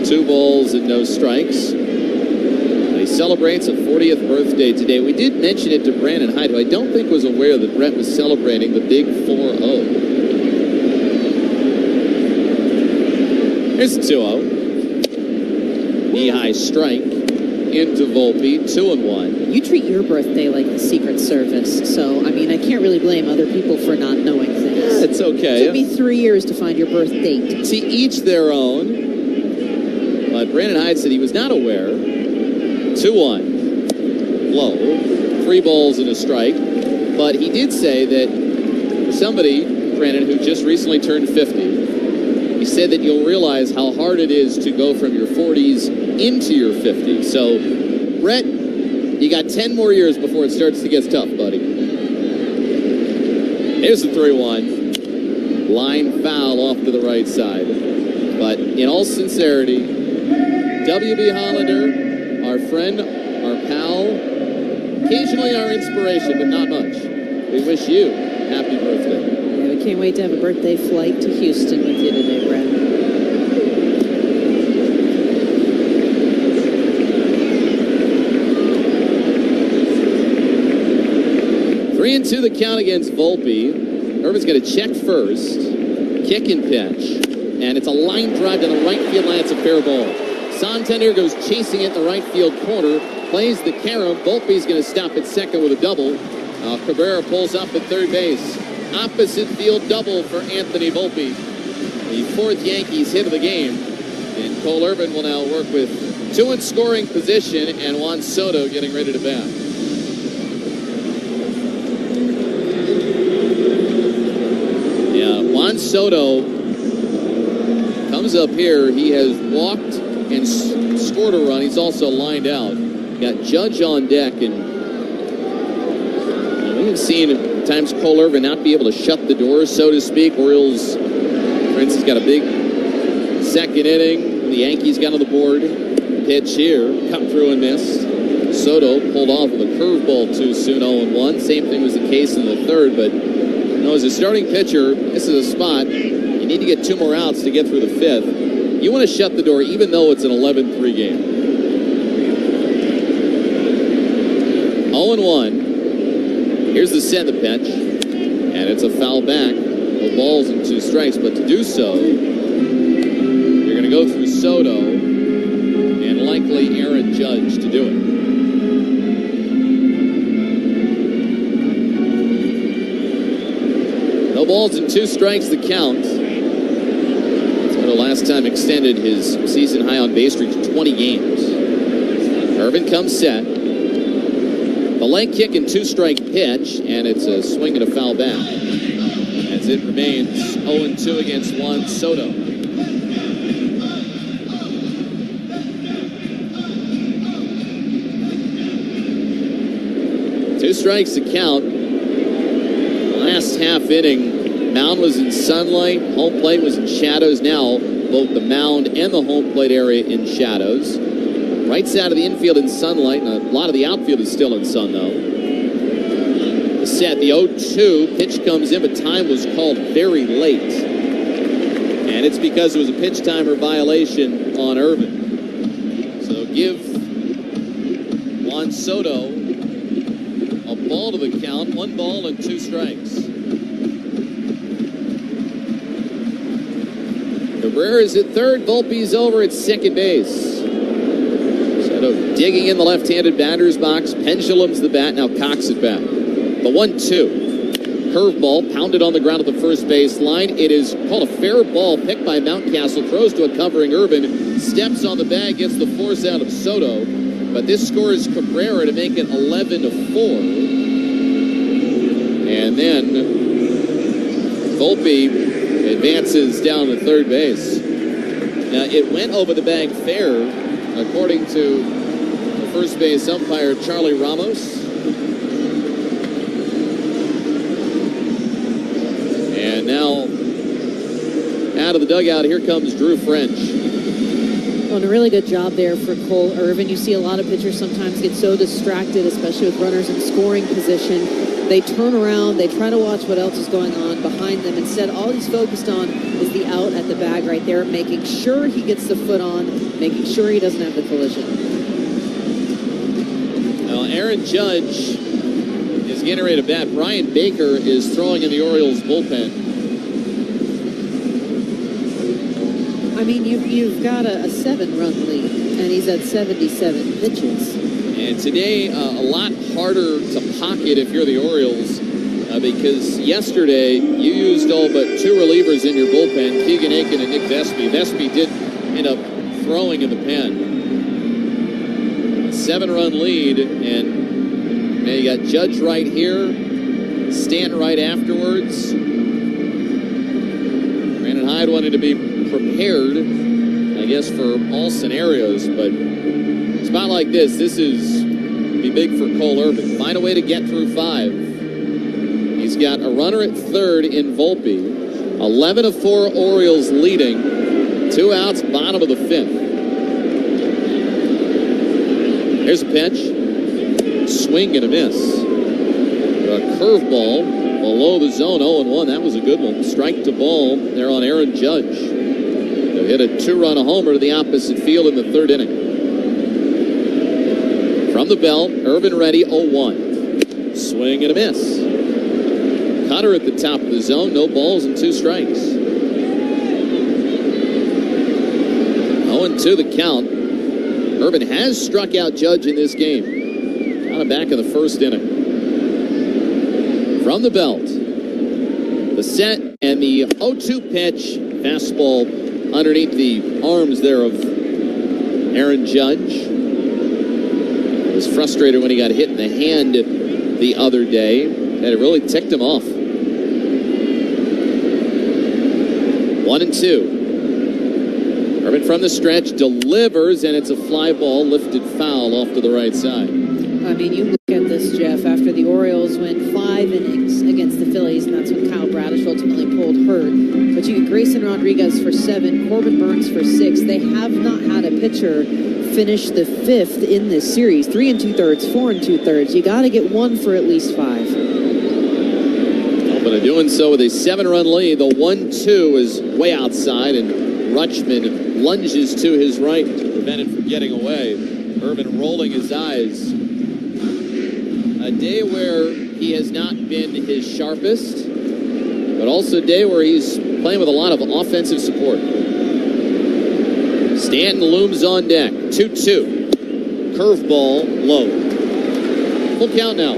S1: 2 balls and no strikes. He celebrates a 40th birthday today. We did mention it to Brandon Hyde, who I don't think was aware that Brett was celebrating the big 4-0. Here's the 2-0. Knee-high strike into Volpe, 2-1.
S22: You treat your birthday like the Secret Service, so, I mean, I can't really blame other people for not knowing things.
S1: Yeah, it's okay.
S22: It took me 3 years to find your birth date.
S1: To each their own. But Brandon Hyde said he was not aware. 2-1. Low. 3 balls and a strike. But he did say that for somebody, Brandon, who just recently turned 50, he said that you'll realize how hard it is to go from your 40s into your 50s. So, Brett, you got 10 more years before it starts to get tough, buddy. Here's the 3-1. Line foul off to the right side. But in all sincerity, W.B. Hollander, our friend, our pal, occasionally our inspiration, but not much. We wish you happy birthday.
S22: Yeah, we can't wait to have a birthday flight to Houston with you today, Brett.
S1: 3-2 the count against Volpe. Irvin's going to check first. Kick and pitch. And it's a line drive to the right field line. It's a fair ball. Santander goes chasing it in the right field corner. Plays the carom. Volpe's going to stop at second with a double. Cabrera pulls up at third base. Opposite field double for Anthony Volpe. The 4th Yankees hit of the game. And Cole Irvin will now work with 2 in scoring position and Juan Soto getting ready to bat. Yeah, Juan Soto comes up here. He has walked and scored a run. He's also lined out. Got Judge on deck, and we have seen at times Cole Irvin not be able to shut the doors, so to speak. Orioles, for instance, got a big second inning. The Yankees got on the board. Pitch here, cut through and missed. Soto pulled off with a curveball too soon, 0-1. Same thing was the case in the third, but as a starting pitcher, this is a spot. You need to get 2 more outs to get through the 5th. You want to shut the door even though it's an 11-3 game. 0-1. Here's the set of the pitch. And it's a foul back. No balls and 2 strikes. But to do so, you're going to go through Soto and likely Aaron Judge to do it. No balls and 2 strikes the count. Soto last time extended his season high on base streak to 20 games. Irvin comes set. The leg kick and 2-strike pitch, and it's a swing and a foul back. As it remains 0-2 against Juan Soto. Two strikes to count. Last half inning, mound was in sunlight, home plate was in shadows. Now both the mound and the home plate area in shadows. Right side of the infield in sunlight, and a lot of the outfield is still in sun, though. The set, the 0-2, pitch comes in, but time was called very late. And it's because it was a pitch timer violation on Irvin. So give Juan Soto a ball to the count, 1 ball and 2 strikes. Cabrera's at third, Volpe's over at second base. Digging in the left-handed batter's box, pendulums the bat, now cocks it back. The 1-2. Curveball pounded on the ground at the first base line. It is called a fair ball picked by Mountcastle, throws to a covering Irvin, steps on the bag, gets the force out of Soto, but this scores Cabrera to make it 11-4. And then Volpe advances down to third base. Now, it went over the bag fair, according to first base umpire Charlie Ramos. And now out of the dugout, here comes Drew French.
S22: Well, a really good job there for Cole Irvin. You see a lot of pitchers sometimes get so distracted, especially with runners in scoring position. They turn around, they try to watch what else is going on behind them. Instead, all he's focused on is the out at the bag right there, making sure he gets the foot on, making sure he doesn't have the collision.
S1: Aaron Judge is getting ready to bat. Brian Baker is throwing in the Orioles bullpen.
S22: I mean, you've got a 7-run lead, and he's at 77 pitches.
S1: And today, a lot harder to pocket if you're the Orioles, because yesterday you used all but 2 relievers in your bullpen, Keegan Aiken and Nick Vespi. Vespi did end up throwing in the pen. 7-run lead, and you got Judge right here, Stanton right afterwards. Brandon Hyde wanted to be prepared, I guess, for all scenarios, but a spot like this is be big for Cole Irvin. Find a way to get through 5. He's got a runner at third in Volpe. 11-4 Orioles leading. 2 outs, bottom of the 5th. Here's a pitch. Swing and a miss. A curveball below the zone, 0-1. That was a good one. Strike to ball there on Aaron Judge. They hit a 2-run homer to the opposite field in the 3rd inning. From the belt, Irvin ready, 0-1. Swing and a miss. Cutter at the top of the zone, no balls and 2 strikes. 0-2 the count. Irvin has struck out Judge in this game. Kind of back in the 1st inning. From the belt, the set and the 0-2 pitch. Fastball underneath the arms there of Aaron Judge. He was frustrated when he got hit in the hand the other day, and it really ticked him off. 1-2. Irvin from the stretch delivers, and it's a fly ball lifted foul off to the right side.
S22: I mean, you look at this, Jeff, after the Orioles went 5 innings against the Phillies, and that's when Kyle Bradish ultimately pulled hurt. But you get Grayson Rodriguez for 7, Corbin Burns for 6. They have not had a pitcher finish the 5th in this series. 3 2/3, 4 2/3. You got to get one for at least 5.
S1: But doing so with a 7-run lead, the 1-2 is way outside, and Rutschman lunges to his right to prevent it from getting away. Irvin rolling his eyes. A day where he has not been his sharpest, but also a day where he's playing with a lot of offensive support. Stanton looms on deck. 2-2. Curveball low. Full count now.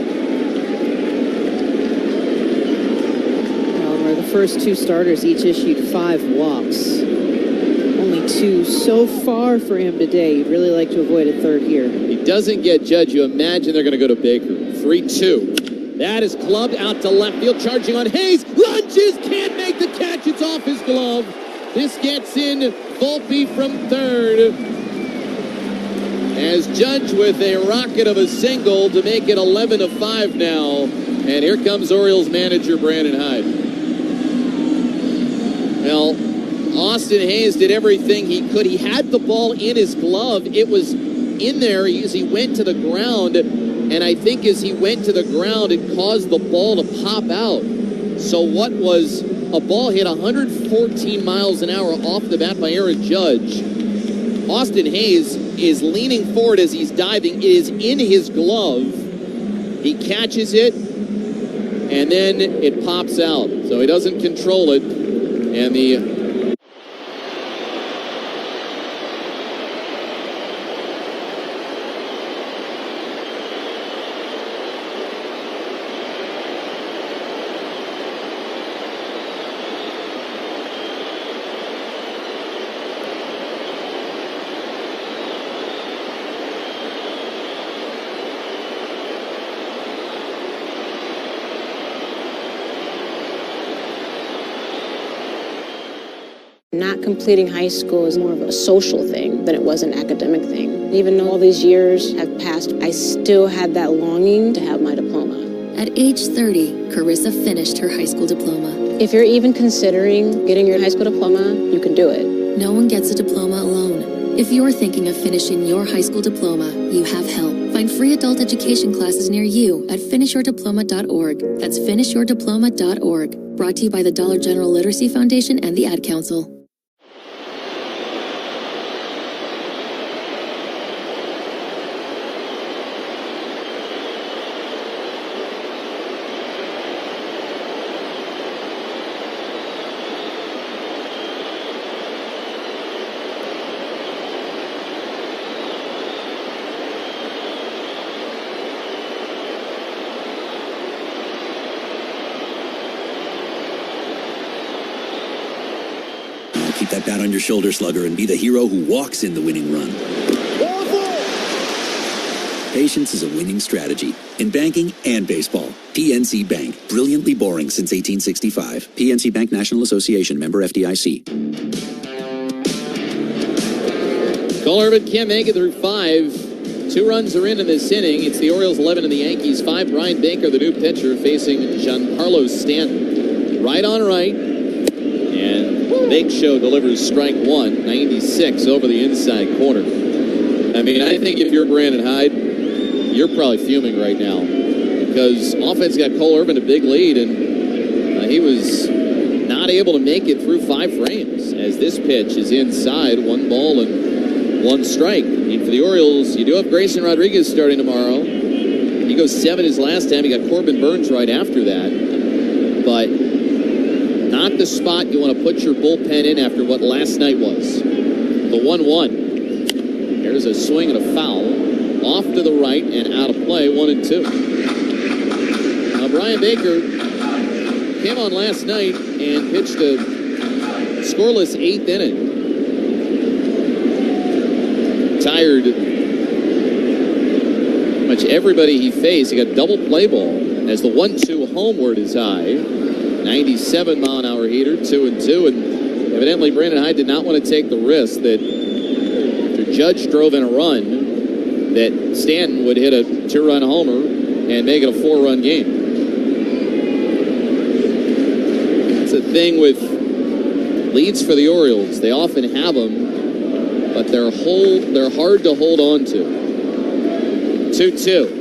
S22: Where the first two starters each issued 5 walks. Only 2 so far for him today. He'd really like to avoid a third here.
S1: He doesn't get Judge. You imagine they're going to go to Baker. 3-2. That is clubbed out to left field. Charging on Hayes. Lunges. Can't make the catch. It's off his glove. This gets in Volpe from third. As Judge with a rocket of a single to make it 11-5 now. And here comes Orioles manager Brandon Hyde. Well, Austin Hayes did everything he could. He had the ball in his glove. It was in there as he went to the ground. And I think as he went to the ground, it caused the ball to pop out. So what was a ball hit 114 miles an hour off the bat by Aaron Judge. Austin Hayes is leaning forward as he's diving. It is in his glove. He catches it, and then it pops out. So he doesn't control it. And the
S6: Not completing high school is more of a social thing than it was an academic thing. Even though all these years have passed, I still had that longing to have my diploma.
S25: At age 30, Carissa finished her high school diploma.
S6: If you're even considering getting your high school diploma, you can do it.
S25: No one gets a diploma alone. If you're thinking of finishing your high school diploma, you have help. Find free adult education classes near you at finishyourdiploma.org. That's finishyourdiploma.org. Brought to you by the Dollar General Literacy Foundation and the Ad Council.
S2: Keep that bat on your shoulder, slugger, and be the hero who walks in the winning run. Patience is a winning strategy in banking and baseball. PNC Bank, brilliantly boring since 1865. PNC Bank National Association, member FDIC.
S1: Cole Irvin can't make it through 5. 2 runs are in this inning. It's the Orioles 11 and the Yankees 5. Brian Baker, the new pitcher, facing Giancarlo Stanton. Right on right. And Big Show delivers strike 1, 96 over the inside corner. I mean, I think if you're Brandon Hyde, you're probably fuming right now because offense got Cole Irvin a big lead, and he was not able to make it through 5 frames as this pitch is inside, 1 ball and 1 strike. I mean, for the Orioles, you do have Grayson Rodriguez starting tomorrow. He goes 7 his last time. He got Corbin Burns right after that, but not the spot you want to put your bullpen in after what last night was. The 1-1. There's a swing and a foul. Off to the right and out of play, 1-2. Now Brian Baker came on last night and pitched a scoreless 8th inning. Tired pretty much everybody he faced. He got double play ball as the 1-2 homeward is high. 97-mile-an-hour heater, 2-2, and evidently Brandon Hyde did not want to take the risk that after Judge drove in a run, that Stanton would hit a 2-run homer and make it a 4-run game. That's the thing with leads for the Orioles. They often have them, but they're hard to hold on to. 2-2.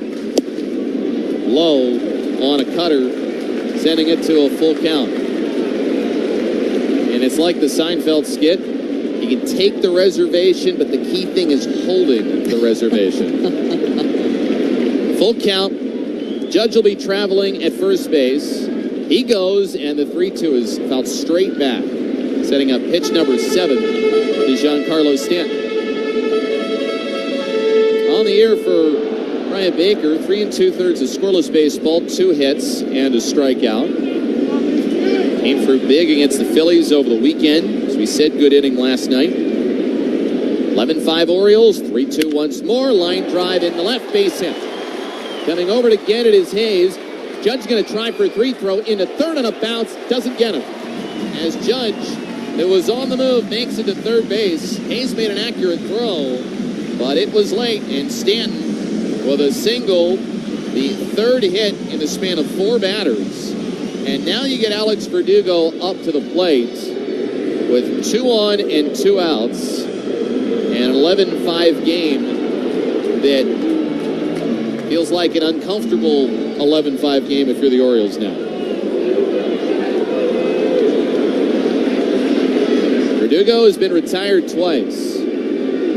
S1: Low on a cutter, sending it to a full count. And it's like the Seinfeld skit. You can take the reservation, but the key thing is holding the reservation. Full count, Judge will be traveling at first base. He goes, and the 3-2 is fouled straight back, setting up pitch number 7 to Giancarlo Stanton. On the air for Brian Baker, 3 2/3 of scoreless baseball, 2 hits and a strikeout. Came through big against the Phillies over the weekend. As we said, good inning last night. 11-5 Orioles, 3-2 once more. Line drive in the left base hit. Coming over to get it is Hayes. Judge going to try for a 3 throw into third on a bounce. Doesn't get him. As Judge, that was on the move, makes it to third base. Hayes made an accurate throw, but it was late, and Stanton with a single, the 3rd hit in the span of 4 batters. And now you get Alex Verdugo up to the plate with 2 on and 2 outs. And an 11-5 game that feels like an uncomfortable 11-5 game if you're the Orioles now. Verdugo has been retired twice.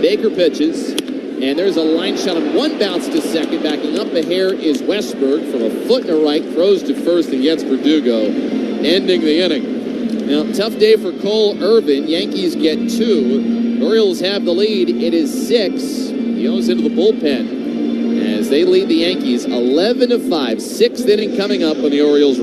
S1: Baker pitches, and there's a line shot on one bounce to second. Backing up a hair is Westberg from a foot and a right, throws to first and gets Verdugo, ending the inning. Now, tough day for Cole Irvin. Yankees get 2. Orioles have the lead. It is 6. He goes into the bullpen as they lead the Yankees 11-5. 6th inning coming up on the Orioles.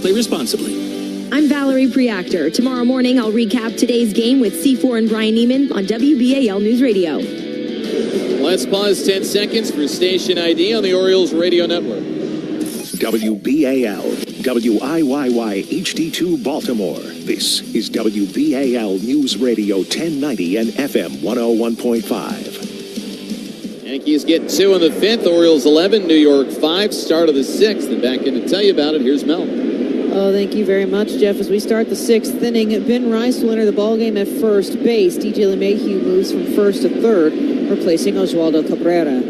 S2: Play responsibly.
S15: I'm Valerie Preactor. Tomorrow morning, I'll recap today's game with C4 and Brian Neiman on WBAL News Radio.
S1: Let's pause 10 seconds for station ID on the Orioles Radio Network.
S13: WBAL, WIYY HD2 Baltimore. This is WBAL News Radio 1090 and FM 101.5.
S1: Yankees get 2 in the 5th, Orioles 11, New York 5, start of the 6th. And back in to tell you about it, here's Mel.
S22: Oh, thank you very much, Jeff. As we start the 6th inning, Ben Rice will enter the ballgame at first base. DJ LeMahieu moves from first to third, replacing Oswaldo Cabrera.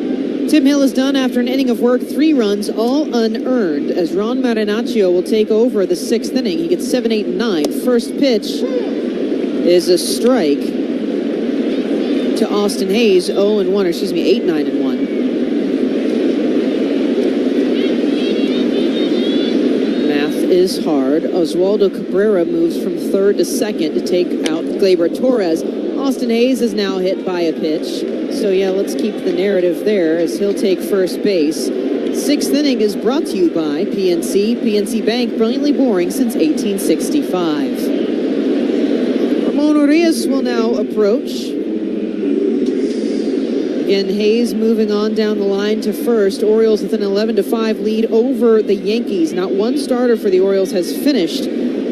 S22: Tim Hill is done after an inning of work, 3 runs, all unearned, as Ron Marinaccio will take over the 6th inning. He gets 7, 8, and 9. First pitch is a strike to Austin Hayes, 0 and 1, 8, 9 and 1. Is hard. Oswaldo Cabrera moves from third to second to take out Gleyber Torres. Austin Hayes is now hit by a pitch. So yeah, let's keep the narrative there as he'll take first base. 6th inning is brought to you by PNC. PNC Bank, brilliantly boring since 1865. Ramon Urias will now approach. Again, Hayes moving on down the line to first. Orioles with an 11-5 lead over the Yankees. Not one starter for the Orioles has finished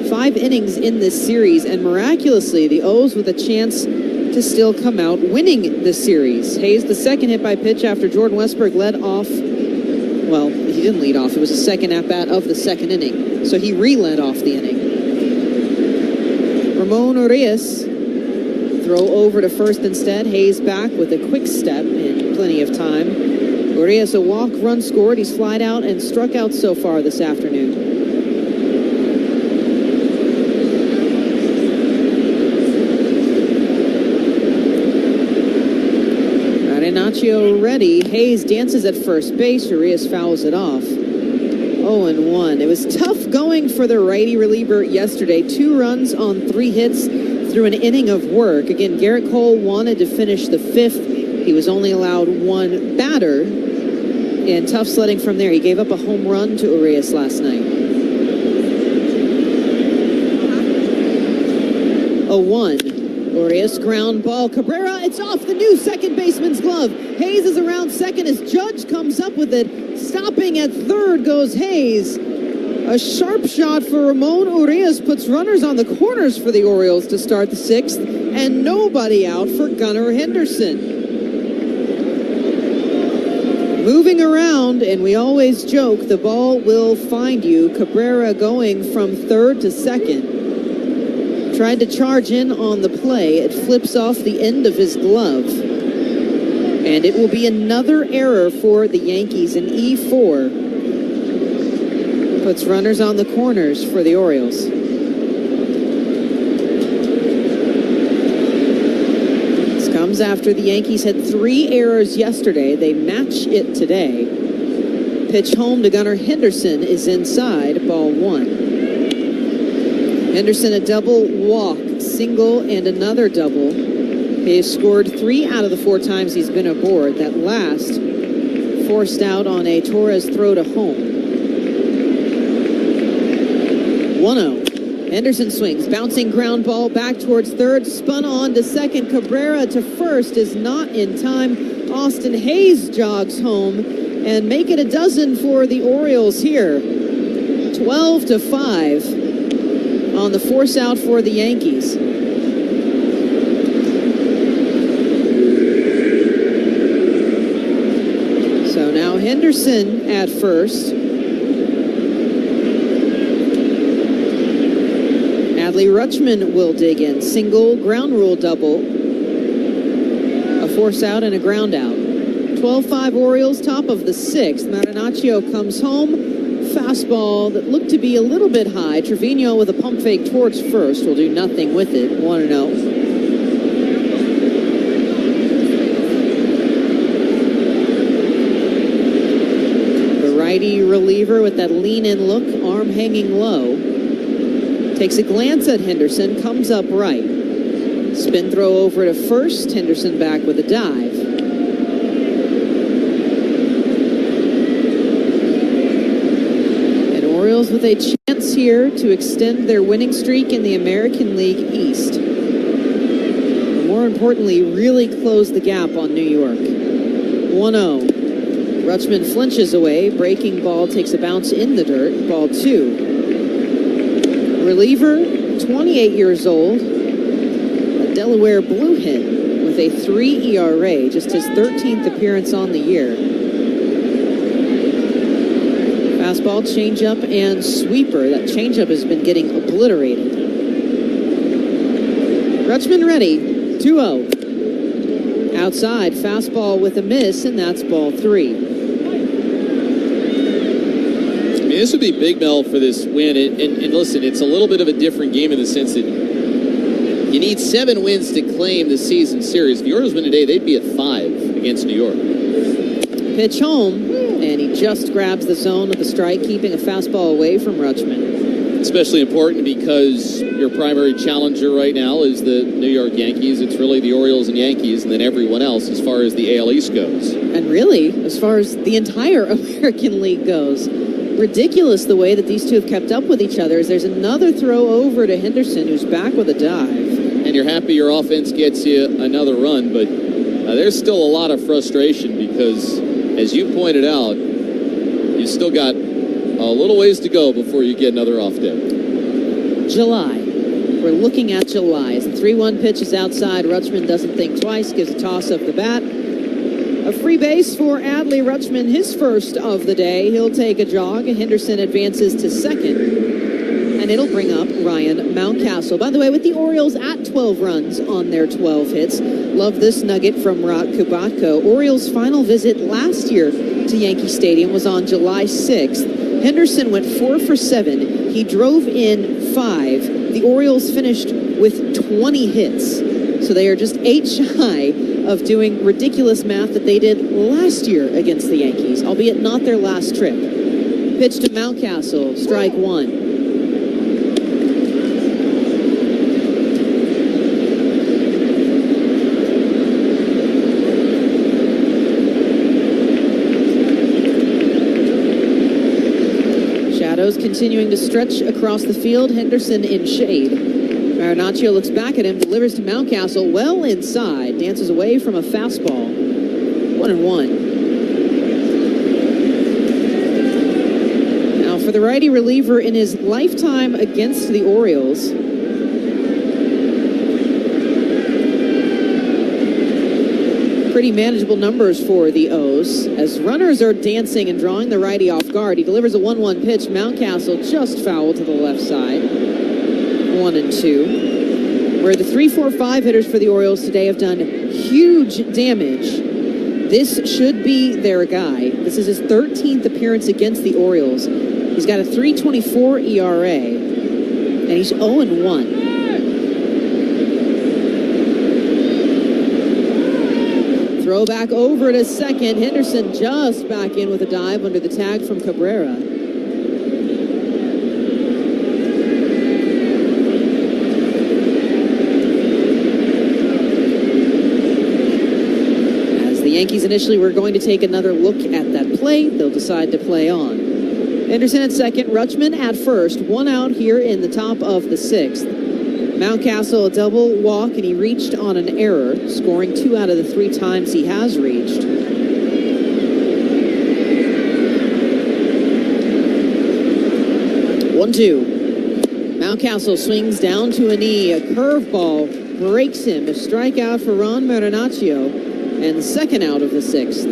S22: 5 innings in this series, and miraculously, the O's with a chance to still come out winning the series. Hayes, the second hit by pitch after Jordan Westberg led off. Well, he didn't lead off. It was the second at-bat of the 2nd inning. So he re-led off the inning. Ramon Urias throw over to first instead. Hayes back with a quick step in plenty of time. Urias a walk, run scored. He's flied out and struck out so far this afternoon. Marinaccio ready. Hayes dances at first base. Urias fouls it off. 0-1. It was tough going for the righty reliever yesterday. 2 runs on 3 hits through an inning of work. Again, Gerrit Cole wanted to finish the 5th. He was only allowed 1 batter. And tough sledding from there. He gave up a home run to Urias last night. 0-1. Urias ground ball. Cabrera, it's off the new second baseman's glove. Hayes is around second as Judge comes up with it. Stopping at third goes Hayes. A sharp shot for Ramon Urias puts runners on the corners for the Orioles to start the 6th, and nobody out for Gunnar Henderson. Moving around, and we always joke, the ball will find you. Cabrera going from third to second. Tried to charge in on the play. It flips off the end of his glove. And it will be another error for the Yankees in E4. Puts runners on the corners for the Orioles. This comes after the Yankees had 3 errors yesterday. They match it today. Pitch home to Gunnar Henderson is inside, ball 1. Henderson a double walk, single, and another double. He has scored 3 out of the 4 times he's been aboard. That last forced out on a Torres throw to home. 1-0. Henderson swings, bouncing ground ball back towards third, spun on to second. Cabrera to first is not in time. Austin Hayes jogs home and make it a dozen for the Orioles here. 12-5 on the force out for the Yankees. So now Henderson at first. Adley Rutschman will dig in. Single, ground rule double. A force out and a ground out. 12-5 Orioles, top of the 6th. Marinaccio comes home. Fastball that looked to be a little bit high. Trevino with a pump fake towards first will do nothing with it. 1-0. The righty reliever with that lean-in look, arm hanging low. Takes a glance at Henderson, comes up right. Spin throw over to first. Henderson back with a dive. Orioles with a chance here to extend their winning streak in the American League East. But more importantly, really close the gap on New York. 1-0. Rutschman flinches away. Breaking ball takes a bounce in the dirt. Ball 2. Reliever, 28 years old. A Delaware Bluehead with a 3 ERA. Just his 13th appearance on the year. Fastball, changeup, and sweeper. That changeup has been getting obliterated. Rutschman ready. 2-0. Outside, fastball with a miss, and that's ball 3.
S1: I mean, this would be big, Mel, for this win. And listen, it's a little bit of a different game in the sense that you need 7 wins to claim the season series. If the Orioles win today, they'd be at 5 against New York.
S22: Pitch home. And he just grabs the zone with a strike, keeping a fastball away from Rutschman.
S1: Especially important because your primary challenger right now is the New York Yankees. It's really the Orioles and Yankees, and then everyone else as far as the AL East goes.
S22: And really, as far as the entire American League goes. Ridiculous the way that these two have kept up with each other. As there's another throw over to Henderson, who's back with a dive.
S1: And you're happy your offense gets you another run, but there's still a lot of frustration because, as you pointed out, you still got a little ways to go before you get another off day.
S22: July. We're looking at July. As the 3-1 pitch is outside, Rutschman doesn't think twice, gives a toss up the bat. A free base for Adley Rutschman, his first of the day. He'll take a jog, and Henderson advances to second. And and it'll bring up Ryan Mountcastle. By the way, with the Orioles at 12 runs on their 12 hits, love this nugget from Rock Kubatko. Orioles' final visit last year to Yankee Stadium was on July 6th. Henderson went 4 for 7. He drove in 5. The Orioles finished with 20 hits. So they are just 8 shy of doing ridiculous math that they did last year against the Yankees, albeit not their last trip. Pitch to Mountcastle, strike 1. Shadows continuing to stretch across the field. Henderson in shade. Marinaccio looks back at him, delivers to Mountcastle well inside, dances away from a fastball. 1-1. Now for the righty reliever in his lifetime against the Orioles, pretty manageable numbers for the O's. As runners are dancing and drawing the righty off guard, he delivers a 1-1 pitch. Mountcastle just fouled to the left side. 1-2. Where the 3-4-5 hitters for the Orioles today have done huge damage. This should be their guy. This is his 13th appearance against the Orioles. He's got a 3.24 ERA, and he's 0-1. Throw back over to second. Henderson just back in with a dive under the tag from Cabrera. As the Yankees initially were going to take another look at that play, they'll decide to play on. Henderson at second, Rutschman at first. 1 out here in the top of the 6th. Mountcastle a double walk, and he reached on an error, scoring 2 out of the 3 times he has reached. One-two. Mountcastle swings down to a knee. A curveball breaks him. A strikeout for Ron Marinaccio, and the 2nd out of the 6th.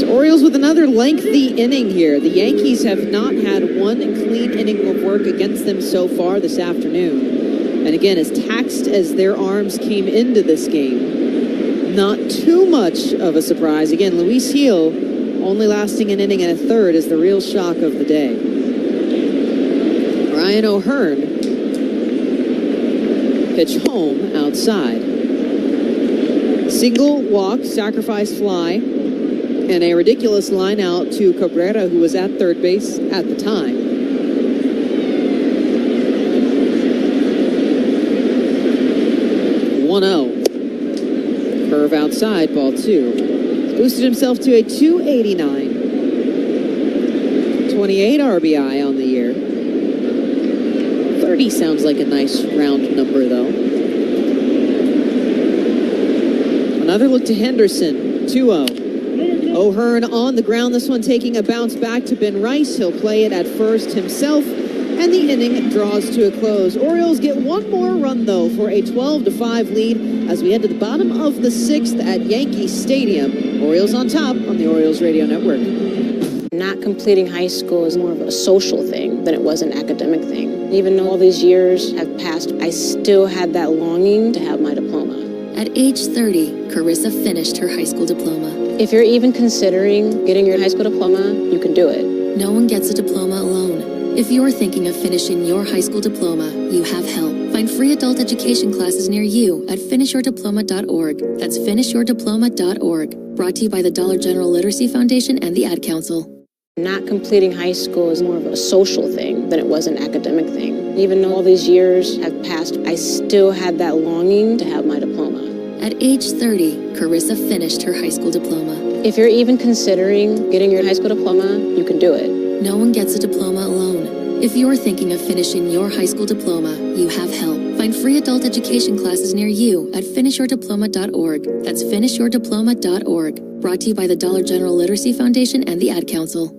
S22: Orioles with another lengthy inning here. The Yankees have not had one clean inning of work against them so far this afternoon. And again, as taxed as their arms came into this game, not too much of a surprise. Again, Luis Gil only lasting an inning and a third is the real shock of the day. Ryan O'Hearn, pitch home outside. Single walk, sacrifice fly, and a ridiculous line out to Cabrera, who was at third base at the time. 1-0. Curve outside, ball 2. Boosted himself to a 289. 28 RBI on the year. 30 sounds like a nice round number, though. Another look to Henderson, 2-0. O'Hearn on the ground, this one taking a bounce back to Ben Rice. He'll play it at first himself, and the inning draws to a close. Orioles get one more run, though, for a 12-5 lead as we head to the bottom of the 6th at Yankee Stadium. Orioles on top on the Orioles Radio Network.
S6: Not completing high school is more of a social thing than it was an academic thing. Even though all these years have passed, I still had that longing to have my diploma.
S25: At age 30, Carissa finished her high school diploma.
S6: If you're even considering getting your high school diploma, you can do it.
S25: No one gets a diploma alone. If you're thinking of finishing your high school diploma, you have help. Find free adult education classes near you at finishyourdiploma.org. That's finishyourdiploma.org. Brought to you by the Dollar General Literacy Foundation and the Ad Council.
S6: Not completing high school is more of a social thing than it was an academic thing. Even though all these years have passed, I still had that longing to have my diploma.
S25: At age 30, Carissa finished her high school diploma.
S6: If you're even considering getting your high school diploma, you can do it.
S25: No one gets a diploma alone. If you're thinking of finishing your high school diploma, you have help. Find free adult education classes near you at finishyourdiploma.org. That's finishyourdiploma.org. Brought to you by the Dollar General Literacy Foundation and the Ad Council.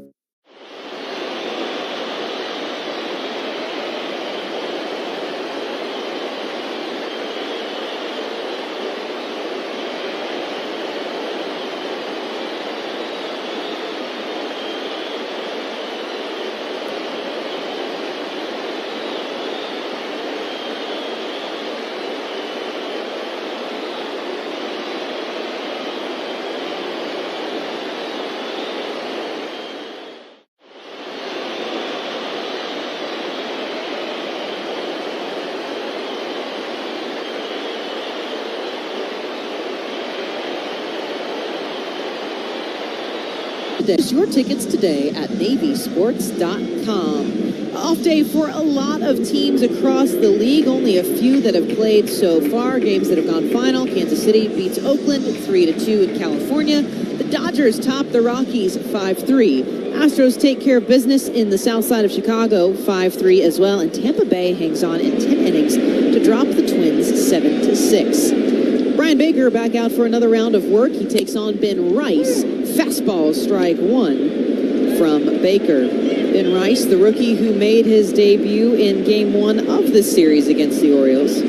S22: today. Your tickets today at NavySports.com. Off day for a lot of teams across the league. Only a few that have played so far. Games that have gone final. Kansas City beats Oakland 3-2 in California. The Dodgers top the Rockies 5-3. Astros take care of business in the south side of Chicago 5-3 as well. And Tampa Bay hangs on in 10 innings to drop the Twins 7-6. Brian Baker back out for another round of work. He takes on Ben Rice. Fastball strike one from Baker. Ben Rice, the rookie who made his debut in Game 1 of the series against the Orioles.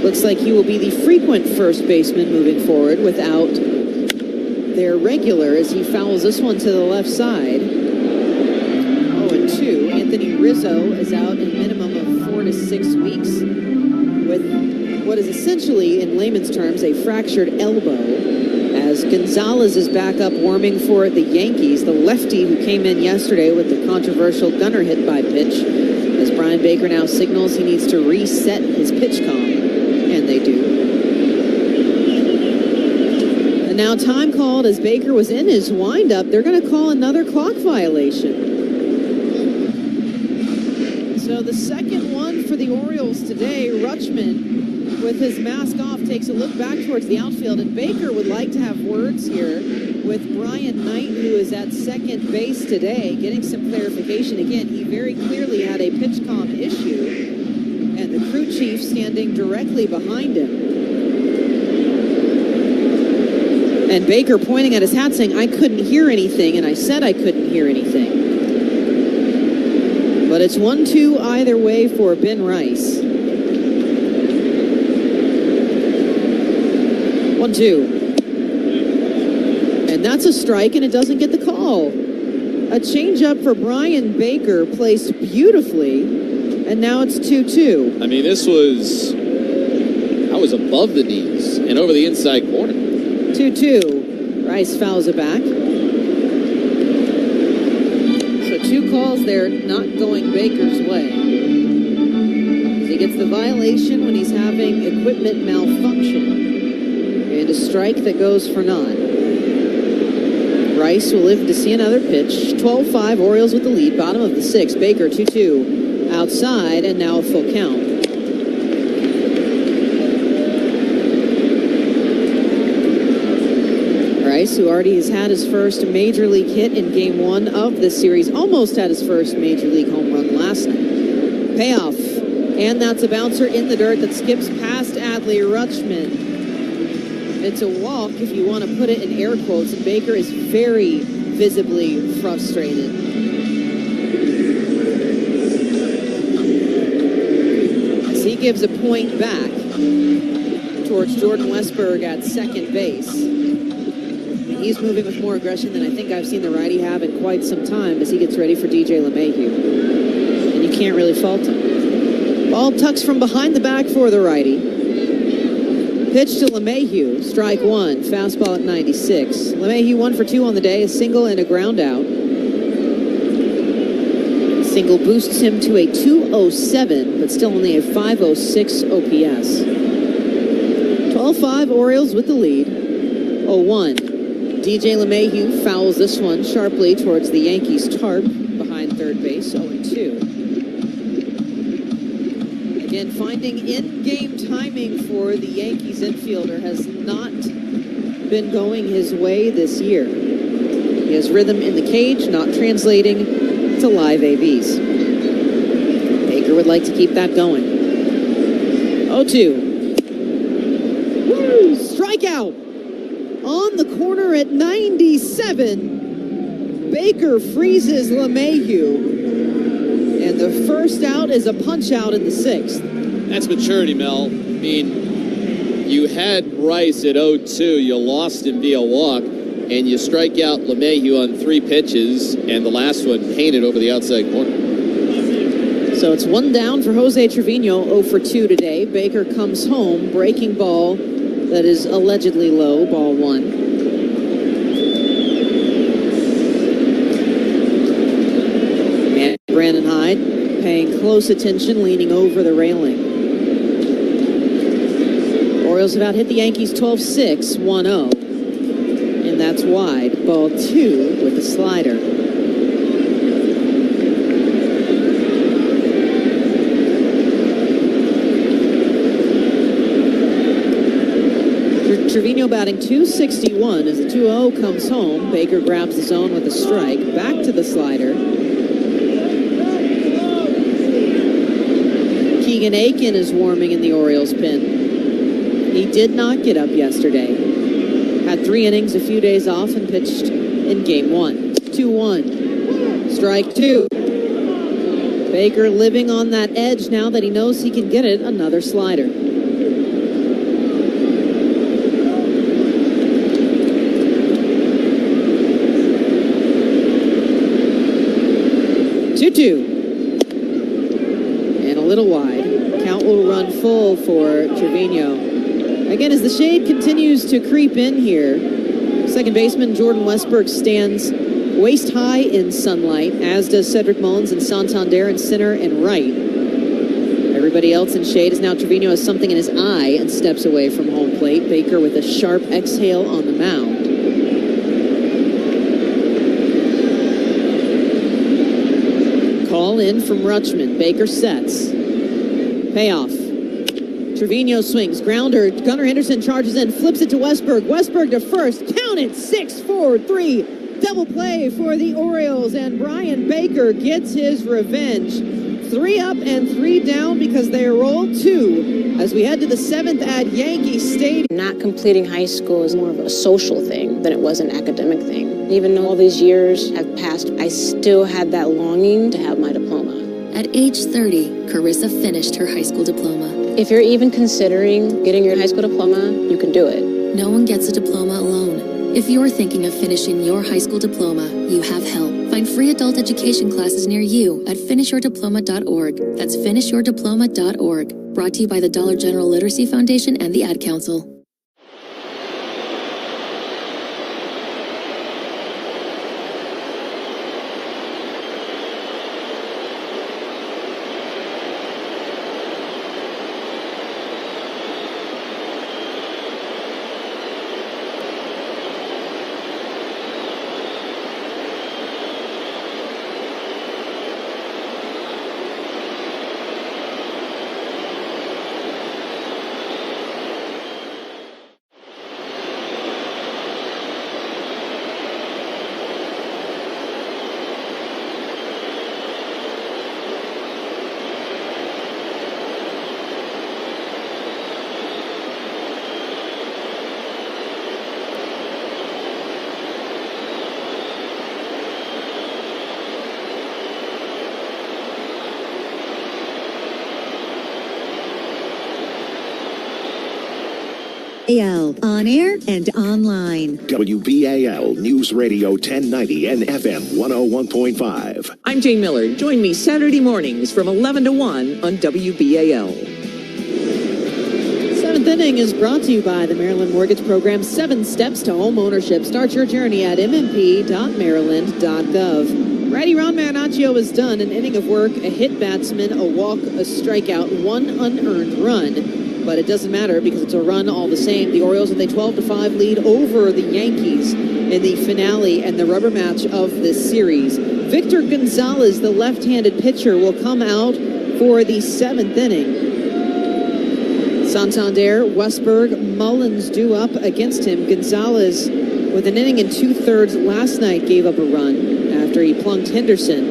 S22: Looks like he will be the frequent first baseman moving forward without their regular as he fouls this one to the left side. 0-2. Anthony Rizzo is out in a minimum of 4 to 6 weeks with what is essentially, in layman's terms, a fractured elbow. As Gonzalez is back up warming for the Yankees, the lefty who came in yesterday with the controversial gunner hit by pitch, as Brian Baker now signals he needs to reset his pitch count, and they do. And now time called as Baker was in his windup. They're going to call another clock violation. So the second one for the Orioles today. Rutschman, with his mask off, takes a look back towards the outfield, and Baker would like to have words here with Brian Knight, who is at second base today, getting some clarification. Again, he very clearly had a pitch comm issue, and the crew chief standing directly behind him. And Baker pointing at his hat saying, "I couldn't hear anything, and I said I couldn't hear anything." But it's 1-2 either way for Ben Rice. 1-2. And that's a strike, and it doesn't get the call. A changeup for Brian Baker placed beautifully, and now it's 2-2.
S1: I mean, that was above the knees and over the inside corner.
S22: 2-2. Rice fouls it back. So 2 calls there, not going Baker's way. He gets the violation when he's having equipment malfunction. And a strike that goes for naught. Rice will live to see another pitch. 12-5, Orioles with the lead. Bottom of the 6th. Baker 2-2 outside, and now a full count. Rice, who already has had his first major league hit in Game 1 of this series, almost had his first major league home run last night. Payoff. And that's a bouncer in the dirt that skips past Adley Rutschman. It's a walk, if you want to put it in air quotes, and Baker is very visibly frustrated. As he gives a point back towards Jordan Westberg at second base. He's moving with more aggression than I think I've seen the righty have in quite some time as he gets ready for DJ LeMahieu. And you can't really fault him. Ball tucks from behind the back for the righty. Pitch to LeMahieu, strike one, fastball at 96. LeMahieu 1 for 2 on the day, a single and a ground out. Single boosts him to a 207, but still only a 506 OPS. 12-5, Orioles with the lead. 0-1. DJ LeMahieu fouls this one sharply towards the Yankees tarp behind third base, 0-2. Again, finding in-game timing for the Yankees infielder has not been going his way this year. He has rhythm in the cage, not translating to live ABs. Baker would like to keep that going. 0-2. Woo! Strikeout! On the corner at 97. Baker freezes LeMahieu. And the first out is a punch out in the 6th.
S1: That's maturity, Mel. I mean, you had Rice at 0-2. You lost him via walk. And you strike out LeMahieu on 3 pitches. And the last one painted over the outside corner.
S22: So it's 1 down for Jose Trevino, 0 for 2 today. Baker comes home, breaking ball that is allegedly low, ball 1. And Brandon Hyde paying close attention, leaning over the railing. Orioles have out hit the Yankees 12-6, 1-0 in that's wide. Ball 2 with the slider. Trevino batting .261 as the 2-0 comes home. Baker grabs the zone with a strike. Back to the slider. Keegan Aiken is warming in the Orioles pen. He did not get up yesterday. Had 3 innings, a few days off, and pitched in game 1. 2-1. Strike 2. Baker living on that edge now that he knows he can get it. Another slider. 2-2. And a little wide. Count will run full for Trevino. Again, as the shade continues to creep in here, second baseman Jordan Westberg stands waist high in sunlight, as does Cedric Mullins and Santander in center and right. Everybody else in shade is now Trevino has something in his eye and steps away from home plate. Baker with a sharp exhale on the mound. Call in from Rutschman. Baker sets. Payoff. Trevino swings. Grounder. Gunnar Henderson charges in. Flips it to Westberg. Westberg to first. Count it. 6-4-3. Double play for the Orioles. And Brian Baker gets his revenge. 3 up and 3 down because they roll 2 as we head to the 7th at Yankee Stadium.
S6: Not completing high school is more of a social thing than it was an academic thing. Even though all these years have passed, I still had that longing to have my diploma.
S25: At age 30, Carissa finished her high school diploma.
S6: If you're even considering getting your high school diploma, you can do it.
S25: No one gets a diploma alone. If you're thinking of finishing your high school diploma, you have help. Find free adult education classes near you at finishyourdiploma.org. That's finishyourdiploma.org. Brought to you by the Dollar General Literacy Foundation and the Ad Council.
S12: WBAL, on air and online.
S13: WBAL News Radio 1090 and FM 101.5.
S3: I'm Jane Miller. Join me Saturday mornings from 11 to 1 on WBAL.
S22: 7th inning is brought to you by the Maryland Mortgage Program. 7 steps to home ownership. Start your journey at mmp.maryland.gov. Righty Ron Marinaccio has done an inning of work, a hit batsman, a walk, a strikeout, 1 unearned run. But it doesn't matter because it's a run all the same. The Orioles with a 12-5 lead over the Yankees in the finale and the rubber match of this series. Victor Gonzalez, the left-handed pitcher, will come out for the 7th inning. Santander, Westberg, Mullins due up against him. Gonzalez, with an inning and 2/3 last night, gave up a run after he plunked Henderson.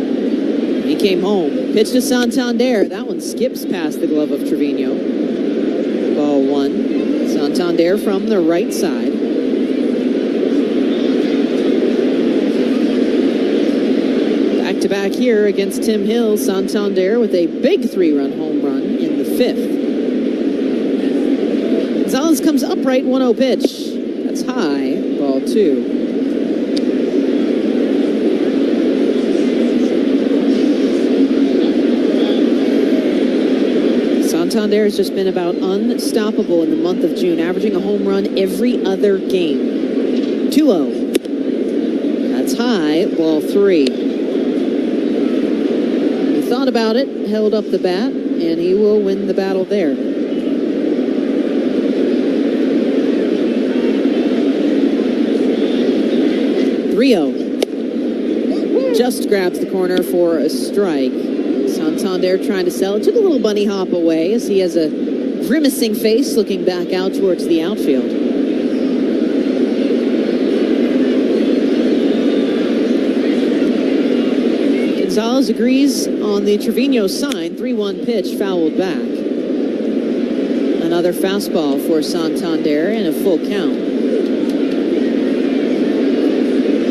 S22: He came home. Pitch to Santander. That one skips past the glove of Trevino. Ball 1. Santander from the right side. Back-to-back here against Tim Hill. Santander with a big 3-run home run in the 5th. Gonzalez comes upright, 1-0 pitch. That's high. Ball 2. Santander has just been about unstoppable in the month of June, averaging a home run every other game. 2-0. That's high. Ball 3. He thought about it, held up the bat, and he will win the battle there. Rio just grabs the corner for a strike. Santander trying to sell it. Took a little bunny hop away as he has a grimacing face looking back out towards the outfield. Gonzalez agrees on the Trevino sign. 3-1 pitch fouled back. Another fastball for Santander and a full count.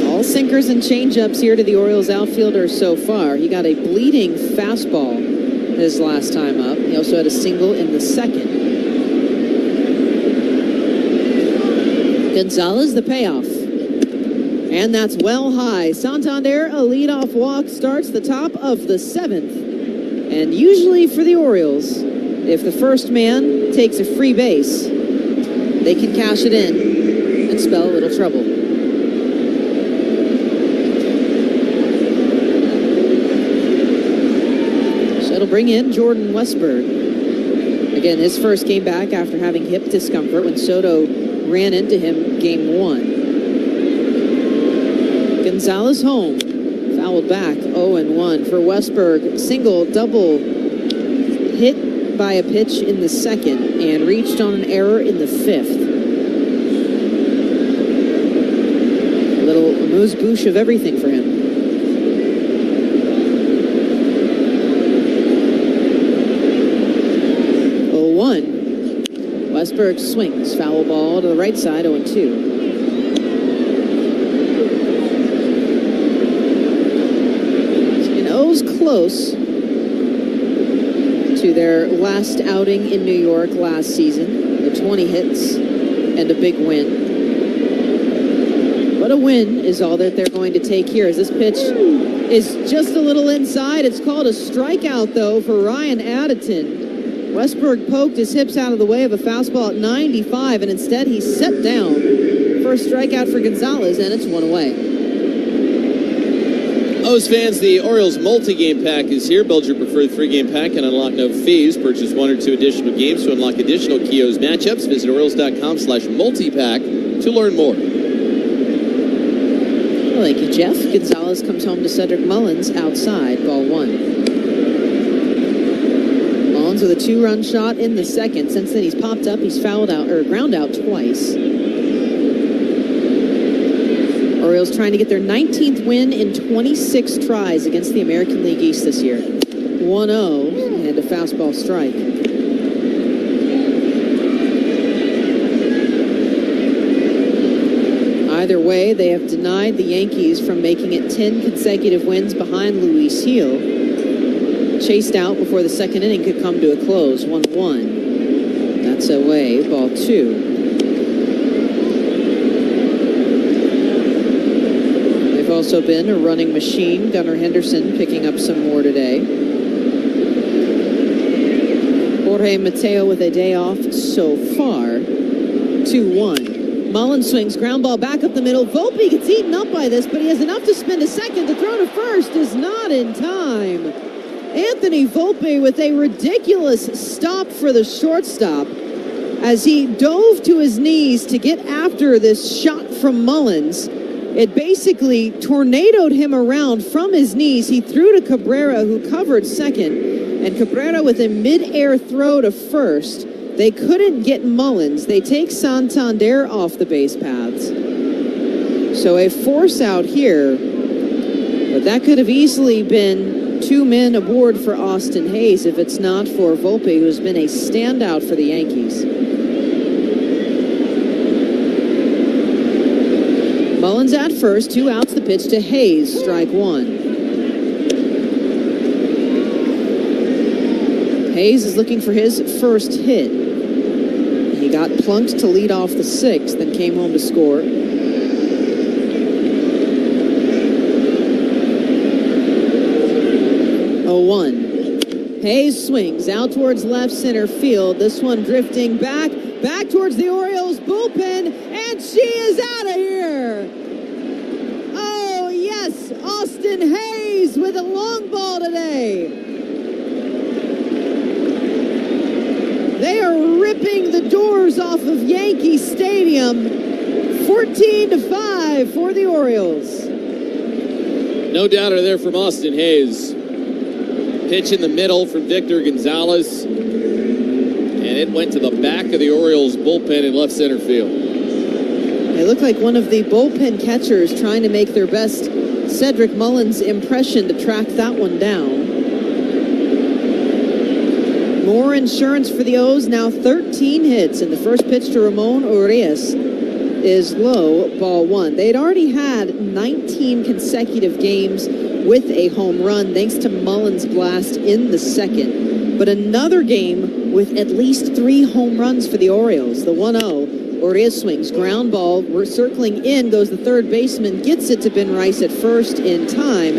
S22: All sinkers and changeups here to the Orioles outfielder so far. He got a bleeding fastball his last time up. He also had a single in the second. Gonzalez, the payoff. And that's well high. Santander, a leadoff walk, starts the top of the 7th. And usually for the Orioles, if the first man takes a free base, they can cash it in and spell a little trouble. So it'll bring in Jordan Westberg. Again, his first game back after having hip discomfort when Soto ran into him game 1. Gonzalez home, fouled back, 0-1 for Westberg. Single, double, hit by a pitch in the second and reached on an error in the 5th. A little amuse-bouche of everything for him. 0-1. Westberg swings, foul ball to the right side, 0-2. Close to their last outing in New York last season. The 20 hits and a big win. But a win is all that they're going to take here, as this pitch is just a little inside. It's called a strikeout, though, for Ryan Addington. Westberg poked his hips out of the way of a fastball at 95, and instead he set down for a strikeout for Gonzalez, and it's 1 away.
S1: O's fans, the Orioles multi-game pack is here. Build your preferred 3-game pack and unlock no fees. Purchase 1 or 2 additional games to unlock additional key O's matchups. Visit Orioles.com/multi-pack to learn more.
S22: Well, thank you, Jeff. Gonzalez comes home to Cedric Mullins outside, ball 1. Mullins with a 2-run shot in the second. Since then, he's popped up. He's fouled out or ground out twice. Orioles trying to get their 19th win in 26 tries against the American League East this year. 1-0 and a fastball strike. Either way, they have denied the Yankees from making it 10 consecutive wins behind Luis Gil. Chased out before the second inning could come to a close. 1-1. That's away. Ball 2. Also been a running machine. Gunnar Henderson picking up some more today. Jorge Mateo with a day off so far. 2-1. Mullins swings, ground ball back up the middle. Volpe gets eaten up by this, but he has enough to spin to second. The throw to first is not in time. Anthony Volpe with a ridiculous stop for the shortstop as he dove to his knees to get after this shot from Mullins. It basically tornadoed him around from his knees. He threw to Cabrera, who covered second, and Cabrera with a mid-air throw to first. They couldn't get Mullins. They take Santander off the base paths. So a force out here, but that could have easily been 2 men aboard for Austin Hayes if it's not for Volpe, who's been a standout for the Yankees. Mullins at first, 2 outs, the pitch to Hayes, strike 1. Hayes is looking for his first hit. He got plunked to lead off the 6th, then came home to score. 0-1. Hayes swings out towards left center field. This one drifting back towards the Orioles bullpen, and she is out of here. Oh, yes, Austin Hayes with a long ball today. They are ripping the doors off of Yankee Stadium. 14-5 for the Orioles.
S1: No doubter there from Austin Hayes. Pitch in the middle from Victor Gonzalez. And it went to the back of the Orioles bullpen in left center field.
S22: It looked like one of the bullpen catchers trying to make their best Cedric Mullins impression to track that one down. More insurance for the O's, now 13 hits, and the first pitch to Ramon Urias is low, ball one. They'd already had 19 consecutive games with a home run thanks to Mullins' blast in the second. But another game with at least 3 home runs for the Orioles. The 1-0, Urias swings, ground ball, we're circling in, goes the third baseman, gets it to Ben Rice at first in time.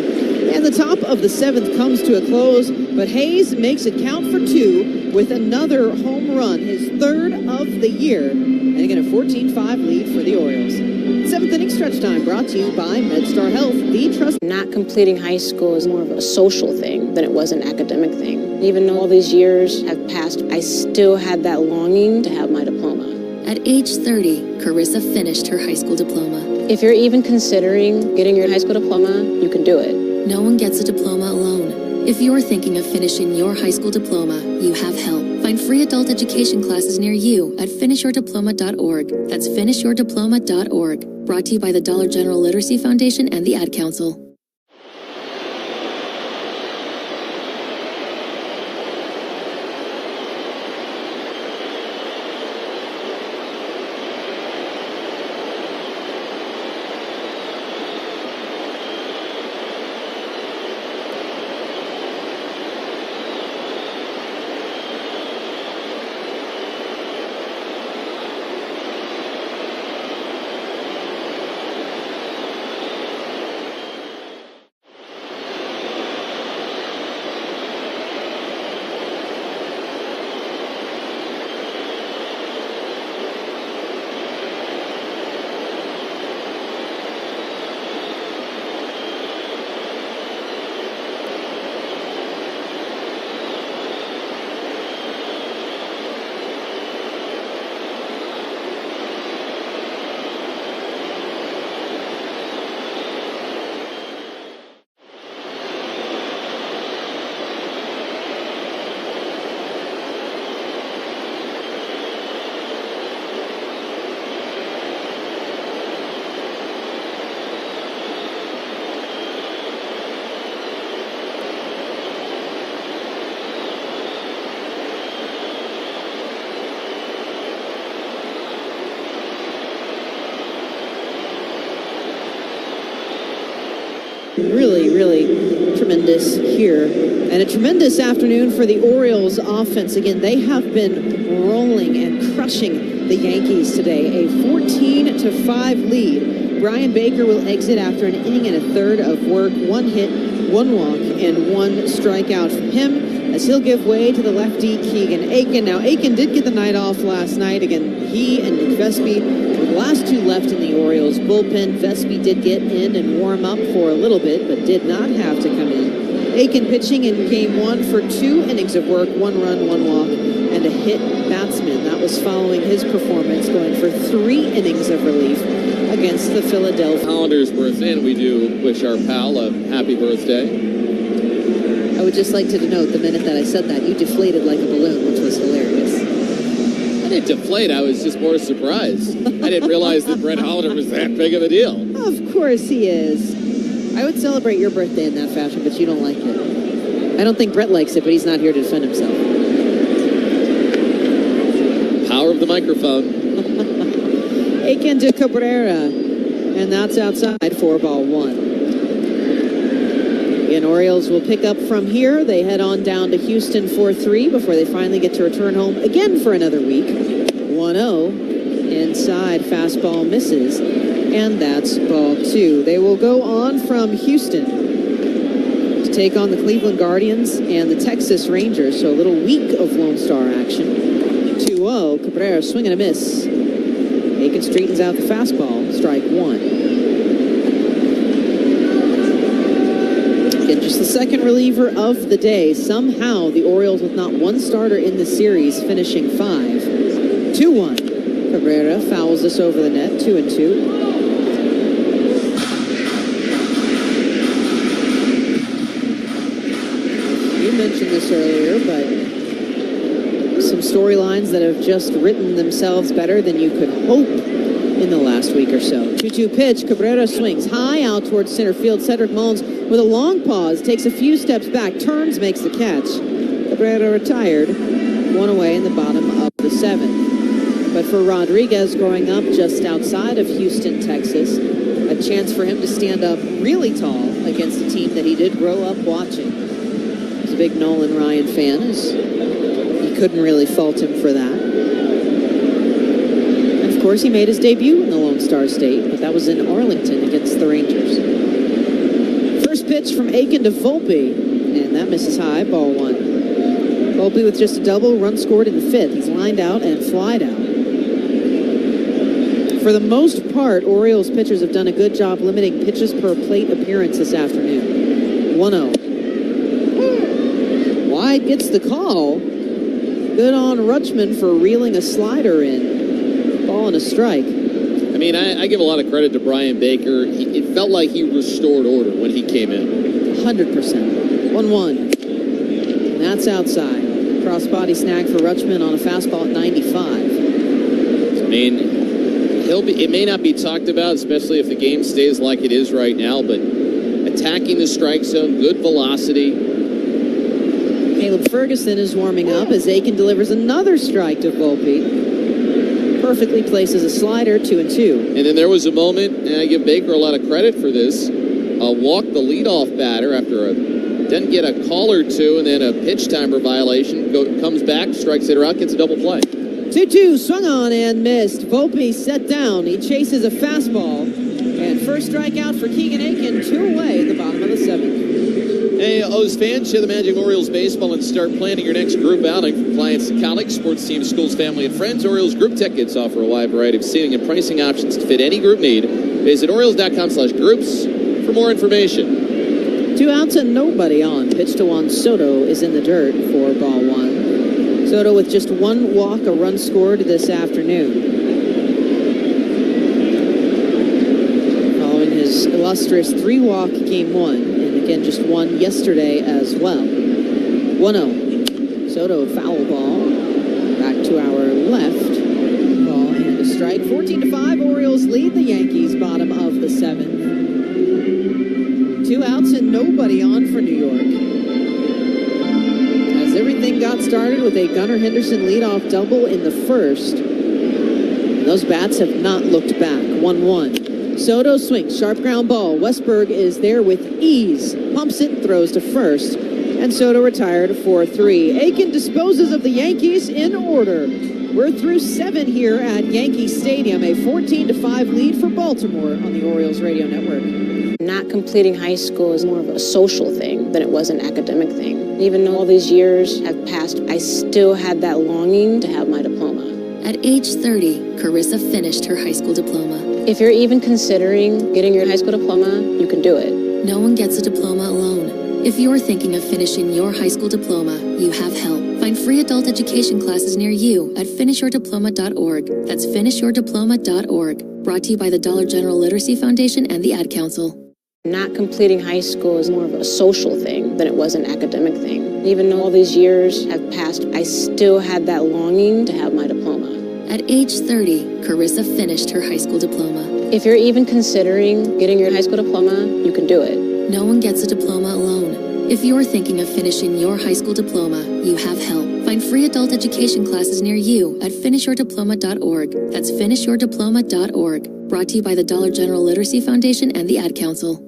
S22: And the top of the 7th comes to a close, but Hayes makes it count for 2 with another home run, his 3rd of the year. And again, a 14-5 lead for the Orioles. 7th inning stretch time brought to you by MedStar Health, the trust.
S6: Not completing high school is more of a social thing than it was an academic thing. Even though all these years have passed, I still had that longing to have my diploma.
S25: At age 30, Carissa finished her high school diploma.
S6: If you're even considering getting your high school diploma, you can do it.
S25: No one gets a diploma alone. If you're thinking of finishing your high school diploma, you have help. Find free adult education classes near you at finishyourdiploma.org. That's finishyourdiploma.org. Brought to you by the Dollar General Literacy Foundation and the Ad Council.
S22: Really tremendous here. And a tremendous afternoon for the Orioles offense. Again, they have been rolling and crushing the Yankees today. A 14-5 lead. Brian Baker will exit after an inning and a third of work. 1 hit, 1 walk, and 1 strikeout from him as he'll give way to the lefty Keegan Aiken. Now, Aiken did get the night off last night. Again, he and Nick Vespi were the last 2 left in the Orioles bullpen. Vespi did get in and warm up for a little bit, but did not have to come in. Aiken pitching in game 1 for 2 innings of work, 1 run, 1 walk, and a hit batsman. That was following his performance going for 3 innings of relief against the Philadelphia.
S1: Hollander's birthday, and we do wish our pal a happy birthday.
S22: I would just like to denote the minute that I said that, you deflated like a balloon, which was hilarious.
S1: I didn't deflate, I was just more surprised. I didn't realize that Brett Hollander was that big of a deal.
S22: Of course he is. I would celebrate your birthday in that fashion, but you don't like it. I don't think Brett likes it, but he's not here to defend himself.
S1: Power of the microphone.
S22: Aiken to Cabrera, and that's outside for ball 1. Again, Orioles will pick up from here. They head on down to Houston 4-3 before they finally get to return home again for another week. 1-0. Inside, fastball misses, and that's ball 2. They will go on from Houston to take on the Cleveland Guardians and the Texas Rangers, so a little week of Lone Star action. 2-0, Cabrera swing and a miss. Aiken straightens out the fastball, strike 1. Again, just the second reliever of the day. Somehow, the Orioles with not 1 starter in the series, finishing 5. 2-1. Cabrera fouls this over the net, 2-2. mentioned this earlier, but some storylines that have just written themselves better than you could hope in the last week or so. 2-2 pitch. Cabrera swings high out towards center field. Cedric Mullins with a long pause, takes a few steps back, turns, makes the catch. Cabrera retired, one away in the bottom of the 7th. But for Rodriguez, growing up just outside of Houston, Texas, a chance for him to stand up really tall against a team that he did grow up watching. He's a big Nolan Ryan fan. You couldn't really fault him for that. And of course, he made his debut in the Lone Star State, but that was in Arlington against the Rangers. First pitch from Aiken to Volpe, and that misses high, ball 1. Volpe with just a double, run scored in the 5th. He's lined out and flied out. For the most part, Orioles pitchers have done a good job limiting pitches per plate appearance this afternoon. 1-0. Wide gets the call. Good on Rutschman for reeling a slider in. Ball and a strike.
S1: I mean, I give a lot of credit to Brian Baker. It felt like he restored order when he came in.
S22: 100%. 1-1. And that's outside. Cross body snag for Rutschman on a fastball at 95.
S1: I mean, it may not be talked about, especially if the game stays like it is right now, but attacking the strike zone, good velocity.
S22: Caleb Ferguson is warming up as Aiken delivers another strike to Volpe. Perfectly places a slider, 2-2.
S1: And then there was a moment, and I give Baker a lot of credit for this, walked the leadoff batter after doesn't get a call or two, and then a pitch timer violation, comes back, strikes hitter out, gets a double play.
S22: 2-2, swung on and missed. Volpe set down. He chases a fastball. And first strikeout for Keegan Aiken, 2 away in the bottom of the 7th.
S1: Hey, O's fans, share the magic of Orioles baseball and start planning your next group outing. From clients to colleagues, sports teams, schools, family, and friends, Orioles group tickets offer a wide variety of seating and pricing options to fit any group need. Visit Orioles.com/groups for more information.
S22: 2 outs and nobody on. Pitch to Juan Soto is in the dirt for ball 1. Soto with just 1 walk, a run scored this afternoon. Following his illustrious 3-walk game 1, and again just 1 yesterday as well. 1-0. Soto foul ball. Back to our left. Ball and a strike. 14-5. Orioles lead the Yankees, bottom of the 7th. 2 outs and nobody on for New York. Everything got started with a Gunnar Henderson leadoff double in the 1st. And those bats have not looked back. 1-1. Soto swings, sharp ground ball. Westberg is there with ease. Pumps it, throws to first. And Soto retired for 3. Aiken disposes of the Yankees in order. We're through 7 here at Yankee Stadium. A 14-5 lead for Baltimore on the Orioles Radio Network.
S6: Not completing high school is more of a social thing than it was an academic thing. Even though all these years have passed, I still had that longing to have my diploma.
S25: At age 30, Carissa finished her high school diploma.
S6: If you're even considering getting your high school diploma, you can do it.
S25: No one gets a diploma alone. If you're thinking of finishing your high school diploma, you have help. Find free adult education classes near you at finishyourdiploma.org. That's finishyourdiploma.org. Brought to you by the Dollar General Literacy Foundation and the Ad Council.
S6: Not completing high school is more of a social thing than it was an academic thing. Even though all these years have passed, I still had that longing to have my diploma.
S25: At age 30, Carissa finished her high school diploma.
S6: If you're even considering getting your high school diploma, you can do it.
S25: No one gets a diploma alone. If you're thinking of finishing your high school diploma, you have help. Find free adult education classes near you at finishyourdiploma.org. That's finishyourdiploma.org. Brought to you by the Dollar General Literacy Foundation and the Ad Council.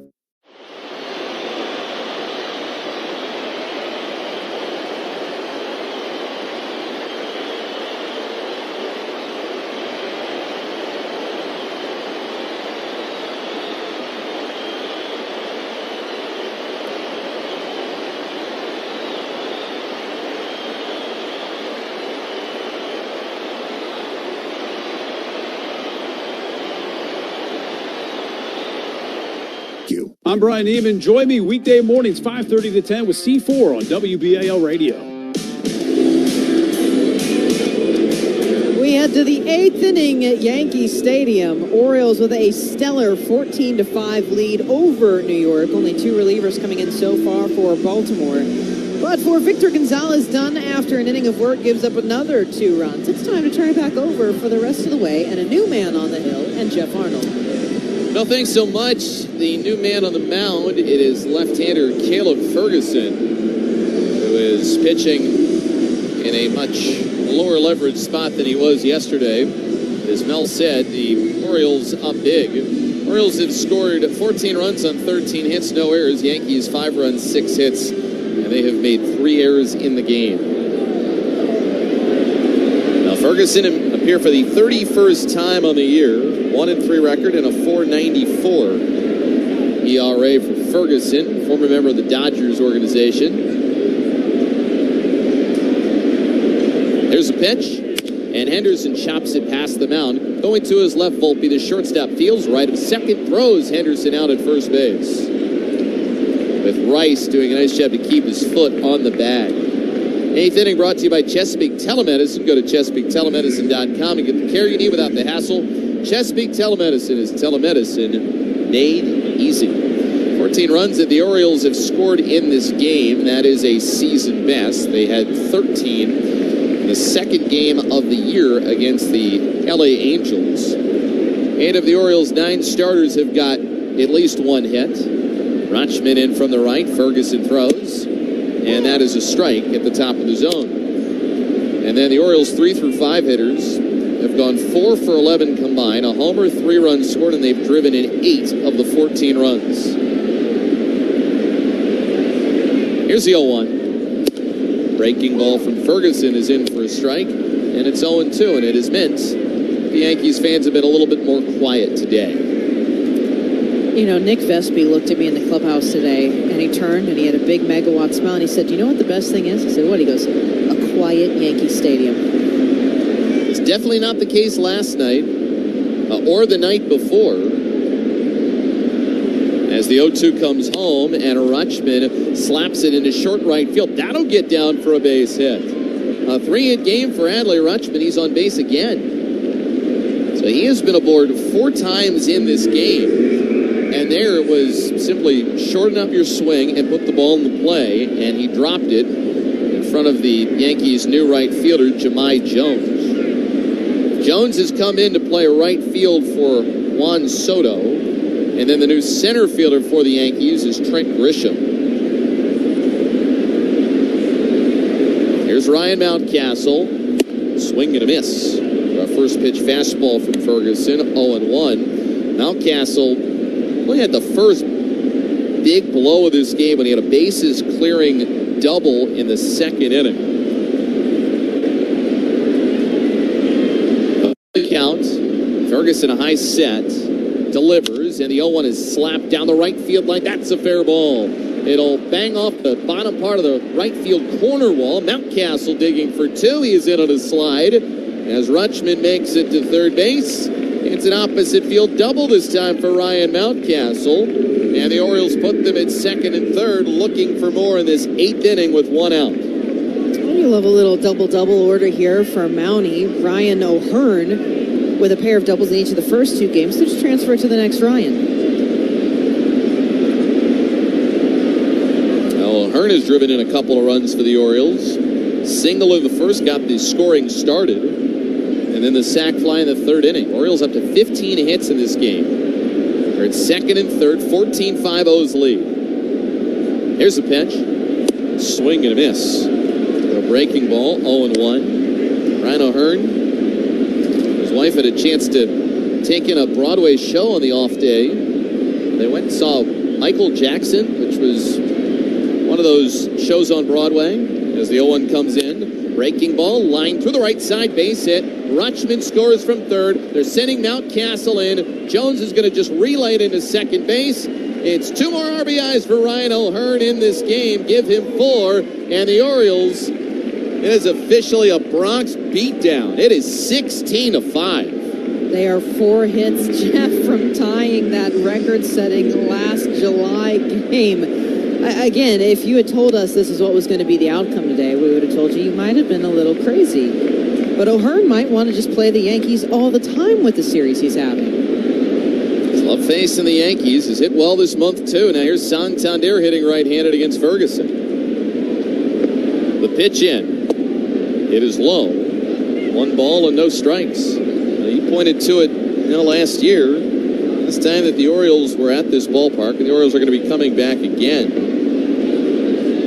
S16: I'm Brian Neiman. Join me weekday mornings 5:30 to 10 with C4 on WBAL Radio.
S22: We head to the Eighth inning at Yankee Stadium. Orioles with a stellar 14-5 lead over New York. Only 2 relievers coming in so far for Baltimore. But for Victor Gonzalez, done after an inning of work, gives up another 2 runs. It's time to turn it back over for the rest of the way, and a new man on the hill, and Jeff Arnold.
S1: No, thanks so much. The new man on the mound, it is left-hander Caleb Ferguson, who is pitching in a much lower leverage spot than he was yesterday. As Mel said, the Orioles up big. Orioles have scored 14 runs on 13 hits, no errors. Yankees 5 runs, 6 hits, and they have made 3 errors in the game. Now Ferguson appeared for the 31st time on the year. 1-3 record and a 4.94 ERA for Ferguson, former member of the Dodgers organization. There's a pitch, and Henderson chops it past the mound. Going to his left, Volpe, the shortstop, fields right of second, throws Henderson out at first base. With Rice doing a nice job to keep his foot on the bag. 8th inning brought to you by Chesapeake Telemedicine. Go to ChesapeakeTelemedicine.com and get the care you need without the hassle. Chesapeake Telemedicine is telemedicine made easy. 14 runs that the Orioles have scored in this game. That is a season best. They had 13 in the second game of the year against the LA Angels. 8 of the Orioles' 9 starters have got at least 1 hit. Rutschman in from the right. Ferguson throws. And that is a strike at the top of the zone. And then the Orioles' 3 through 5 hitters have gone 4 for 11 combined. A homer, 3 runs scored, and they've driven in 8 of the 14 runs. Here's the 0-1. Breaking ball from Ferguson is in for a strike, and it's 0-2, and it has meant the Yankees fans have been a little bit more quiet today.
S22: You know, Nick Vespi looked at me in the clubhouse today, and he turned, and he had a big megawatt smile, and he said, you know what the best thing is? I said, what? He goes, a quiet Yankee Stadium.
S1: It's definitely not the case last night, or the night before. As the 0-2 comes home, and Rutschman slaps it into short right field. That'll get down for a base hit. A 3-hit game for Adley Rutschman. He's on base again. So he has been aboard 4 times in this game. And there it was simply shorten up your swing and put the ball in the play. And he dropped it in front of the Yankees' new right fielder, Jahmai Jones. Jones has come in to play right field for Juan Soto. And then the new center fielder for the Yankees is Trent Grisham. Here's Ryan Mountcastle. Swing and a miss. Our first pitch fastball from Ferguson, 0-1. Mountcastle only had the first big blow of this game when he had a bases clearing double in the second inning. The count. Ferguson a high set. Delivers, and the 0-1 is slapped down the right field line. That's a fair ball. It'll bang off the bottom part of the right field corner wall. Mountcastle digging for 2. He is in on a slide as Rutschman makes it to third base. It's an opposite field double this time for Ryan Mountcastle. And the Orioles put them at second and third, looking for more in this 8th inning with 1 out.
S22: You love a little double-double order here for Mountie. Ryan O'Hearn with a pair of doubles in each of the first 2 games. Let's transfer to the next Ryan.
S1: Well, O'Hearn has driven in a couple of runs for the Orioles. Single in the first got the scoring started. And then the sac fly in the 3rd inning. Orioles up to 15 hits in this game. They're at second and third, 14-5-0's lead. Here's the pitch. Swing and a miss. A breaking ball, 0-1. Ryan O'Hearn. His wife had a chance to take in a Broadway show on the off day. They went and saw Michael Jackson, which was one of those shows on Broadway. As the 0-1 comes in, breaking ball, line through the right side, base hit. Rutschman scores from third. They're sending Mountcastle in. Jones is going to just relay it into second base. It's 2 more RBIs for Ryan O'Hearn in this game. Give him 4. And the Orioles, it is officially a Bronx beatdown. It is 16-5.
S22: They are 4 hits, Jeff, from tying that record-setting last July game. Again, if you had told us this is what was going to be the outcome today, we would have told you might have been a little crazy. But O'Hearn might want to just play the Yankees all the time with the series he's having.
S1: Love facing the Yankees. Has hit well this month, too. Now here's Santander hitting right-handed against Ferguson. The pitch in. It is low. 1 ball and no strikes. You pointed to it last year. Last time that the Orioles were at this ballpark, and the Orioles are going to be coming back again.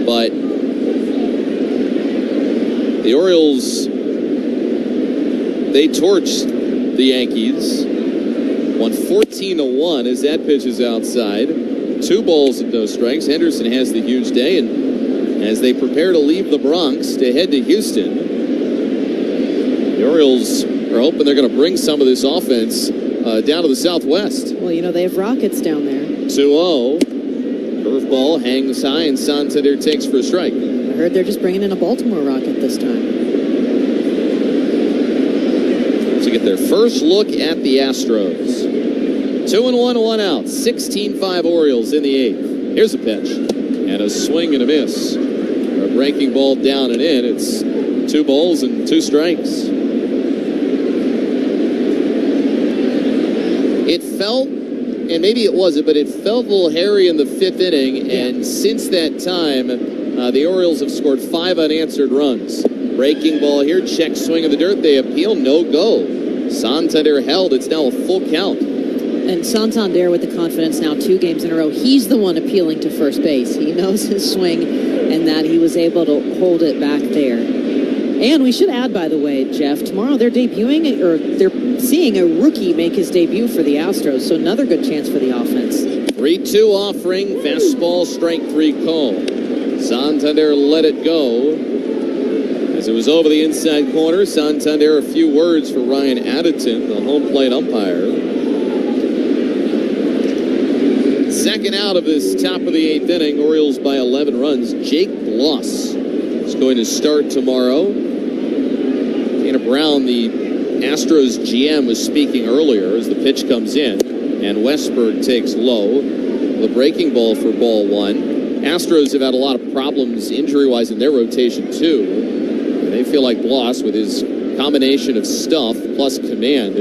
S1: But the Orioles, they torched the Yankees. Won 14-1 as that pitch is outside. 2 balls and no strikes. Henderson has the huge day, and as they prepare to leave the Bronx to head to Houston, the Orioles are hoping they're going to bring some of this offense down to the Southwest.
S22: Well, they have rockets down there.
S1: 2-0. Curveball hangs high, and Santander takes for a strike.
S22: I heard they're just bringing in a Baltimore rocket this time.
S1: To get their first look at the Astros. 2-1, 1 out. 16-5 Orioles in the 8th. Here's a pitch. And a swing and a miss. A breaking ball down and in. It's 2 balls and 2 strikes. It felt, and maybe it wasn't, but it felt a little hairy in the 5th inning. And since that time, the Orioles have scored 5 unanswered runs. Breaking ball here, check swing in the dirt. They appeal, no go. Santander held. It's now a full count.
S22: And Santander with the confidence now 2 games in a row. He's the one appealing to first base. He knows his swing and that he was able to hold it back there. And we should add, by the way, Jeff, tomorrow they're debuting, or they're seeing a rookie make his debut for the Astros. So another good chance for the offense.
S1: 3-2 offering. Fastball, strike 3 call. Santander let it go. As it was over the inside corner, Santander a few words for Ryan Addington, the home plate umpire. Second out of this top of the 8th inning, Orioles by 11 runs. Jake Bloss is going to start tomorrow. Dana Brown, the Astros GM, was speaking earlier as the pitch comes in, and Westberg takes low. The breaking ball for ball 1. Astros have had a lot of problems injury-wise in their rotation, too. They feel like Bloss, with his combination of stuff plus command,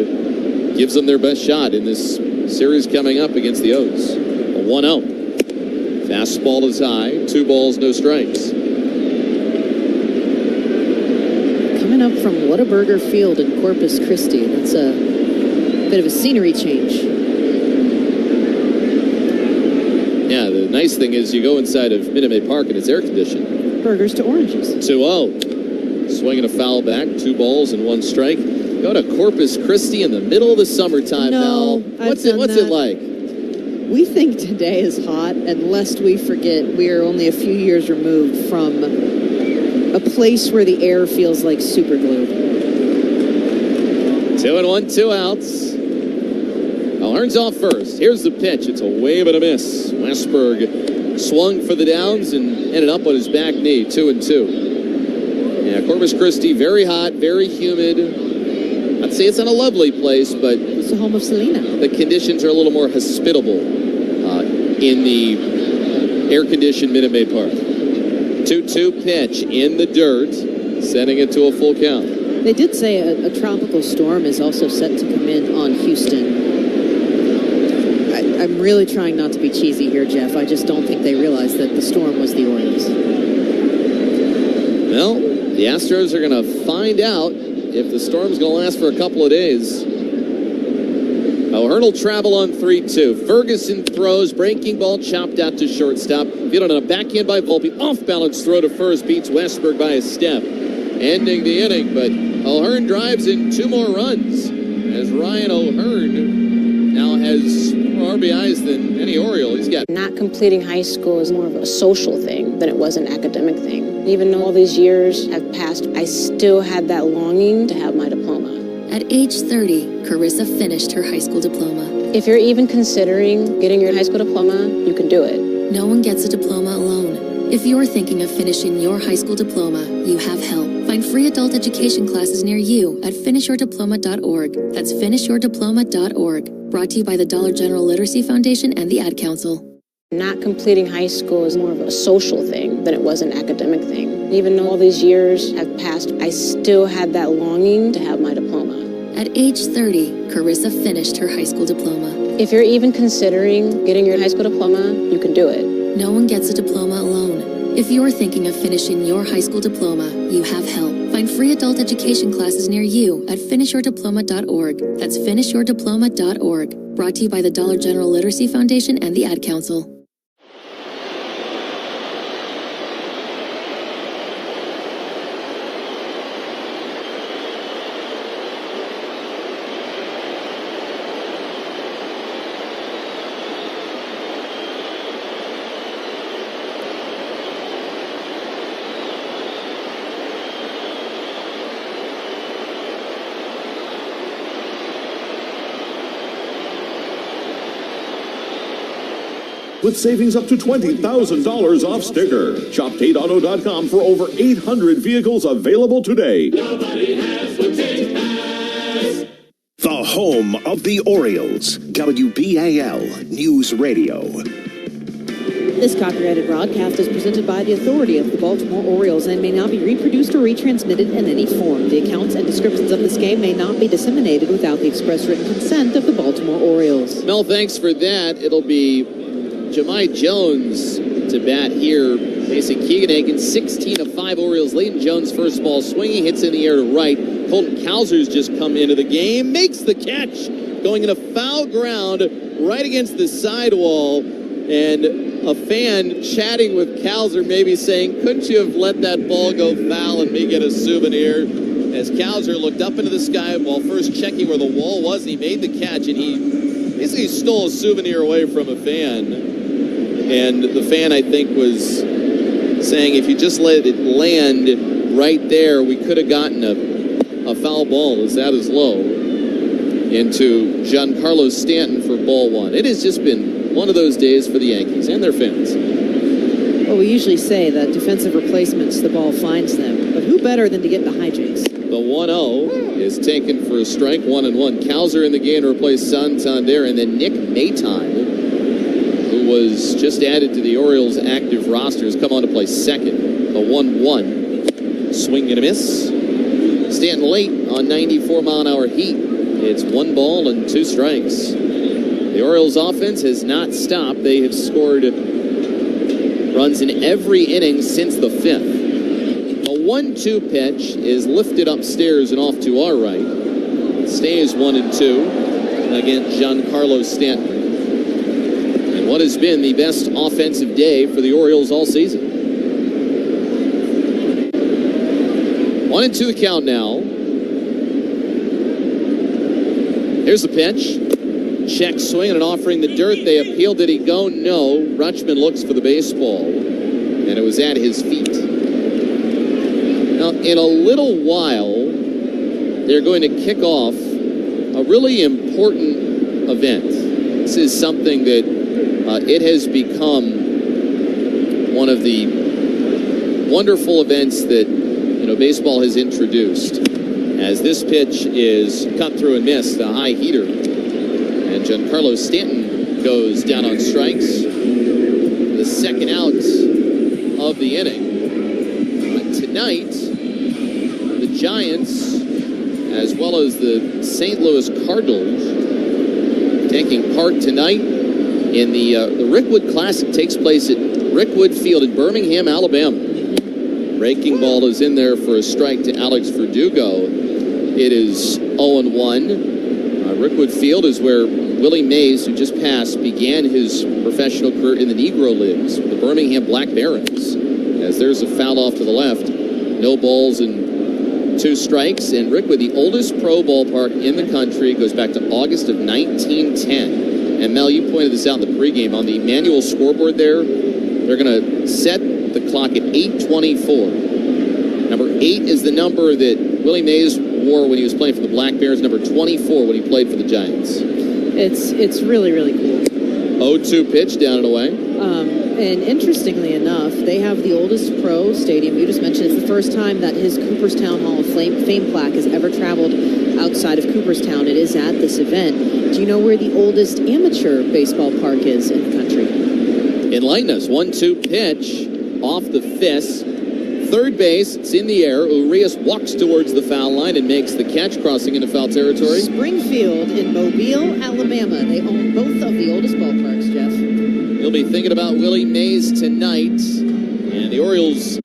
S1: gives them their best shot in this series coming up against the O's. A 1-0. Fastball is high. 2 balls, no strikes.
S22: Coming up from Whataburger Field in Corpus Christi. That's a bit of a scenery change.
S1: Yeah, the nice thing is you go inside of Minute Maid Park and it's air conditioned.
S22: Burgers to oranges.
S1: 2-0. Swinging a foul back, 2 balls and 1 strike. Go to Corpus Christi in the middle of the summertime now. What's it like?
S22: We think today is hot, and lest we forget, we are only a few years removed from a place where the air feels like super glue.
S1: 2-1, 2 outs. O'Hearn's off first. Here's the pitch. It's a wave and a miss. Westberg swung for the downs and ended up on his back knee. 2-2. Yeah, Corpus Christi, very hot, very humid. I'd say it's not a lovely place, but
S22: it's the home of Selena.
S1: The conditions are a little more hospitable in the air-conditioned Minute Maid Park. 2-2 pitch in the dirt, setting it to a full count.
S22: They did say a tropical storm is also set to come in on Houston. I'm really trying not to be cheesy here, Jeff. I just don't think they realized that the storm was the Orioles.
S1: Well, the Astros are going to find out if the storm's going to last for a couple of days. O'Hearn will travel on 3-2. Ferguson throws, breaking ball chopped out to shortstop. Fielded on a backhand by Volpe. Off-balance throw to first, beats Westberg by a step. Ending the inning, but O'Hearn drives in 2 more runs as Ryan O'Hearn now has more RBIs than any Oriole. He's got.
S6: Not completing high school is more of a social thing than it was an academic thing. Even though all these years have passed, I still had that longing to have my diploma.
S25: At age 30, Carissa finished her high school diploma.
S6: If you're even considering getting your high school diploma, you can do it.
S25: No one gets a diploma alone. If you're thinking of finishing your high school diploma, you have help. Find free adult education classes near you at finishyourdiploma.org. That's finishyourdiploma.org. Brought to you by the Dollar General Literacy Foundation and the Ad Council.
S6: Not completing high school is more of a social thing than it was an academic thing. Even though all these years have passed, I still had that longing to have my diploma.
S25: At age 30, Carissa finished her high school diploma.
S6: If you're even considering getting your high school diploma, you can do it.
S25: No one gets a diploma alone. If you're thinking of finishing your high school diploma, you have help. Find free adult education classes near you at finishyourdiploma.org. That's finishyourdiploma.org. Brought to you by the Dollar General Literacy Foundation and the Ad Council.
S5: With savings up to $20,000 off sticker. Shop TateAuto.com for over 800 vehicles available today.
S19: Nobody has what Tate has.
S13: The home of the Orioles, WBAL News Radio.
S22: This copyrighted broadcast is presented by the authority of the Baltimore Orioles and may not be reproduced or retransmitted in any form. The accounts and descriptions of this game may not be disseminated without the express written consent of the Baltimore Orioles.
S1: Mel, thanks for that. It'll be Jahmai Jones to bat here. Mason Keegan-Aiken, 16 of 5 Orioles. Leighton Jones, first ball swinging, hits in the air to right. Colton Cowser's just come into the game, makes the catch, going in a foul ground right against the sidewall. And a fan chatting with Cowser, maybe saying, couldn't you have let that ball go foul and me get a souvenir? As Cowser looked up into the sky while first checking where the wall was, he made the catch, and he basically stole a souvenir away from a fan. And the fan, I think, was saying if you just let it land right there, we could have gotten a foul ball as that is low into Giancarlo Stanton for ball one. It has just been one of those days for the Yankees and their fans.
S22: Well, we usually say that defensive replacements, the ball finds them. But who better than to get the hijinks?
S1: The 1-0 is taken for a strike, 1-1. Cowser in the game to replace Santander, and then Nick Maytime, who was just added to the Orioles' active roster, has come on to play second. The 1-1. Swing and a miss. Stanton late on 94-mile-an-hour heat. It's 1 ball and 2 strikes. The Orioles' offense has not stopped. They have scored runs in every inning since the 5th. A 1-2 pitch is lifted upstairs and off to our right. It stays 1-2 against Giancarlo Stanton. And what has been the best offensive day for the Orioles all season. 1-2 the count now. Here's the pitch. Check swing and offering the dirt. They appeal. Did he go? No. Rutschman looks for the baseball, and it was at his feet. Now, in a little while, they're going to kick off a really important event. This is something that it has become one of the wonderful events that baseball has introduced. As this pitch is cut through and missed, a high heater. And Giancarlo Stanton goes down on strikes. The second out of the inning. Tonight, the Giants, as well as the St. Louis Cardinals, taking part tonight in the Rickwood Classic. Takes place at Rickwood Field in Birmingham, Alabama. Breaking ball is in there for a strike to Alex Verdugo. It is 0-1. Rickwood Field is where Willie Mays, who just passed, began his professional career in the Negro Leagues with the Birmingham Black Barons. As there's a foul off to the left. No balls and 2 strikes. And Rickwood, the oldest pro ballpark in the country, goes back to August of 1910. And Mel, you pointed this out in the pregame. On the manual scoreboard there, they're going to set the clock at 8:24. Number 8 is the number that Willie Mays wore when he was playing for the Black Bears, number 24 when he played for the Giants.
S22: It's really, really cool.
S1: 0-2 pitch down and away.
S22: And interestingly enough, they have the oldest pro stadium. You just mentioned it's the first time that his Cooperstown Hall of Fame plaque has ever traveled outside of Cooperstown. It is at this event. Do you know where the oldest amateur baseball park is in the country?
S1: Enlighten us. 1-2 pitch off the fist. Third base, it's in the air. Urias walks towards the foul line and makes the catch, crossing into foul territory.
S22: Springfield in Mobile, Alabama. They own both of the oldest ballparks, Jeff.
S1: You'll be thinking about Willie Mays tonight. And the Orioles...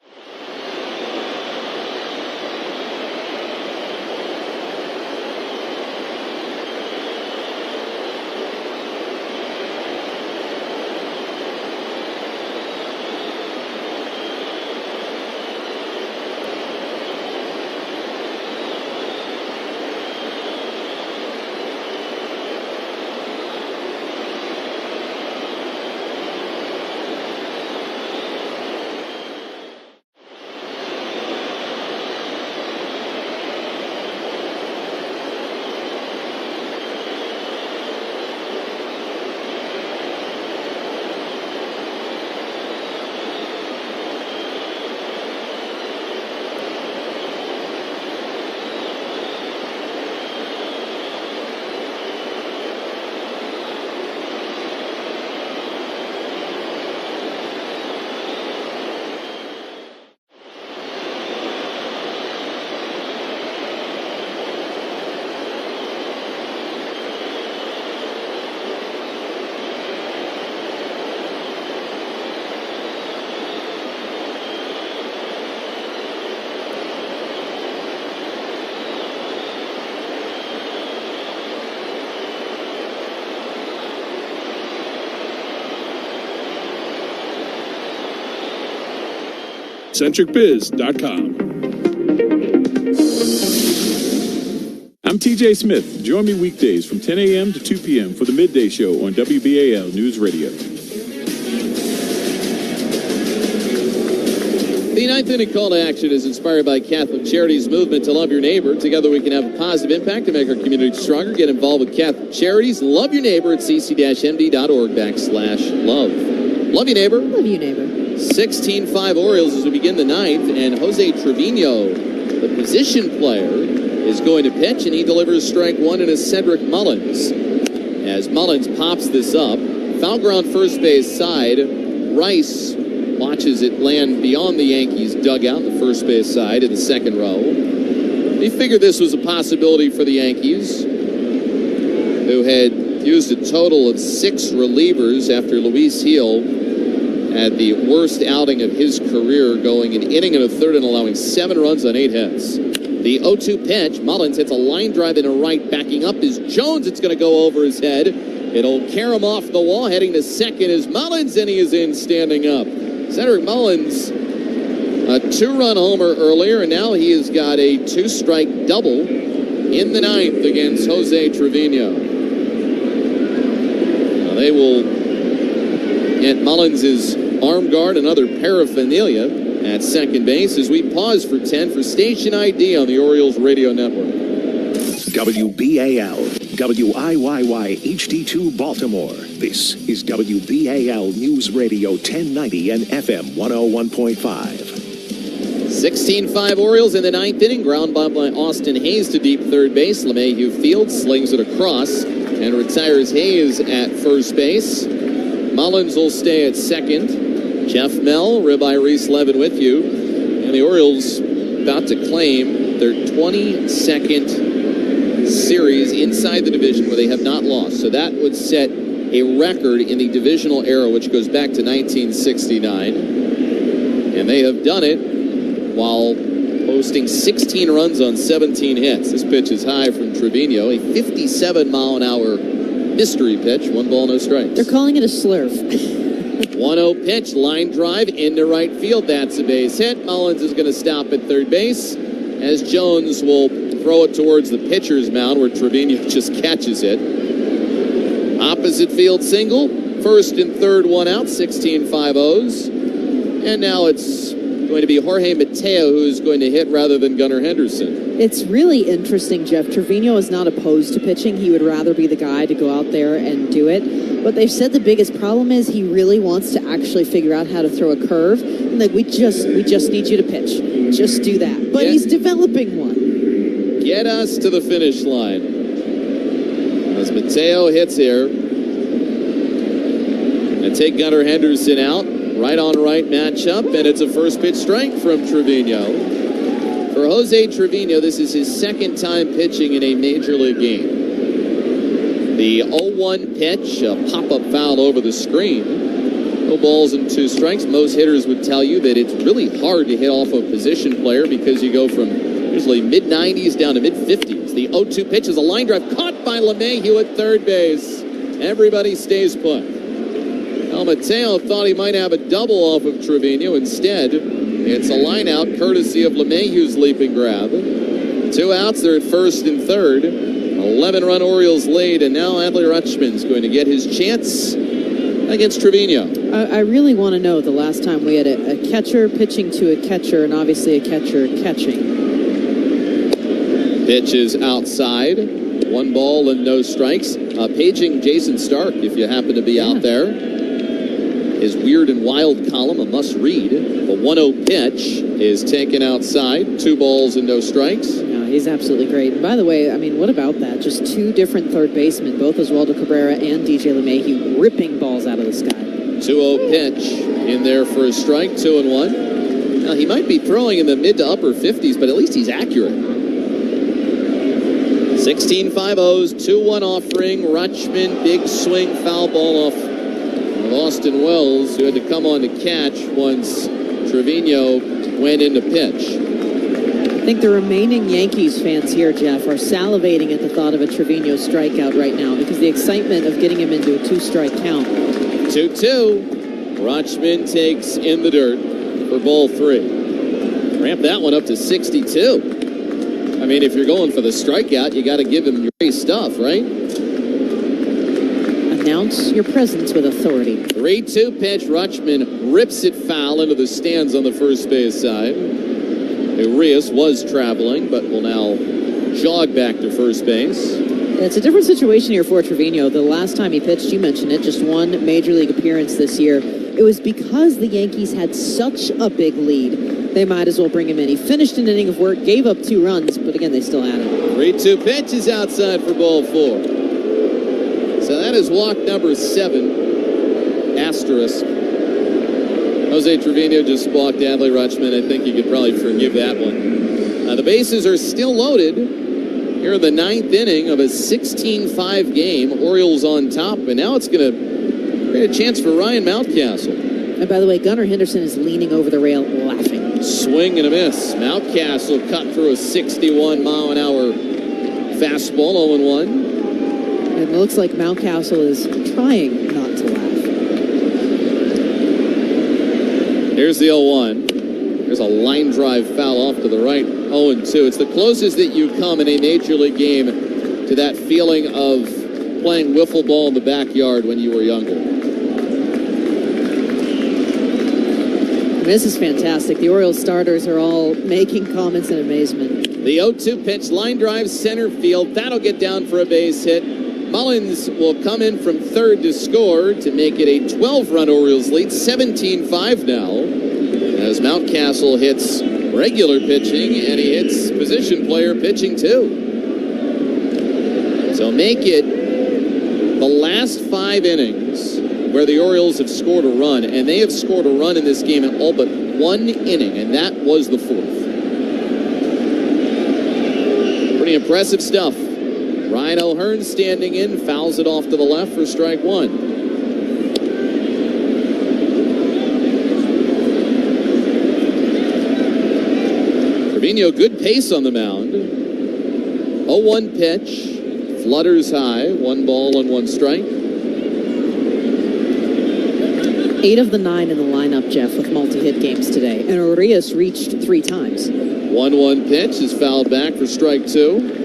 S16: CentricBiz.com. I'm TJ Smith. Join me weekdays from 10 a.m. to 2 p.m. for the Midday Show on WBAL News Radio.
S1: The ninth inning call to action is inspired by Catholic Charities' movement to love your neighbor. Together we can have a positive impact to make our community stronger. Get involved with Catholic Charities. Love your neighbor at cc-md.org/love. Love you, neighbor.
S22: Love you, neighbor.
S1: 16-5 Orioles as we begin the ninth, and Jose Trevino, the position player, is going to pitch, and he delivers strike one into Cedric Mullins. As Mullins pops this up, foul ground first base side, Rice watches it land beyond the Yankees dugout, the first base side in the second row. He figured this was a possibility for the Yankees, who had used a total of 6 relievers after Luis Gil had the worst outing of his career, going an inning and a third and allowing 7 runs on 8 hits. The 0-2 pitch, Mullins hits a line drive into right. Backing up is Jones. It's going to go over his head. It'll carry him off the wall. Heading to second is Mullins, and he is in standing up. Cedric Mullins, a 2-run homer earlier, and now he has got a 2-strike double in the ninth against Jose Trevino. Now they will get Mullins' arm guard and other paraphernalia at second base as we pause for 10 for station ID on the Orioles Radio Network.
S13: WBAL, WIYY HD2 Baltimore. This is WBAL News Radio 1090 and FM 101.5.
S1: 16-5 Orioles in the ninth inning. Ground ball by Austin Hayes to deep third base. LeMahieu Fields slings it across and retires Hayes at first base. Mullins will stay at second. Jeff Mell, Ribeye Reese Levin with you. And the Orioles about to claim their 22nd series inside the division where they have not lost. So that would set a record in the divisional era, which goes back to 1969. And they have done it while posting 16 runs on 17 hits. This pitch is high from Trevino, a 57-mile-an-hour mystery pitch. 1 ball, no strikes.
S22: They're calling it a slurf.
S1: 1-0 pitch, line drive into right field. That's a base hit. Mullins is going to stop at third base as Jones will throw it towards the pitcher's mound where Trevino just catches it. Opposite field single. First and third, 1 out. 16-5 O's. And now it's going to be Jorge Mateo who's going to hit rather than Gunnar Henderson.
S22: It's really interesting, Jeff. Trevino is not opposed to pitching. He would rather be the guy to go out there and do it. But they've said the biggest problem is he really wants to actually figure out how to throw a curve. And like, we just need you to pitch. Just do that. But he's developing one.
S1: Get us to the finish line. As Mateo hits here. And take Gunnar Henderson out. Right on right matchup, and it's a first pitch strike from Trevino. For Jose Trevino, this is his second time pitching in a major league game. The 0-1 pitch, a pop-up foul over the screen. No balls and 2 strikes. Most hitters would tell you that it's really hard to hit off a position player because you go from usually mid-90s down to mid-50s. The 0-2 pitch is a line drive caught by LeMahieu at third base. Everybody stays put. El Mateo thought he might have a double off of Trevino. Instead, it's a line out courtesy of LeMahieu's leaping grab. 2 outs, they're at first and third. 11-run Orioles lead, and now Adley Rutschman's going to get his chance against Trevino.
S22: I really want to know the last time we had a catcher pitching to a catcher, and obviously a catcher catching.
S1: Pitch is outside. 1 ball and no strikes. Paging Jason Stark, if you happen to be out there. His Weird and Wild column, a must-read. The 1-0 pitch is taken outside. 2 balls and no strikes.
S22: No, he's absolutely great. And by the way, I mean, what about that? Just 2 different third basemen, both Oswaldo Cabrera and DJ LeMahieu, ripping balls out of the sky.
S1: 2-0 pitch in there for a strike, 2-1. Now, he might be throwing in the mid to upper 50s, but at least he's accurate. 16 5-0s, 2-1 offering. Rutschman, big swing, foul ball off Austin Wells, who had to come on to catch once Trevino went into pitch.
S22: I think the remaining Yankees fans here, Jeff, are salivating at the thought of a Trevino strikeout right now because the excitement of getting him into a 2-strike count.
S1: 2-2. Rutschman takes in the dirt for ball 3. Ramp that one up to 62. I mean, if you're going for the strikeout, you got to give him your base stuff, right?
S22: Announce your presence with authority.
S1: 3-2 pitch. Rutschman rips it foul into the stands on the first base side. Urias was traveling, but will now jog back to first base.
S22: It's a different situation here for Trevino. The last time he pitched, you mentioned it, just 1 major league appearance this year. It was because the Yankees had such a big lead. They might as well bring him in. He finished an inning of work, gave up 2 runs, but again, they still had him.
S1: 3-2 pitch is outside for ball 4. So that is walk number 7, asterisk. Jose Trevino just walked Adley Rutschman. I think you could probably forgive that one. The bases are still loaded here in the 9th inning of a 16-5 game. Orioles on top, and now it's going to create a chance for Ryan Mountcastle.
S22: And by the way, Gunnar Henderson is leaning over the rail laughing.
S1: Swing and a miss. Mountcastle cut through a 61-mile-an-hour fastball, 0-1.
S22: It looks like Mountcastle is trying not to laugh.
S1: Here's the 0-1. There's a line drive foul off to the right. 0-2. It's the closest that you come in a major league game to that feeling of playing wiffle ball in the backyard when you were younger.
S22: This is fantastic. The Orioles starters are all making comments in amazement.
S1: The 0-2 pitch, line drive center field. That'll get down for a base hit. Mullins will come in from third to score to make it a 12-run Orioles lead, 17-5 now, as Mountcastle hits regular pitching and he hits position player pitching too. So make it the last 5 innings where the Orioles have scored a run, and they have scored a run in this game in all but 1 inning, and that was the 4th. Pretty impressive stuff. Ryan O'Hearn standing in, fouls it off to the left for strike 1. Trevino, good pace on the mound. 0-1 pitch, flutters high, 1 ball and 1 strike.
S22: 8 of the 9 in the lineup, Jeff, with multi-hit games today, and Urias reached 3 times.
S1: 1-1 pitch is fouled back for strike 2.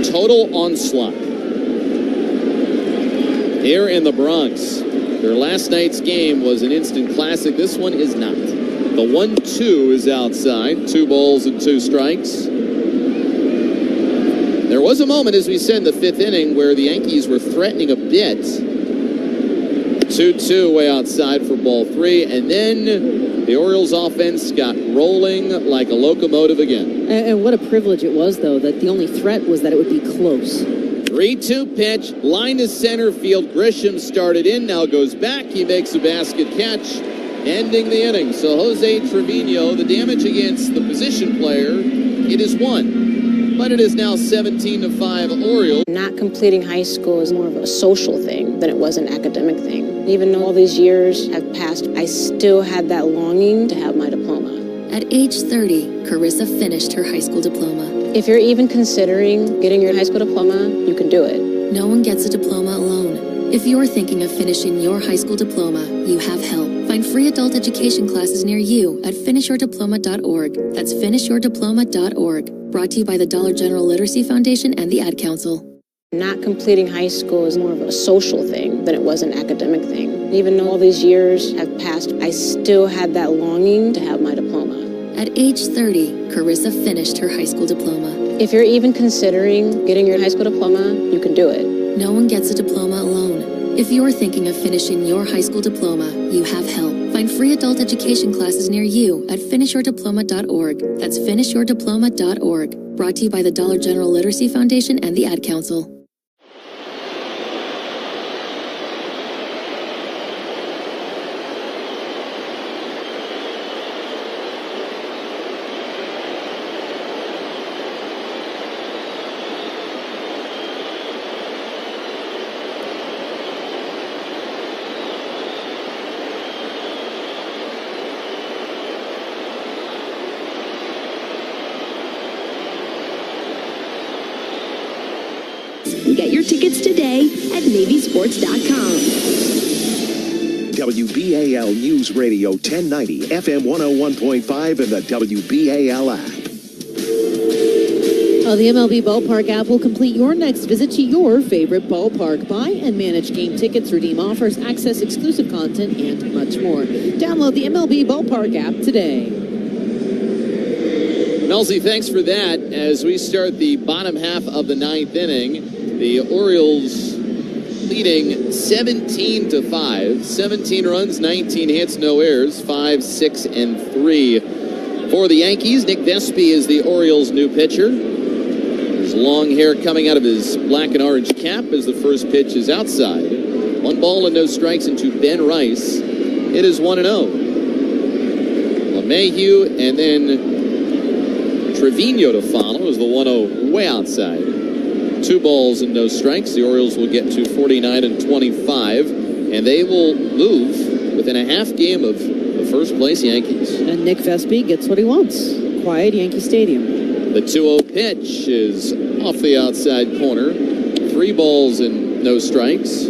S1: Total onslaught here in the Bronx. Their last night's game was an instant classic. This one is not. The 1-2 is outside. 2 balls and 2 strikes. There was a moment, as we said, in the 5th inning where the Yankees were threatening a bit. 2-2 way outside for ball 3, and then the Orioles offense got rolling like a locomotive again.
S22: And what a privilege it was, though, that the only threat was that it would be close.
S1: 3-2 pitch, line to center field. Grisham started in, now goes back. He makes a basket catch, ending the inning. So Jose Trevino, the damage against the position player, it is 1. But it is now 17-5 Orioles.
S6: Not completing high school is more of a social thing than it was an academic thing. Even though all these years have passed, I still had that longing to have my diploma.
S25: At age 30, Carissa finished her high school diploma.
S6: If you're even considering getting your high school diploma, you can do it.
S25: No one gets a diploma alone. If you're thinking of finishing your high school diploma, you have help. Find free adult education classes near you at finishyourdiploma.org. That's finishyourdiploma.org. Brought to you by the Dollar General Literacy Foundation and the Ad Council.
S6: Not completing high school is more of a social thing than it was an academic thing. Even though all these years have passed, I still had that longing to have my diploma.
S25: At age 30, Carissa finished her high school diploma.
S6: If you're even considering getting your high school diploma, you can do it.
S25: No one gets a diploma alone. If you're thinking of finishing your high school diploma, you have help. Find free adult education classes near you at finishyourdiploma.org. That's finishyourdiploma.org. Brought to you by the Dollar General Literacy Foundation and the Ad Council.
S15: Get your tickets today at NavySports.com.
S13: WBAL News Radio 1090, FM 101.5, and the WBAL app.
S22: The MLB Ballpark app will complete your next visit to your favorite ballpark. Buy and manage game tickets, redeem offers, access exclusive content, and much more. Download the MLB Ballpark app today.
S1: Melzy, thanks for that. As we start the bottom half of the 9th inning, the Orioles leading 17-5. 17 runs, 19 hits, no errors, 5, 6, and 3 for the Yankees. Nick Vespi is the Orioles' new pitcher. His long hair coming out of his black and orange cap as the first pitch is outside. 1 ball and no strikes into Ben Rice. It is 1-0. LeMahieu and then Trevino to follow as the 1-0 way outside. 2 balls and no strikes. The Orioles will get to 49-25, and they will move within a half game of the first place Yankees.
S22: And Nick Vespi gets what he wants. Quiet Yankee Stadium.
S1: The 2-0 pitch is off the outside corner. 3 balls and no strikes.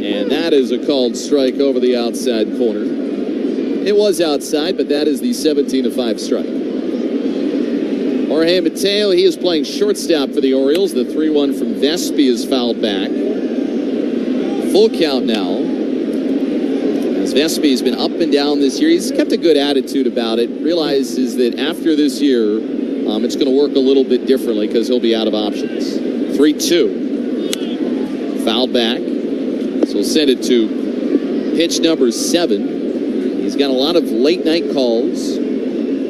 S1: And that is a called strike over the outside corner. It was outside, but that is the 17-5 strike. Jorge Mateo, he is playing shortstop for the Orioles. The 3-1 from Vespi is fouled back. Full count now. As Vespi has been up and down this year, he's kept a good attitude about it. Realizes that after this year, it's going to work a little bit differently because he'll be out of options. 3-2. Fouled back. So we'll send it to pitch number 7. He's got a lot of late night calls,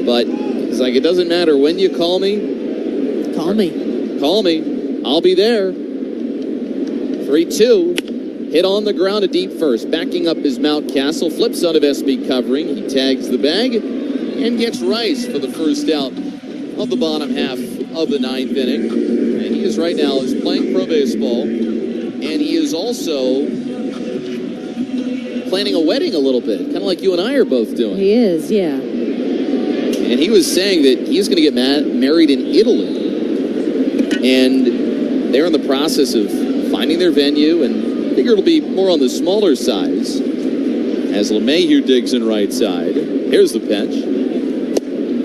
S1: but it's like, it doesn't matter when you call me.
S22: Call me.
S1: Call me. I'll be there. 3-2. Hit on the ground to deep first. Backing up is Mountcastle. Flips out of SB covering. He tags the bag and gets Rice for the first out of the bottom half of the 9th inning. And he is right now is playing pro baseball. And he is also planning a wedding a little bit, kind of like you and I are both doing.
S22: He is, yeah.
S1: And he was saying that he's going to get married in Italy. And they're in the process of finding their venue, and I figure it'll be more on the smaller size. As LeMahieu digs in right side. Here's the pitch.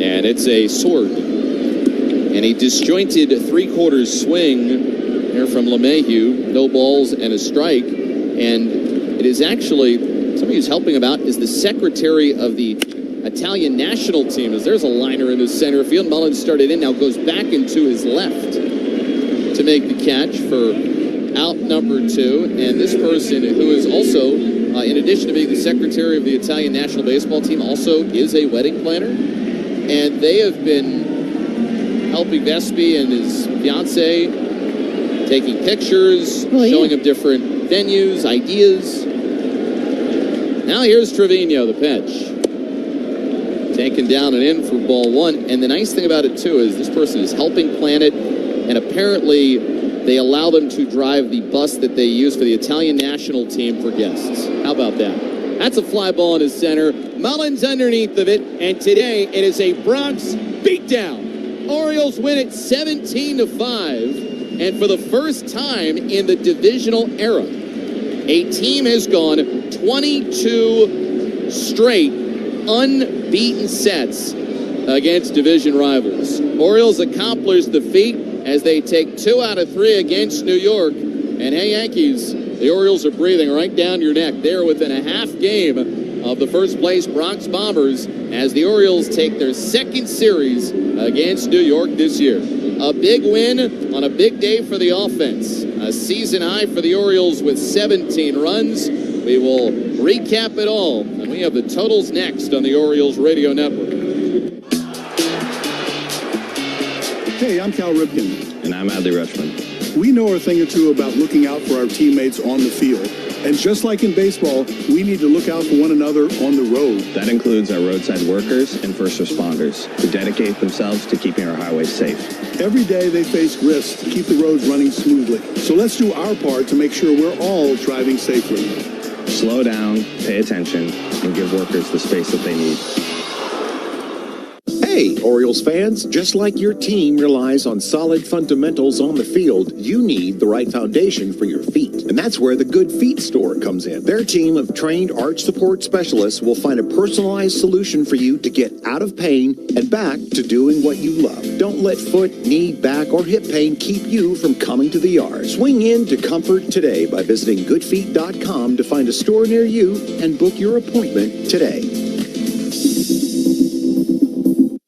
S1: And it's a sword. And a disjointed 3/4 swing here from LeMahieu. No balls and a strike. And it is actually, somebody who's helping him out is the secretary of the Italian national team, as there's a liner in the center field. Mullins started in, now goes back into his left to make the catch for out number 2. And this person, who is also in addition to being the secretary of the Italian national baseball team, also is a wedding planner. And they have been helping Vespi and his fiance, taking pictures, showing him different venues, ideas. Now here's Trevino, the pitch. Taken down and in for ball one. And the nice thing about it, too, is this person is helping plan it. And apparently they allow them to drive the bus that they use for the Italian national team for guests. How about that? That's a fly ball in his center. Mullins underneath of it. And today it is a Bronx beatdown. Orioles win it 17-5. And for the first time in the divisional era, a team has gone 22 straight unbeaten sets against division rivals. Orioles accomplished the feat as they take 2 out of 3 against New York. And hey, Yankees, the Orioles are breathing right down your neck. They're within a half game of the first place Bronx Bombers as the Orioles take their second series against New York this year. A big win on a big day for the offense. A season high for the Orioles with 17 runs. We will recap it all, and we have the totals next on the Orioles Radio Network.
S4: Hey, I'm Cal Ripken.
S7: And I'm Adley Rutschman.
S4: We know a thing or two about looking out for our teammates on the field. And just like in baseball, we need to look out for one another on the road.
S7: That includes our roadside workers and first responders who dedicate themselves to keeping our highways safe.
S4: Every day they face risks to keep the roads running smoothly. So let's do our part to make sure we're all driving safely.
S7: Slow down, pay attention, and give workers the space that they need.
S13: Hey, Orioles fans, just like your team relies on solid fundamentals on the field, you need the right foundation for your feet. And that's where the Good Feet store comes in. Their team of trained arch support specialists will find a personalized solution for you to get out of pain and back to doing what you love. Don't let foot, knee, back, or hip pain keep you from coming to the yard. Swing in to comfort today by visiting goodfeet.com to find a store near you and book your appointment today.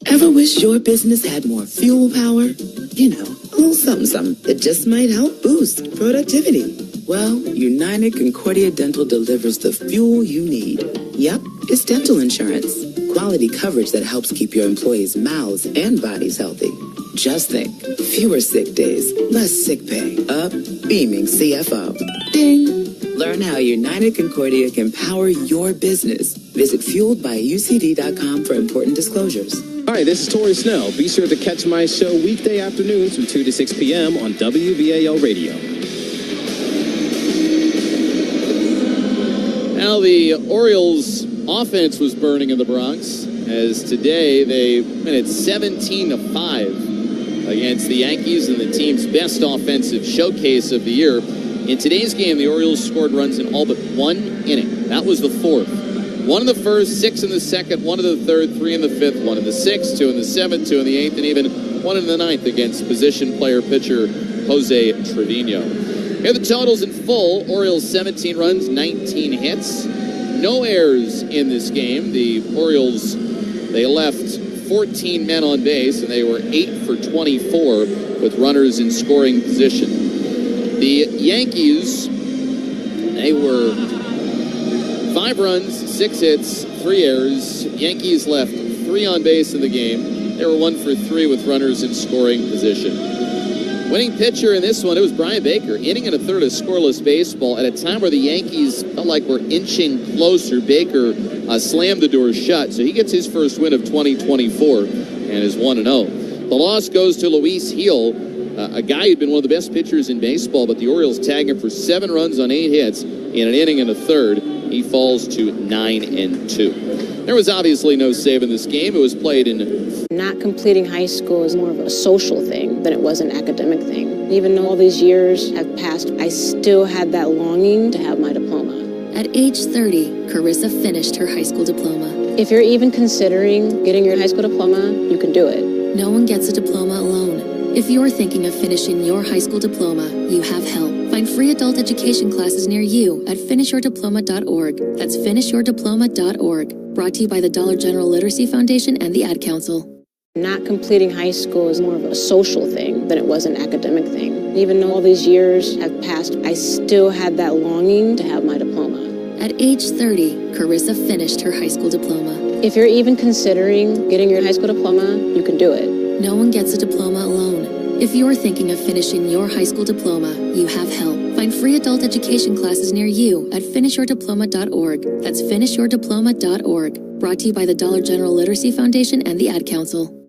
S20: Ever wish your business had more fuel power? You know, a little something that just might help boost productivity. Well, United Concordia Dental delivers the fuel you need. Yep, it's dental insurance. Quality coverage that helps keep your employees' mouths and bodies healthy. Just think, fewer sick days, less sick pay. Up, beaming CFO. Ding! Learn how United Concordia can power your business. Visit fueledbyucd.com for important disclosures.
S17: Hi, this is Tori Snell. Be sure to catch my show weekday afternoons from 2 to 6 p.m. on WBAL Radio.
S1: Now the Orioles offense was burning in the Bronx as today they win it 17-5 against the Yankees in the team's best offensive showcase of the year. In today's game, the Orioles scored runs in all but one inning. That was the fourth. 1 in the first, 6 in the second, 1 in the third, 3 in the fifth, 1 in the sixth, 2 in the seventh, 2 in the eighth, and even 1 in the ninth against position player pitcher Jose Trevino. Here are the totals in full. Orioles 17 runs, 19 hits. No errors in this game. The Orioles, they left 14 men on base, and they were 8 for 24 with runners in scoring position. The Yankees, they were 5 runs, 6 hits, 3 errors. Yankees left 3 on base in the game. They were 1 for 3 with runners in scoring position. Winning pitcher in this one, it was Brian Baker. Inning and a third of scoreless baseball at a time where the Yankees felt like we're inching closer. Baker slammed the door shut, so he gets his first win of 2024 and is 1-0. The loss goes to Luis Gil, a guy who'd been one of the best pitchers in baseball, but the Orioles tag him for 7 runs on 8 hits in an inning and a third. He falls to 9-2. There was obviously no save in this game. It was played in...
S6: Not completing high school is more of a social thing than it was an academic thing. Even though all these years have passed, I still had that longing to have my diploma.
S25: At age 30, Carissa finished her high school diploma.
S6: If you're even considering getting your high school diploma, you can do it.
S25: No one gets a diploma alone. If you're thinking of finishing your high school diploma, you have help. Find free adult education classes near you at finishyourdiploma.org. That's finishyourdiploma.org. Brought to you by the Dollar General Literacy Foundation and the Ad Council.
S6: Not completing high school is more of a social thing than it was an academic thing. Even though all these years have passed, I still had that longing to have my diploma.
S25: At age 30, Carissa finished her high school diploma.
S6: If you're even considering getting your high school diploma, you can do it.
S25: No one gets a diploma alone. If you're thinking of finishing your high school diploma, you have help. Find free adult education classes near you at finishyourdiploma.org. That's finishyourdiploma.org. Brought to you by the Dollar General Literacy Foundation and the Ad Council.